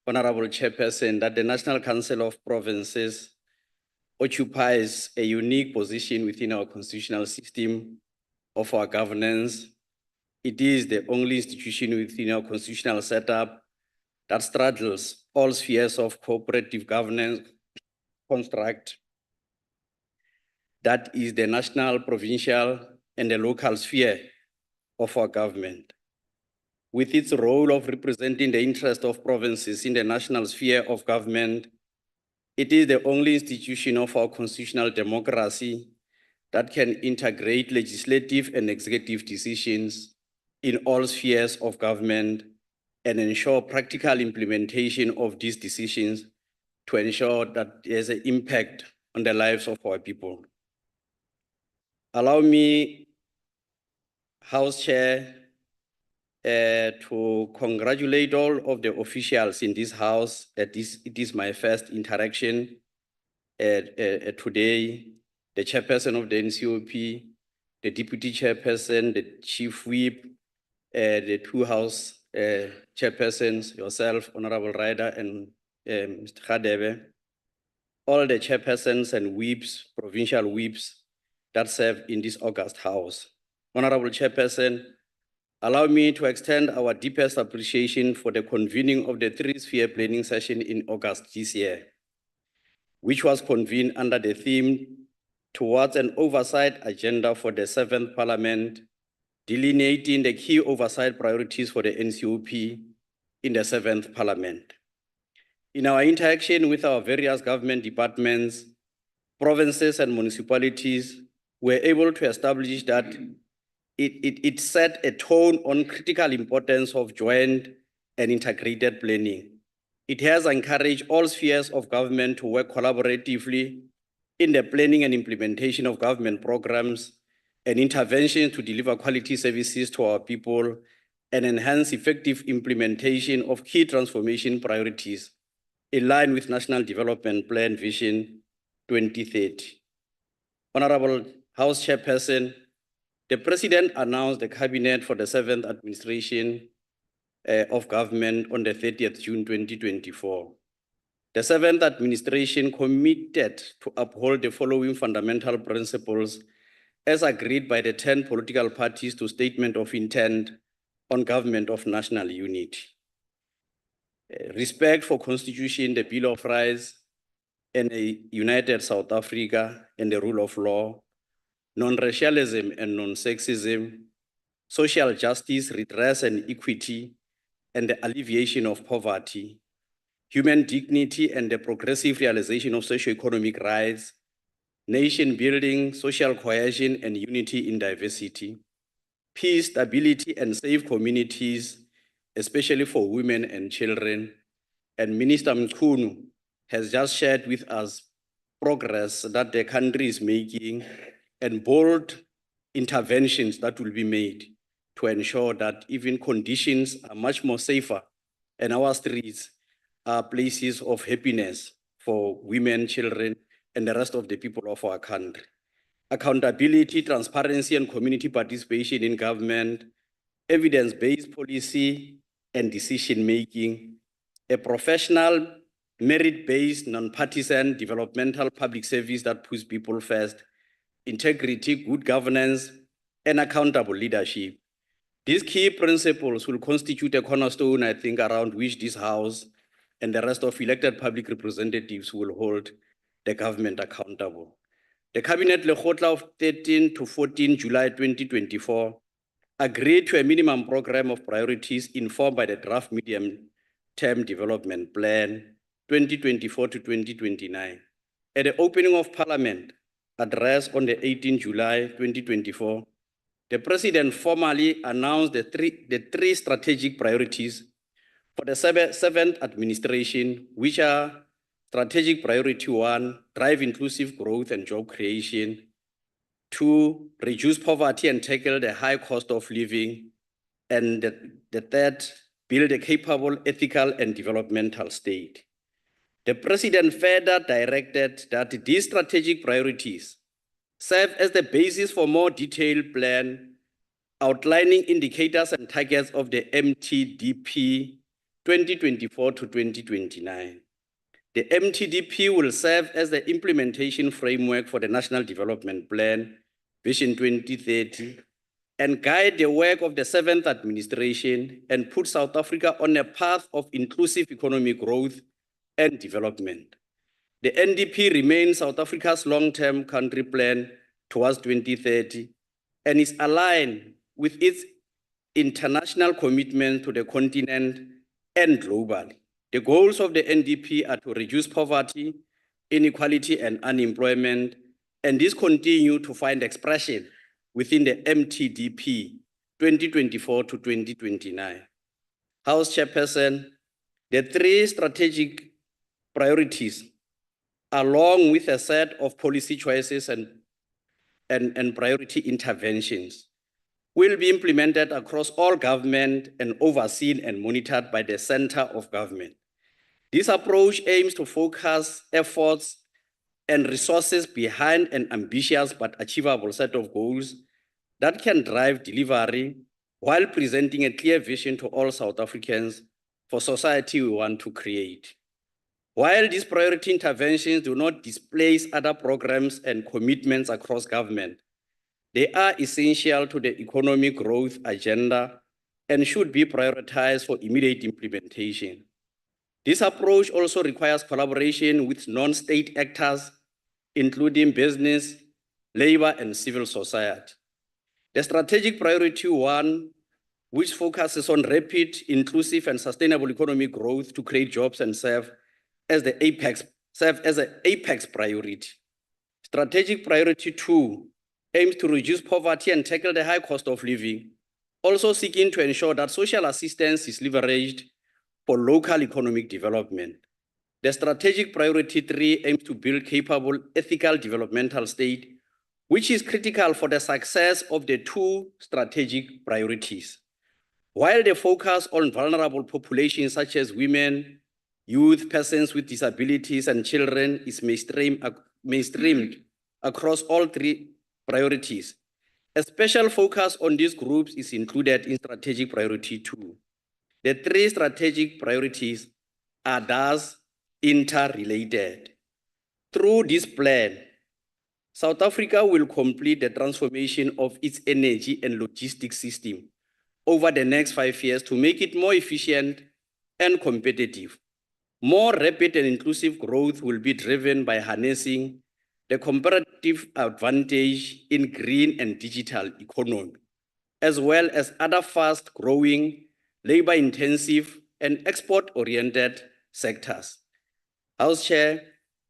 Honourable Chairperson, that the National Council of Provinces occupies a unique position within our constitutional system of our governance. It is the only institution within our constitutional setup that straddles all spheres of cooperative governance construct. That is the national, provincial, and the local sphere of our government. With its role of representing the interest of provinces in the national sphere of government, it is the only institution of our constitutional democracy that can integrate legislative and executive decisions in all spheres of government and ensure practical implementation of these decisions to ensure that there's an impact on the lives of our people. Allow me, House Chair, to congratulate all of the officials in this House. It is my first interaction today. The Chairperson of the NCOP, the Deputy Chairperson, the Chief Whip, the two House Chairpersons, yourself, Honourable Ryder, and Mr. Khadebe, all the Chairpersons and Whips, provincial Whips that serve in this August House. Honourable Chairperson, allow me to extend our deepest appreciation for the convening of the three-sphere planning session in August this year, which was convened under the theme towards an oversight agenda for the 7th Parliament, delineating the key oversight priorities for the NCOP in the 7th Parliament. In our interaction with our various government departments, provinces and municipalities, we're able to establish that it set a tone on critical importance of joint and integrated planning. It has encouraged all spheres of government to work collaboratively in the planning and implementation of government programs and interventions to deliver quality services to our people and enhance effective implementation of key transformation priorities in line with National Development Plan Vision 2030. Honorable House Chairperson, the President announced the Cabinet for the 7th Administration of Government on the 30th June 2024. The 7th Administration committed to uphold the following fundamental principles as agreed by the 10 political parties to Statement of Intent on Government of National Unity. Respect for Constitution, the Bill of Rights, and a united South Africa and the rule of law, non-racialism and non-sexism, social justice, redress and equity, and the alleviation of poverty, human dignity and the progressive realization of socio-economic rights, nation building, social cohesion and unity in diversity, peace, stability and safe communities, especially for women and children. And Minister Mkhunu has just shared with us progress that the country is making and bold interventions that will be made to ensure that even conditions are much more safer and our streets are places of happiness for women, children, and the rest of the people of our country. Accountability, transparency, and community participation in government, evidence-based policy and decision-making, a professional, merit-based, non-partisan developmental public service that puts people first, integrity, good governance, and accountable leadership. These key principles will constitute a cornerstone, I think, around which this House and the rest of elected public representatives will hold the government accountable. The Cabinet Lekgotla of 13 to 14 July 2024 agreed to a minimum program of priorities informed by the draft medium-term development plan 2024 to 2029. At the opening of Parliament address on the 18th July 2024, the President formally announced the three strategic priorities for the 7th administration, which are strategic priority 1, drive inclusive growth and job creation; 2, reduce poverty and tackle the high cost of living; and the third, build a capable, ethical, and developmental state. The President further directed that these strategic priorities serve as the basis for more detailed plan outlining indicators and targets of the MTDP 2024 to 2029. The MTDP will serve as the implementation framework for the National Development Plan, Vision 2030, and guide the work of the 7th administration and put South Africa on a path of inclusive economic growth and development. The NDP remains South Africa's long-term country plan towards 2030 and is aligned with its international commitment to the continent and globally. The goals of the NDP are to reduce poverty, inequality, and unemployment, and these continue to find expression within the MTDP 2024 to 2029. House Chairperson, the three strategic priorities, along with a set of policy choices and priority interventions, will be implemented across all government and overseen and monitored by the center of government. This approach aims to focus efforts and resources behind an ambitious but achievable set of goals that can drive delivery while presenting a clear vision to all South Africans for society we want to create. While these priority interventions do not displace other programs and commitments across government, they are essential to the economic growth agenda and should be prioritized for immediate implementation. This approach also requires collaboration with non-state actors, including business, labor, and civil society. The strategic priority 1, which focuses on rapid, inclusive, and sustainable economic growth to create jobs and serve as an apex priority. Strategic priority 2 aims to reduce poverty and tackle the high cost of living, also seeking to ensure that social assistance is leveraged for local economic development. The strategic priority 3 aims to build capable, ethical developmental state, which is critical for the success of the 2 strategic priorities. While the focus on vulnerable populations such as women, youth, persons with disabilities, and children is mainstream mainstreamed across all three priorities. A special focus on these groups is included in strategic priority 2. The three strategic priorities are thus interrelated. Through this plan, South Africa will complete the transformation of its energy and logistics system over the next 5 years to make it more efficient and competitive. More rapid and inclusive growth will be driven by harnessing the comparative advantage in green and digital economy, as well as other fast-growing, labor-intensive and export-oriented sectors. House Chair,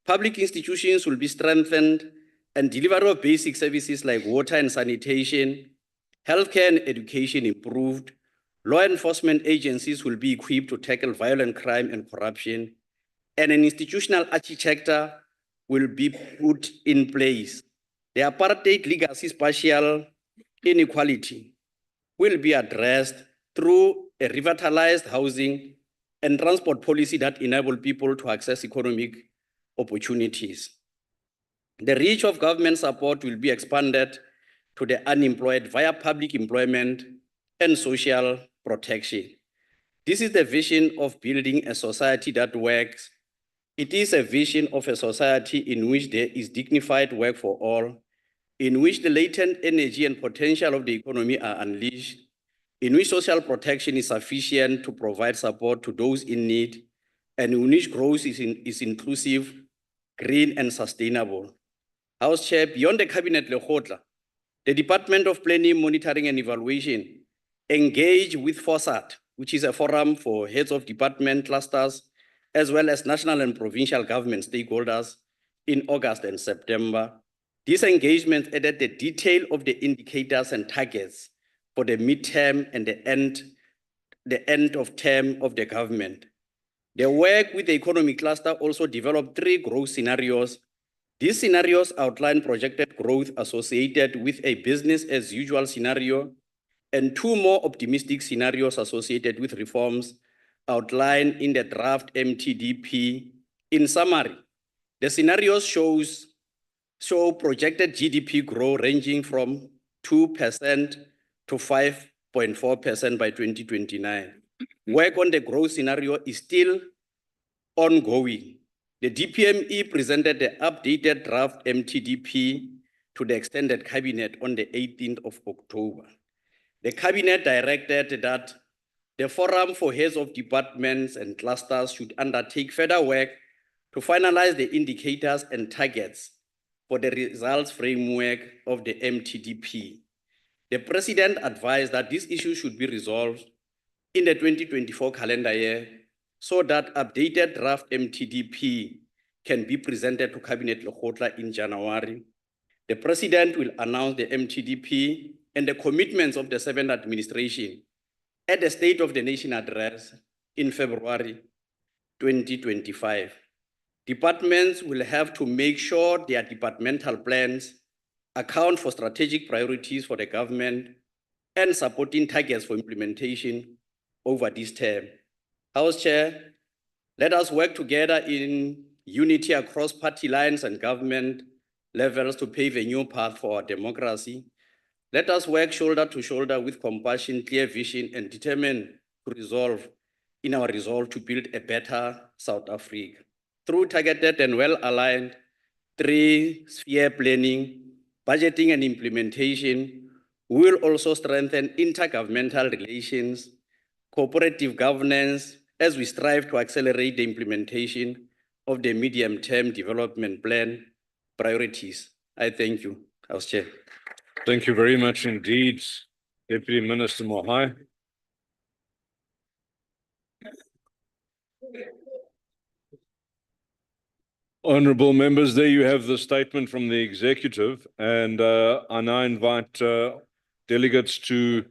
public institutions will be strengthened and delivery of basic services like water and sanitation, healthcare and education improved. Law enforcement agencies will be equipped to tackle violent crime and corruption, and an institutional architecture will be put in place. The apartheid legacy spatial inequality will be addressed through a revitalized housing and transport policy that enable people to access economic opportunities. The reach of government support will be expanded to the unemployed via public employment and social protection. This is the vision of building a society that works. It is a vision of a society in which there is dignified work for all, in which the latent energy and potential of the economy are unleashed, in which social protection is sufficient to provide support to those in need, and in which growth is inclusive, green, and sustainable. House Chair, beyond the Cabinet Lekgotla, the Department of Planning, Monitoring and Evaluation engage with FOSAT, which is a forum for heads of department clusters, as well as national and provincial government stakeholders in August and September. These engagements added the detail of the indicators and targets for the midterm and the end of term of the government. The work with the economic cluster also developed 3 growth scenarios. These scenarios outline projected growth associated with a business as usual scenario and 2 more optimistic scenarios associated with reforms outlined in the draft MTDP. In summary, the scenarios show projected GDP growth ranging from 2% to 5.4% by 2029. Work on the growth scenario is still ongoing. The DPME presented the updated draft MTDP to the extended cabinet on the 18th of October. The cabinet directed that the forum for heads of departments and clusters should undertake further work to finalize the indicators and targets for the results framework of the MTDP. The president advised that this issue should be resolved in the 2024 calendar year so that updated draft MTDP can be presented to Cabinet Lekgotla in January. The president will announce the MTDP and the commitments of the 7th administration at the State of the Nation address in February 2025. Departments will have to make sure their departmental plans account for strategic priorities for the government and supporting targets for implementation over this term. House Chair, let us work together in unity across party lines and government levels to pave a new path for our democracy. Let us work shoulder to shoulder with compassion, clear vision, and determined to resolve in our resolve to build a better South Africa. Through targeted and well-aligned 3-sphere planning, budgeting, and implementation, we will also strengthen intergovernmental relations, cooperative governance, as we strive to accelerate the implementation of the medium-term development plan priorities. I thank you, House Chair. Thank you very much indeed, Deputy Minister Mohai. Honourable members, there you have the statement from the executive, and I now invite delegates to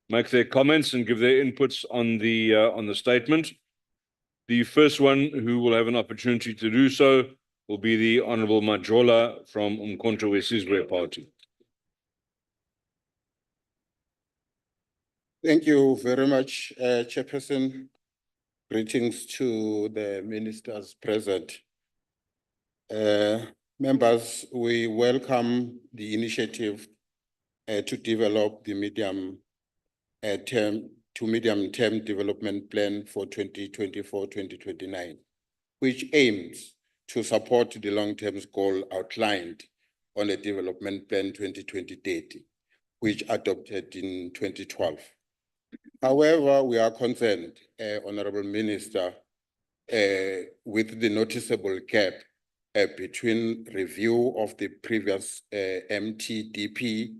make their comments and give their inputs on the statement. The first one who will have an opportunity to do so will be the Honourable Majola from Umkhonto weSizwe Party. Thank you very much, Chairperson. Greetings to the ministers present. Members, we welcome the initiative to develop the medium-term development plan for 2024-2029, which aims to support the long-term goal outlined on the Development Plan 2020-30, which adopted in 2012. However, we are concerned, Honorable Minister, with the noticeable gap between review of the previous MTDP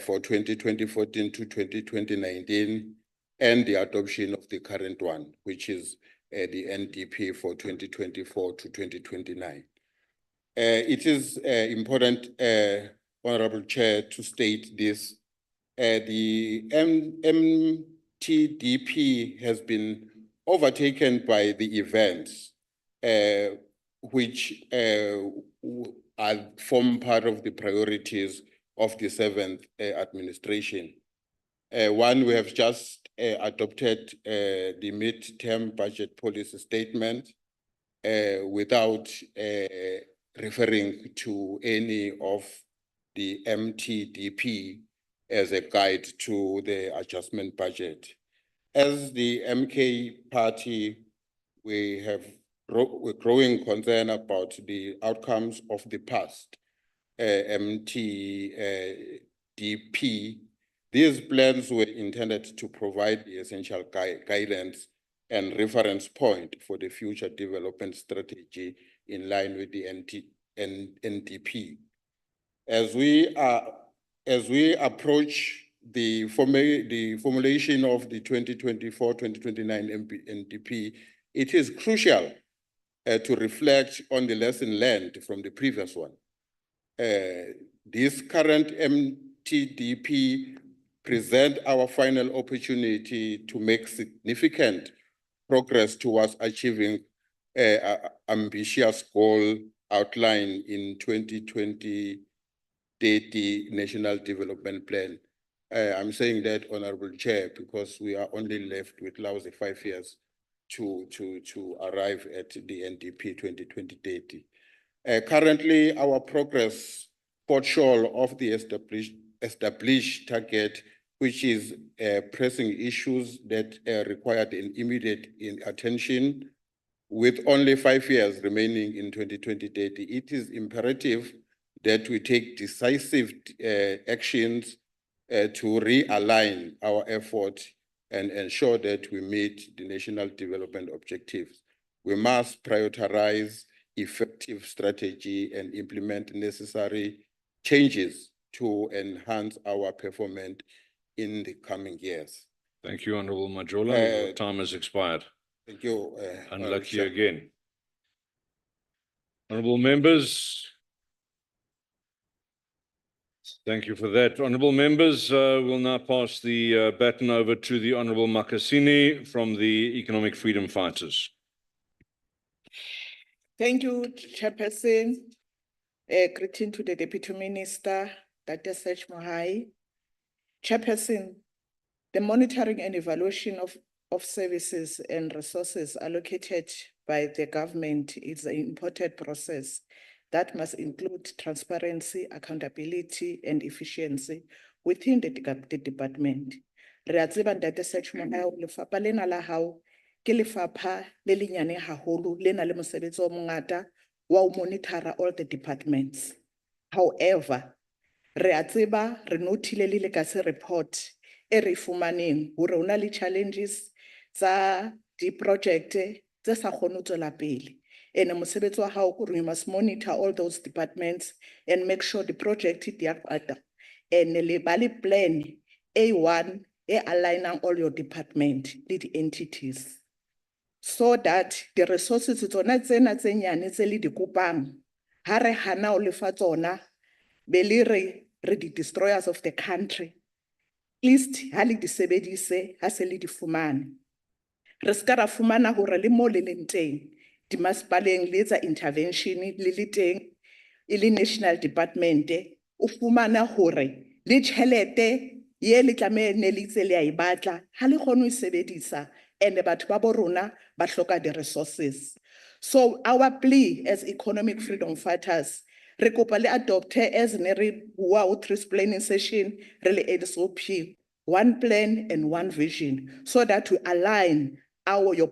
for 2014 to 2019 and the adoption of the current one, which is the NDP for 2024 to 2029. It is important, Honorable Chair, to state this. The MTDP has been overtaken by the events which form part of the priorities of the 7th administration. One, we have just adopted the mid-term budget policy statement without referring to any of the MTDP as a guide to the adjustment budget. As the MK party, we have growing concern about the outcomes of the past MTDP. These plans were intended to provide the essential guidance and reference point for the future development strategy in line with the NDP. As we approach the formulation of the 2024-2029 NDP, it is crucial to reflect on the lesson learned from the previous one. This current MTDP present our final opportunity to make significant progress towards achieving an ambitious goal outlined in 2020-30 National Development Plan. I'm saying that, Honorable Chair, because we are only left with lousy 5 years to arrive at the NDP 2020-30. Currently, our progress falls short of the established target, which is pressing issues that required an immediate attention. With only 5 years remaining in 2020-30, it is imperative that we take decisive actions to realign our efforts and ensure that we meet the national development objectives. We must prioritize effective strategy and implement necessary changes to enhance our performance in the coming years. Thank you, Honorable Majola. Your time has expired. Thank you. Unlucky again. Honorable members, thank you for that. Honorable members, we'll now pass the baton over to the Honorable Makasini from the Economic Freedom Fighters. Thank you, Chairperson. Greeting to the Deputy Minister, Dr. Sech Mohai. Chairperson, the monitoring and evaluation of services and resources allocated by the government is an important process that must include transparency, accountability, and efficiency within the department. Re a tseba Ntate Sech Mohai, lefapha lena la hao ke lefapha le lenyane haholo le na le mosebetsi o mongata wa ho monitora all the departments. However, re a tseba re nothile le lekase report e re fumaneng hore hona le challenges tsa di-project tse sa kgone ho tswela pele. And mosebetsi wa hao ke hore you must monitor all those departments and make sure the project di a qeta. And le ba le plan A1 e aligning all your department le di-entities, so that the resources tsona tsena tse nyane tse le di kopang ha re hana o lefa tsona be le re di-destroyers of the country, at least ha le di sebedise ha se le di fumane. Re ska ra fumana hore le mo le leng teng dimasepaleng le etsa intervention le le teng e le national department o fumana hore le tjhelete ye le tlameha ne le itse le a e batla ha le kgone ho e sebedisa and batho ba bo rona ba hloka di resources. So our plea as economic freedom fighters, re kopa le adopte as ne re bua o three planning session, really NCOP, one plan and one vision, so that we align your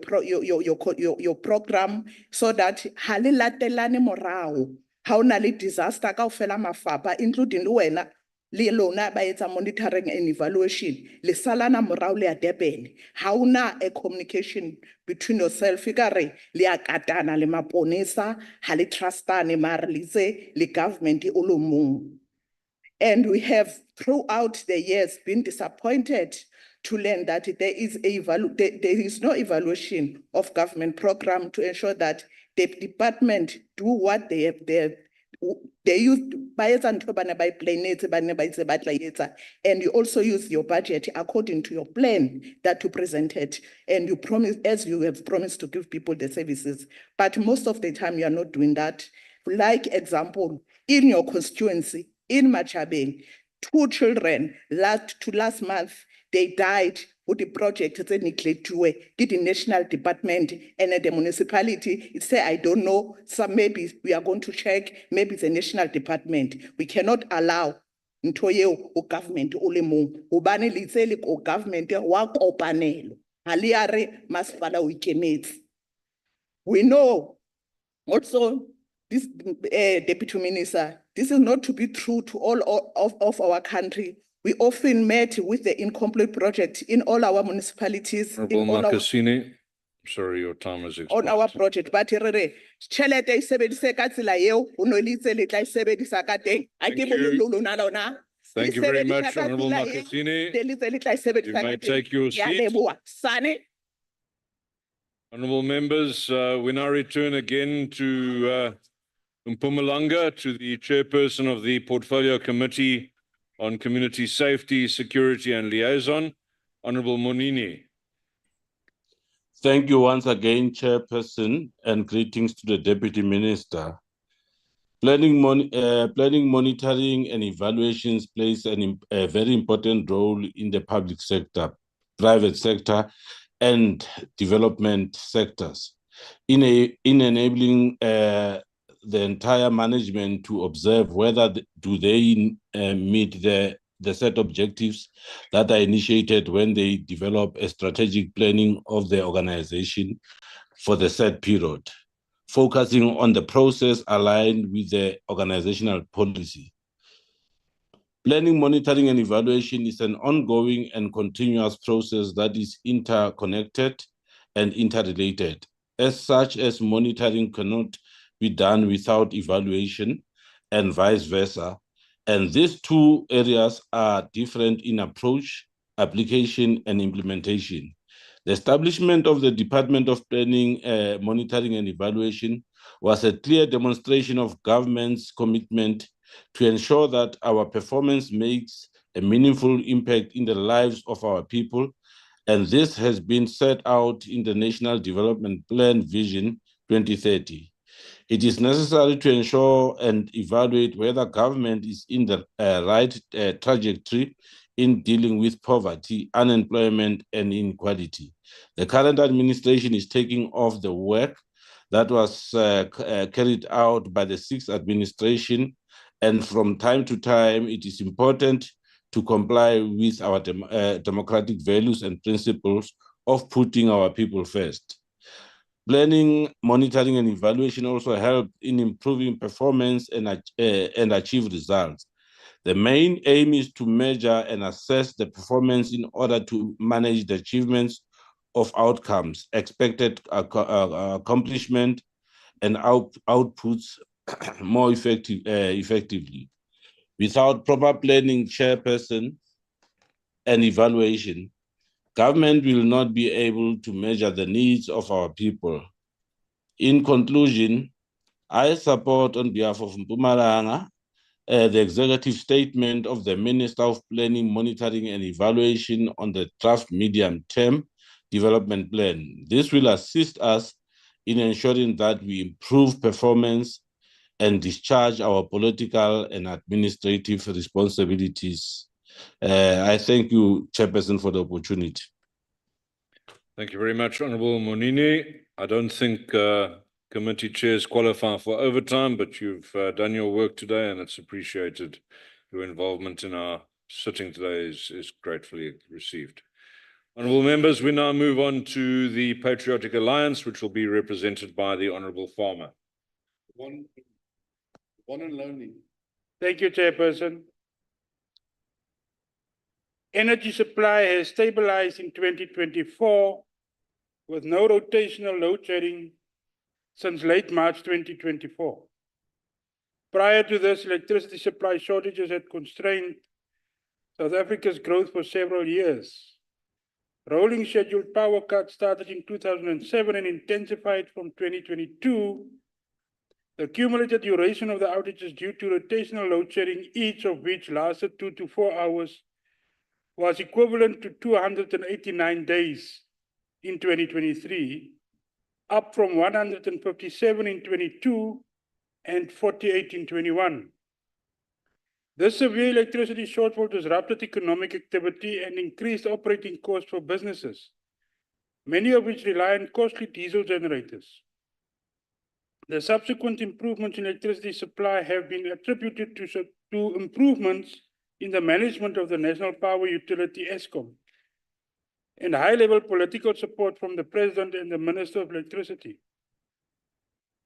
program, so that ha le latelane morao, ha o na le disaster kaofela mafapha, including le wena le lona ba etsa monitoring and evaluation, le salana morao le a Durban. Ha una a communication between yourself, ikare le a katana le maponesa, ha le trustane mare le itse le government o lo mong. And we have throughout the years been disappointed to learn that there is no evaluation of government program to ensure that the department do what they use and you also use your budget according to your plan that you presented, and you promise, as you have promised, to give people the services, but most of the time you are not doing that. Like example, in your constituency in Machabeng, 2 children last month they died with the project it's neglected the national department, and at the municipality it say I don't know, some maybe we are going to check, maybe it's a national department. We cannot allow ntoye o government o le mong hobane le itse le ko government wa kopanelo ha le are masipala o ikemetse. We know also this Deputy Minister, this is not to be true to all of our country. We often met with the incomplete project in all our municipalities. Honorable Makasini, sorry, your time has expired. On our project, but tšhelete e sebedise ka tsela eo o no le itse le tla e sebedisa ka teng. Ha ke bone lona lona. Thank you very much, Honorable Makasini. You may take your seat. Honorable members, we now return again to Mpumalanga, to the chairperson of the Portfolio Committee on Community Safety, Security and Liaison, Honorable Monini. Thank you once again, Chairperson, and greetings to the Deputy Minister. Planning, monitoring and evaluations plays a very important role in the public sector, private sector, and development sectors in enabling the entire management to observe whether do they meet the set objectives that are initiated when they develop a strategic planning of the organization for the set period, focusing on the process aligned with the organizational policy. Planning, monitoring, and evaluation is an ongoing and continuous process that is interconnected and interrelated. As such, as monitoring cannot be done without evaluation and vice versa. And these two areas are different in approach, application, and implementation. The establishment of the Department of Planning, Monitoring and Evaluation was a clear demonstration of government's commitment to ensure that our performance makes a meaningful impact in the lives of our people. And this has been set out in the National Development Plan Vision 2030. It is necessary to ensure and evaluate whether government is in the right trajectory in dealing with poverty, unemployment, and inequality. The current administration is taking off the work that was carried out by the 6th administration, and from time to time, it is important to comply with our democratic values and principles of putting our people first. Planning, monitoring, and evaluation also help in improving performance and achieve results. The main aim is to measure and assess the performance in order to manage the achievements of outcomes, expected accomplishment, and outputs more effectively. Without proper planning, chairperson, and evaluation, government will not be able to measure the needs of our people. In conclusion, I support on behalf of Mpumalanga the executive statement of the Minister of Planning, Monitoring and Evaluation on the draft medium-term development plan. This will assist us in ensuring that we improve performance and discharge our political and administrative responsibilities. I thank you, Chairperson, for the opportunity. Thank you very much, Honorable Monini. I don't think committee chairs qualify for overtime, but you've done your work today and it's appreciated. Your involvement in our sitting today is gratefully received. Honourable members, we now move on to the Patriotic Alliance, which will be represented by the Honourable Farmer. One and only. Thank you, Chairperson. Energy supply has stabilized in 2024 with no rotational load shedding since late March 2024. Prior to this, electricity supply shortages had constrained South Africa's growth for several years. Rolling scheduled power cuts started in 2007 and intensified from 2022. The cumulative duration of the outages due to rotational load shedding, each of which lasted 2 to 4 hours, was equivalent to 289 days in 2023, up from 157 in 22 and 48 in 21. This severe electricity shortfall disrupted economic activity and increased operating costs for businesses, many of which rely on costly diesel generators. The subsequent improvements in electricity supply have been attributed to improvements in the management of the National Power Utility ESCOM and high-level political support from the President and the Minister of Electricity.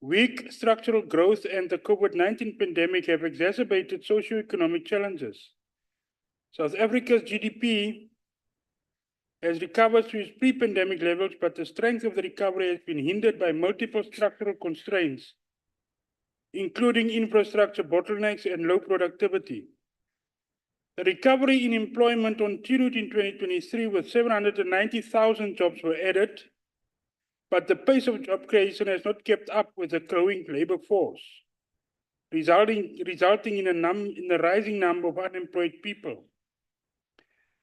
Weak structural growth and the COVID-19 pandemic have exacerbated socio-economic challenges. South Africa's GDP has recovered to its pre-pandemic levels, but the strength of the recovery has been hindered by multiple structural constraints, including infrastructure bottlenecks and low productivity. The recovery in employment continued in 2023 with 790,000 jobs were added, but the pace of job creation has not kept up with the growing labor force, resulting in a rising number of unemployed people.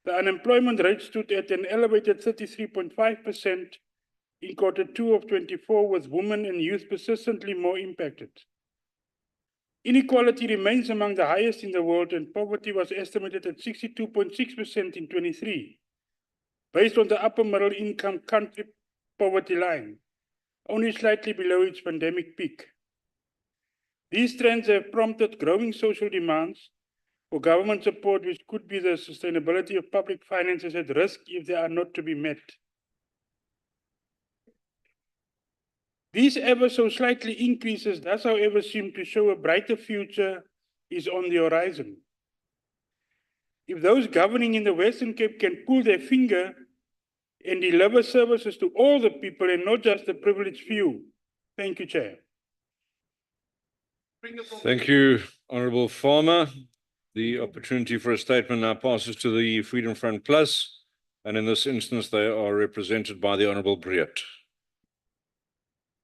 The unemployment rate stood at an elevated 33.5% in Q2 of 24, with women and youth persistently more impacted. Inequality remains among the highest in the world, and poverty was estimated at 62.6% in 23, based on the upper middle income country poverty line, only slightly below its pandemic peak. These trends have prompted growing social demands for government support, which could be the sustainability of public finances at risk if they are not to be met. These ever so slightly increases does, however, seem to show a brighter future is on the horizon. If those governing in the Western Cape can pull their finger and deliver services to all the people and not just the privileged few. Thank you, Chair. Thank you, Honourable Farmer. The opportunity for a statement now passes to the Freedom Front Plus, and in this instance, they are represented by the Honourable Breert.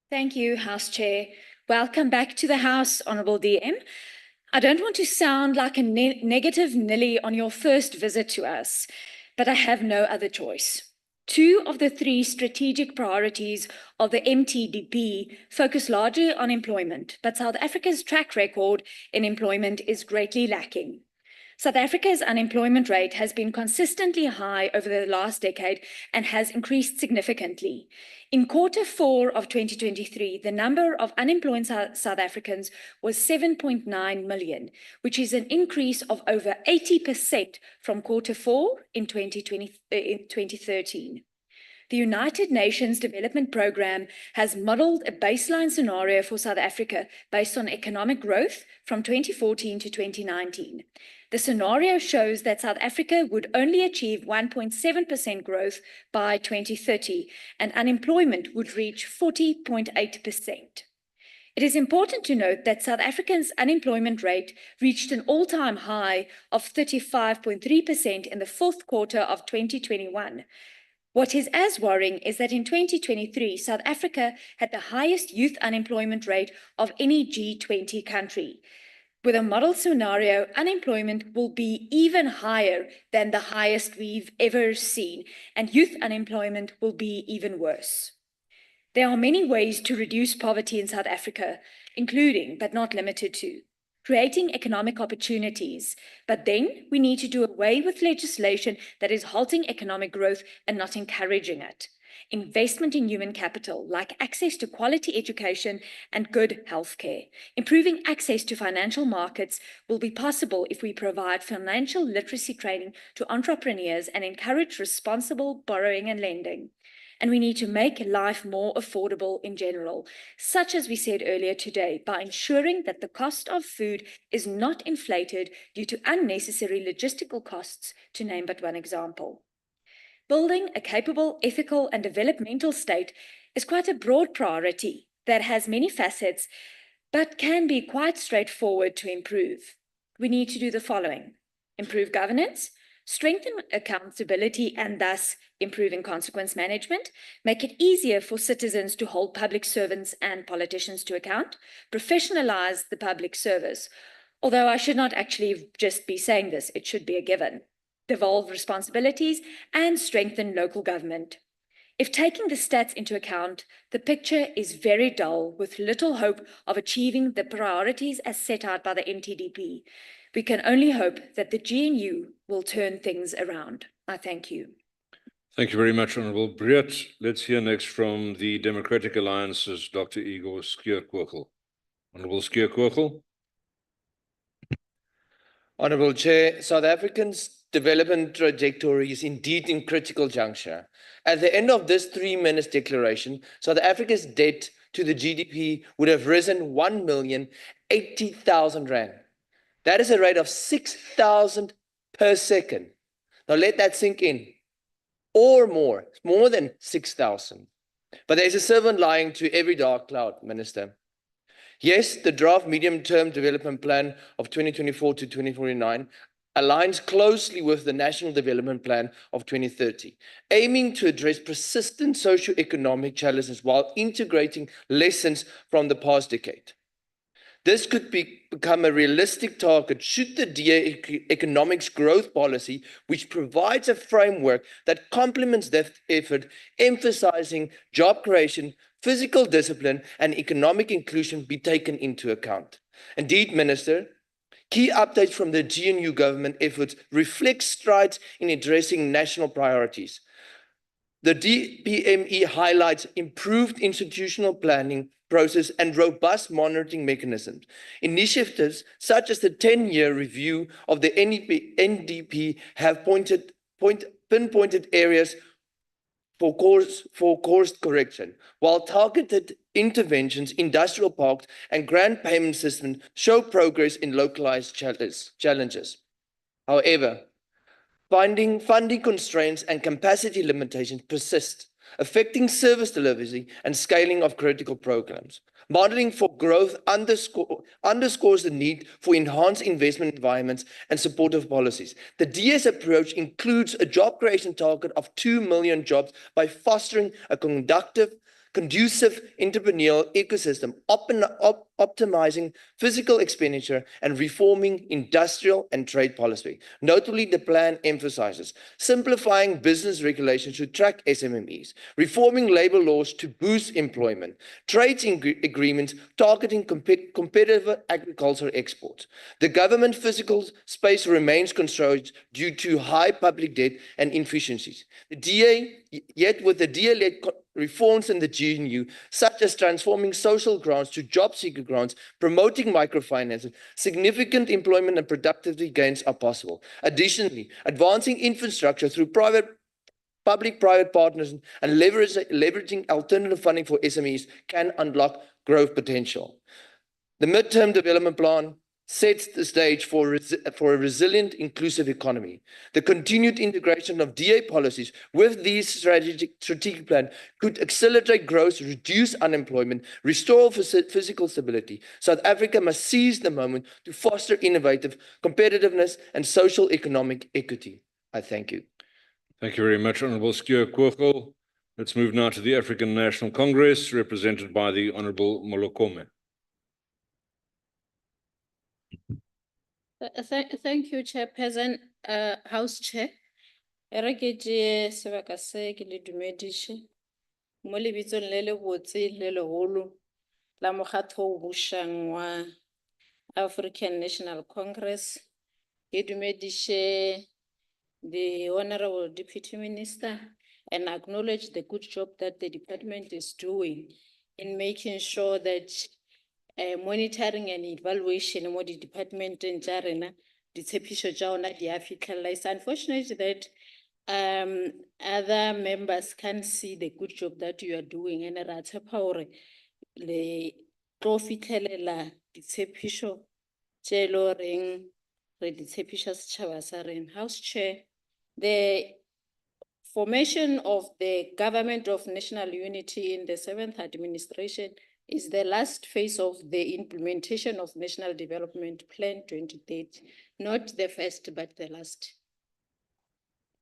Thank you, House Chair. Welcome back to the House, Honourable DM. I don't want to sound like a negative Nelly on your first visit to us, but I have no other choice. 2 of the 3 strategic priorities of the MTDP focus largely on employment, but South Africa's track record in employment is greatly lacking. South Africa's unemployment rate has been consistently high over the last decade and has increased significantly. In Q4 of 2023, the number of unemployed South Africans was 7.9 million, which is an increase of over 80% from Q4 in 2013. The United Nations Development Programme has modelled a baseline scenario for South Africa based on economic growth from 2014 to 2019. The scenario shows that South Africa would only achieve 1.7% growth by 2030, and unemployment would reach 40.8%. It is important to note that South Africa's unemployment rate reached an all-time high of 35.3% in the Q4 of 2021. What is as worrying is that in 2023, South Africa had the highest youth unemployment rate of any G20 country. With a model scenario, unemployment will be even higher than the highest we've ever seen, and youth unemployment will be even worse. There are many ways to reduce poverty in South Africa, including, but not limited to, creating economic opportunities. But then we need to do away with legislation that is halting economic growth and not encouraging it. Investment in human capital, like access to quality education and good healthcare. Improving access to financial markets will be possible if we provide financial literacy training to entrepreneurs and encourage responsible borrowing and lending. And we need to make life more affordable in general, such as we said earlier today, by ensuring that the cost of food is not inflated due to unnecessary logistical costs, to name but one example. Building a capable, ethical, and developmental state is quite a broad priority that has many facets, but can be quite straightforward to improve. We need to do the following: improve governance, strengthen accountability and thus improving consequence management, make it easier for citizens to hold public servants and politicians to account, professionalize the public service, although I should not actually just be saying this, it should be a given. Devolve responsibilities and strengthen local government. If taking the stats into account, the picture is very dull with little hope of achieving the priorities as set out by the NTDP. We can only hope that the GNU will turn things around. I thank you. Thank you very much, Honourable Briat. Let's hear next from the Democratic Alliance's Dr. Igor Skierkogel. Honourable Skierkogel. Honourable Chair, South Africa's development trajectory is indeed in critical juncture. At the end of this 3 minutes declaration, South Africa's debt to the GDP would have risen 1,080,000 rand. That is a rate of 6,000 per second. Now let that sink in. Or more than 6,000. But there is a silver lining to every dark cloud, Minister. Yes, the draft medium-term development plan of 2024 to 2049 aligns closely with the National Development Plan of 2030, aiming to address persistent socio-economic challenges while integrating lessons from the past decade. This could become a realistic target should the DA economics growth policy, which provides a framework that complements that effort, emphasizing job creation, physical discipline, and economic inclusion, be taken into account. Indeed, Minister, key updates from the GNU government efforts reflect strides in addressing national priorities. The DPME highlights improved institutional planning process and robust monitoring mechanisms. Initiatives such as the 10-year review of the NDP have pinpointed areas for course correction, while targeted interventions, industrial parks, and grant payment systems show progress in localized challenges. However, funding constraints and capacity limitations persist, affecting service delivery and scaling of critical programs. Modeling for growth underscores the need for enhanced investment environments and supportive policies. The DS approach includes a job creation target of 2 million jobs by fostering a conducive entrepreneurial ecosystem, optimizing physical expenditure, and reforming industrial and trade policy. Notably, the plan emphasizes simplifying business regulations to track SMMEs, reforming labor laws to boost employment, trade agreements targeting competitive agricultural exports. The government physical space remains constrained due to high public debt and inefficiencies. Yet with the DA-led reforms in the GNU, such as transforming social grants to job-seeker grants, promoting microfinance, significant employment and productivity gains are possible. Additionally, advancing infrastructure through public-private partnerships and leveraging alternative funding for SMEs can unlock growth potential. The midterm development plan sets the stage for a resilient, inclusive economy. The continued integration of DA policies with these strategic plan could accelerate growth, reduce unemployment, restore physical stability. South Africa must seize the moment to foster innovative competitiveness and social economic equity. I thank you. Thank you very much, Honourable Skierkogel. Let's move now to the African National Congress, represented by the Honourable Molokome. Thank you, Chairperson, House Chair. Erekete sebaka se ke le dumedishe mo lebitsong le le botse le leholo la mokgatlo o bušang wa African National Congress. Ke dumedishe the Honorable Deputy Minister and acknowledge the good job that the department is doing in making sure that monitoring and evaluation mo the department in Jarena, the tshepišo tša ona di a fitlhelela. It's unfortunate that other members can't see the good job that you are doing, and ra tshepa hore le tlo fitlhelela ditshepišo tše e le horeng re di tshepiša setšhaba sa rena. House Chair, the formation of the Government of National Unity in the 7th administration is the last phase of the implementation of National Development Plan 2030, not the first, but the last.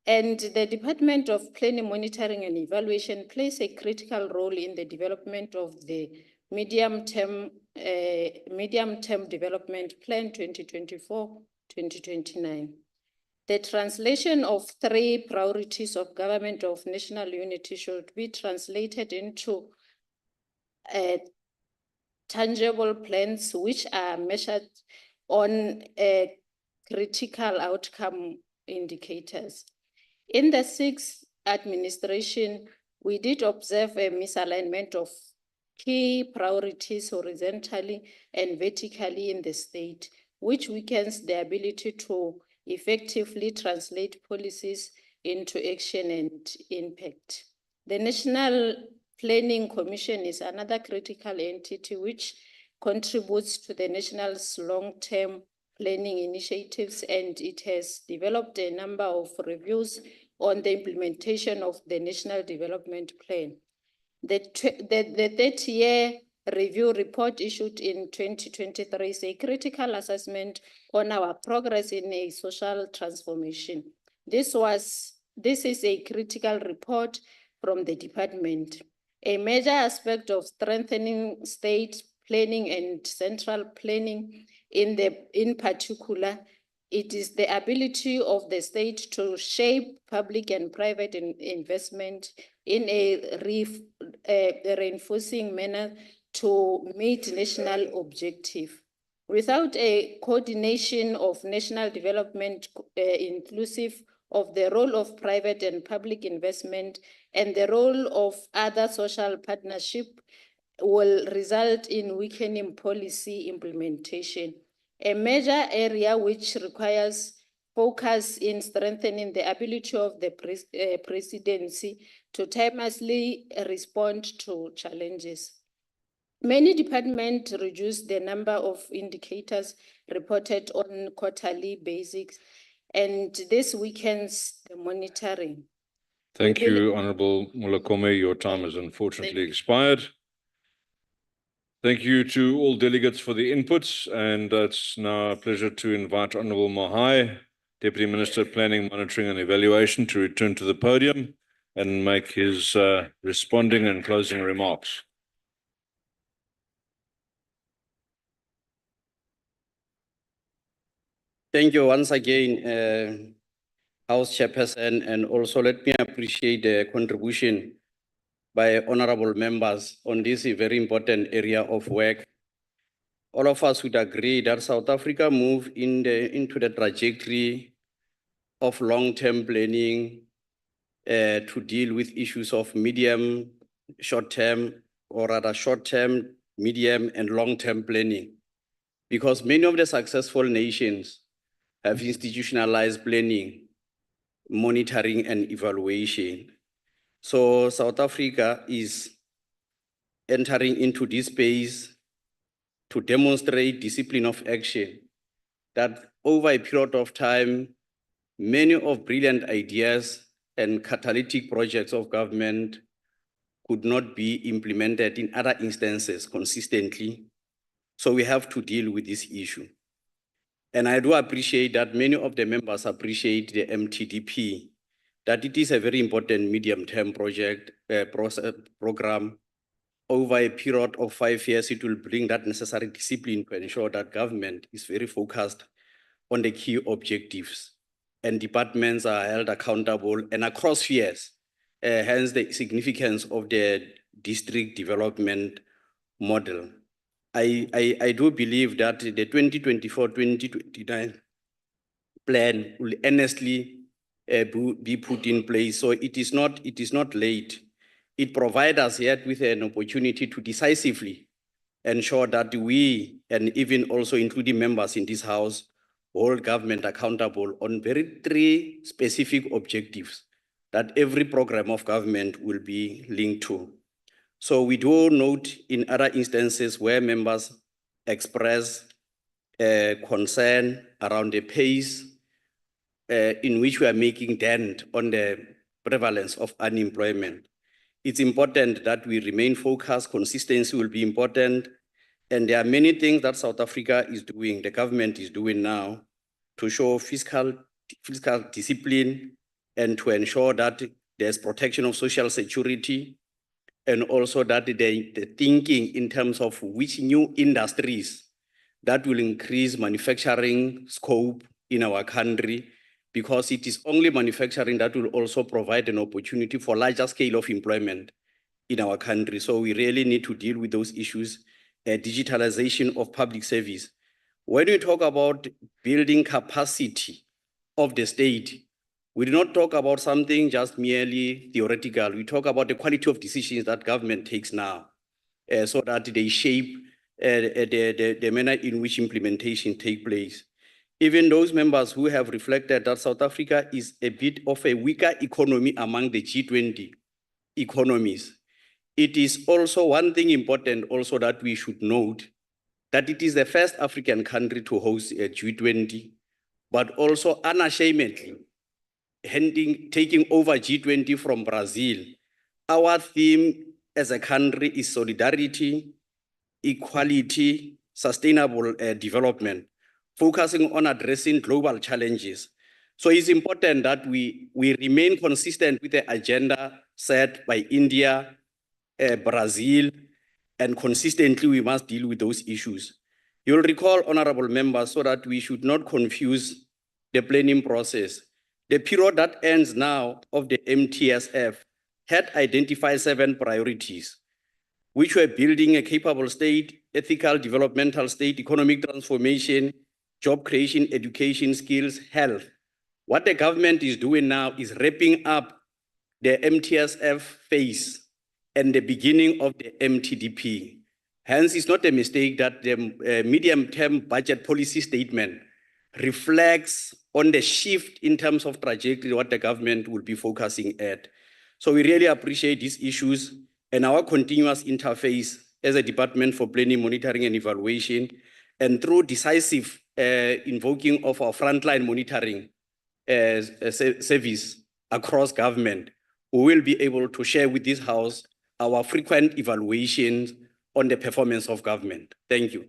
And the Department of Planning, Monitoring and Evaluation plays a critical role in the development of the medium-term development plan 2024-2029. The translation of 3 priorities of Government of National Unity should be translated into tangible plans which are measured on critical outcome indicators. In the 6th administration, we did observe a misalignment of key priorities horizontally and vertically in the state, which weakens the ability to effectively translate policies into action and impact. The National Planning Commission is another critical entity which contributes to the national's long-term planning initiatives, and it has developed a number of reviews on the implementation of the National Development Plan. The 30-year review report issued in 2023 is a critical assessment on our progress in a social transformation. This is a critical report from the department. A major aspect of strengthening state planning and central planning in particular, it is the ability of the state to shape public and private investment in a reinforcing manner to meet national objective. Without a coordination of national development inclusive of the role of private and public investment and the role of other social partnership will result in weakening policy implementation. A major area which requires focus in strengthening the ability of the presidency to timelessly respond to challenges. Many departments reduce the number of indicators reported on quarterly basis, and this weakens the monitoring. Thank you, Honorable Mulakome. Your time has unfortunately expired. Thank you to all delegates for the inputs, and it's now a pleasure to invite Honorable Mahai, Deputy Minister of Planning, Monitoring and Evaluation, to return to the podium and make his responding and closing remarks. Thank you once again, House Chairperson, and also let me appreciate the contribution by honorable members on this very important area of work. All of us would agree that South Africa moved into the trajectory of long-term planning to deal with issues of medium, short-term, or rather short-term, medium, and long-term planning. Because many of the successful nations have institutionalized planning, monitoring, and evaluation. So South Africa is entering into this space to demonstrate discipline of action, that over a period of time, many of brilliant ideas and catalytic projects of government could not be implemented in other instances consistently. So we have to deal with this issue. And I do appreciate that many of the members appreciate the MTDP, that it is a very important medium-term project, program. Over a period of 5 years, it will bring that necessary discipline to ensure that government is very focused on the key objectives and departments are held accountable and across years, hence the significance of the district development model. I do believe that the 2024-2029 plan will honestly be put in place. So it is not late. It provides us yet with an opportunity to decisively ensure that we, and even also including members in this house, hold government accountable on three specific objectives that every program of government will be linked to. So we do note in other instances where members express concern around the pace in which we are making dent on the prevalence of unemployment. It's important that we remain focused. Consistency will be important. And there are many things that South Africa is doing, the government is doing now to show fiscal discipline and to ensure that there's protection of social security, and also that the thinking in terms of which new industries that will increase manufacturing scope in our country, because it is only manufacturing that will also provide an opportunity for larger scale of employment in our country. So we really need to deal with those issues, digitalization of public service. When we talk about building capacity of the state, we do not talk about something just merely theoretical. We talk about the quality of decisions that government takes now, so that they shape the manner in which implementation take place. Even those members who have reflected that South Africa is a bit of a weaker economy among the G20 economies, it is also one thing important also that we should note, that it is the first African country to host a G20, but also unashamedly taking over G20 from Brazil. Our theme as a country is solidarity, equality, sustainable development, focusing on addressing global challenges. So it's important that we remain consistent with the agenda set by India, Brazil, and consistently we must deal with those issues. You'll recall, honorable members, so that we should not confuse the planning process. The period that ends now of the MTSF had identified 7 priorities, which were building a capable state, ethical developmental state, economic transformation, job creation, education, skills, health. What the government is doing now is wrapping up the MTSF phase and the beginning of the MTDP. Hence, it's not a mistake that the medium-term budget policy statement reflects on the shift in terms of trajectory, what the government will be focusing at. So we really appreciate these issues and our continuous interface as a Department for Planning, Monitoring and Evaluation, and through decisive invoking of our frontline monitoring service across government, we will be able to share with this House our frequent evaluations on the performance of government. Thank you.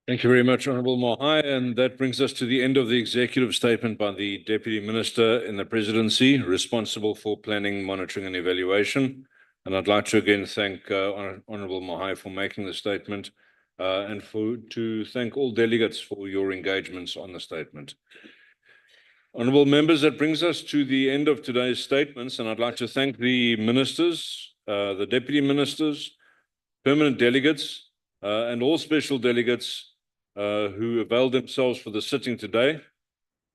Thank you very much, Honourable Mohai. And that brings us to the end of the executive statement by the Deputy Minister in the Presidency, responsible for planning, monitoring and evaluation. And I'd like to again thank Honourable Mohai for making the statement and to thank all delegates for your engagements on the statement. Honourable members, that brings us to the end of today's statements, and I'd like to thank the ministers, the deputy ministers, permanent delegates, and all special delegates who availed themselves for the sitting today.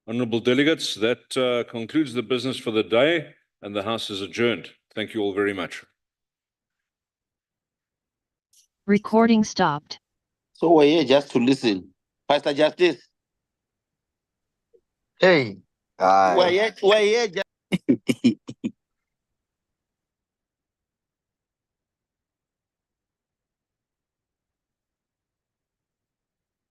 Honourable delegates, that concludes the business for the day, and the House is adjourned. Thank you all very much. Recording stopped. So we're here just to listen. Pastor Justice. Hey. We're here just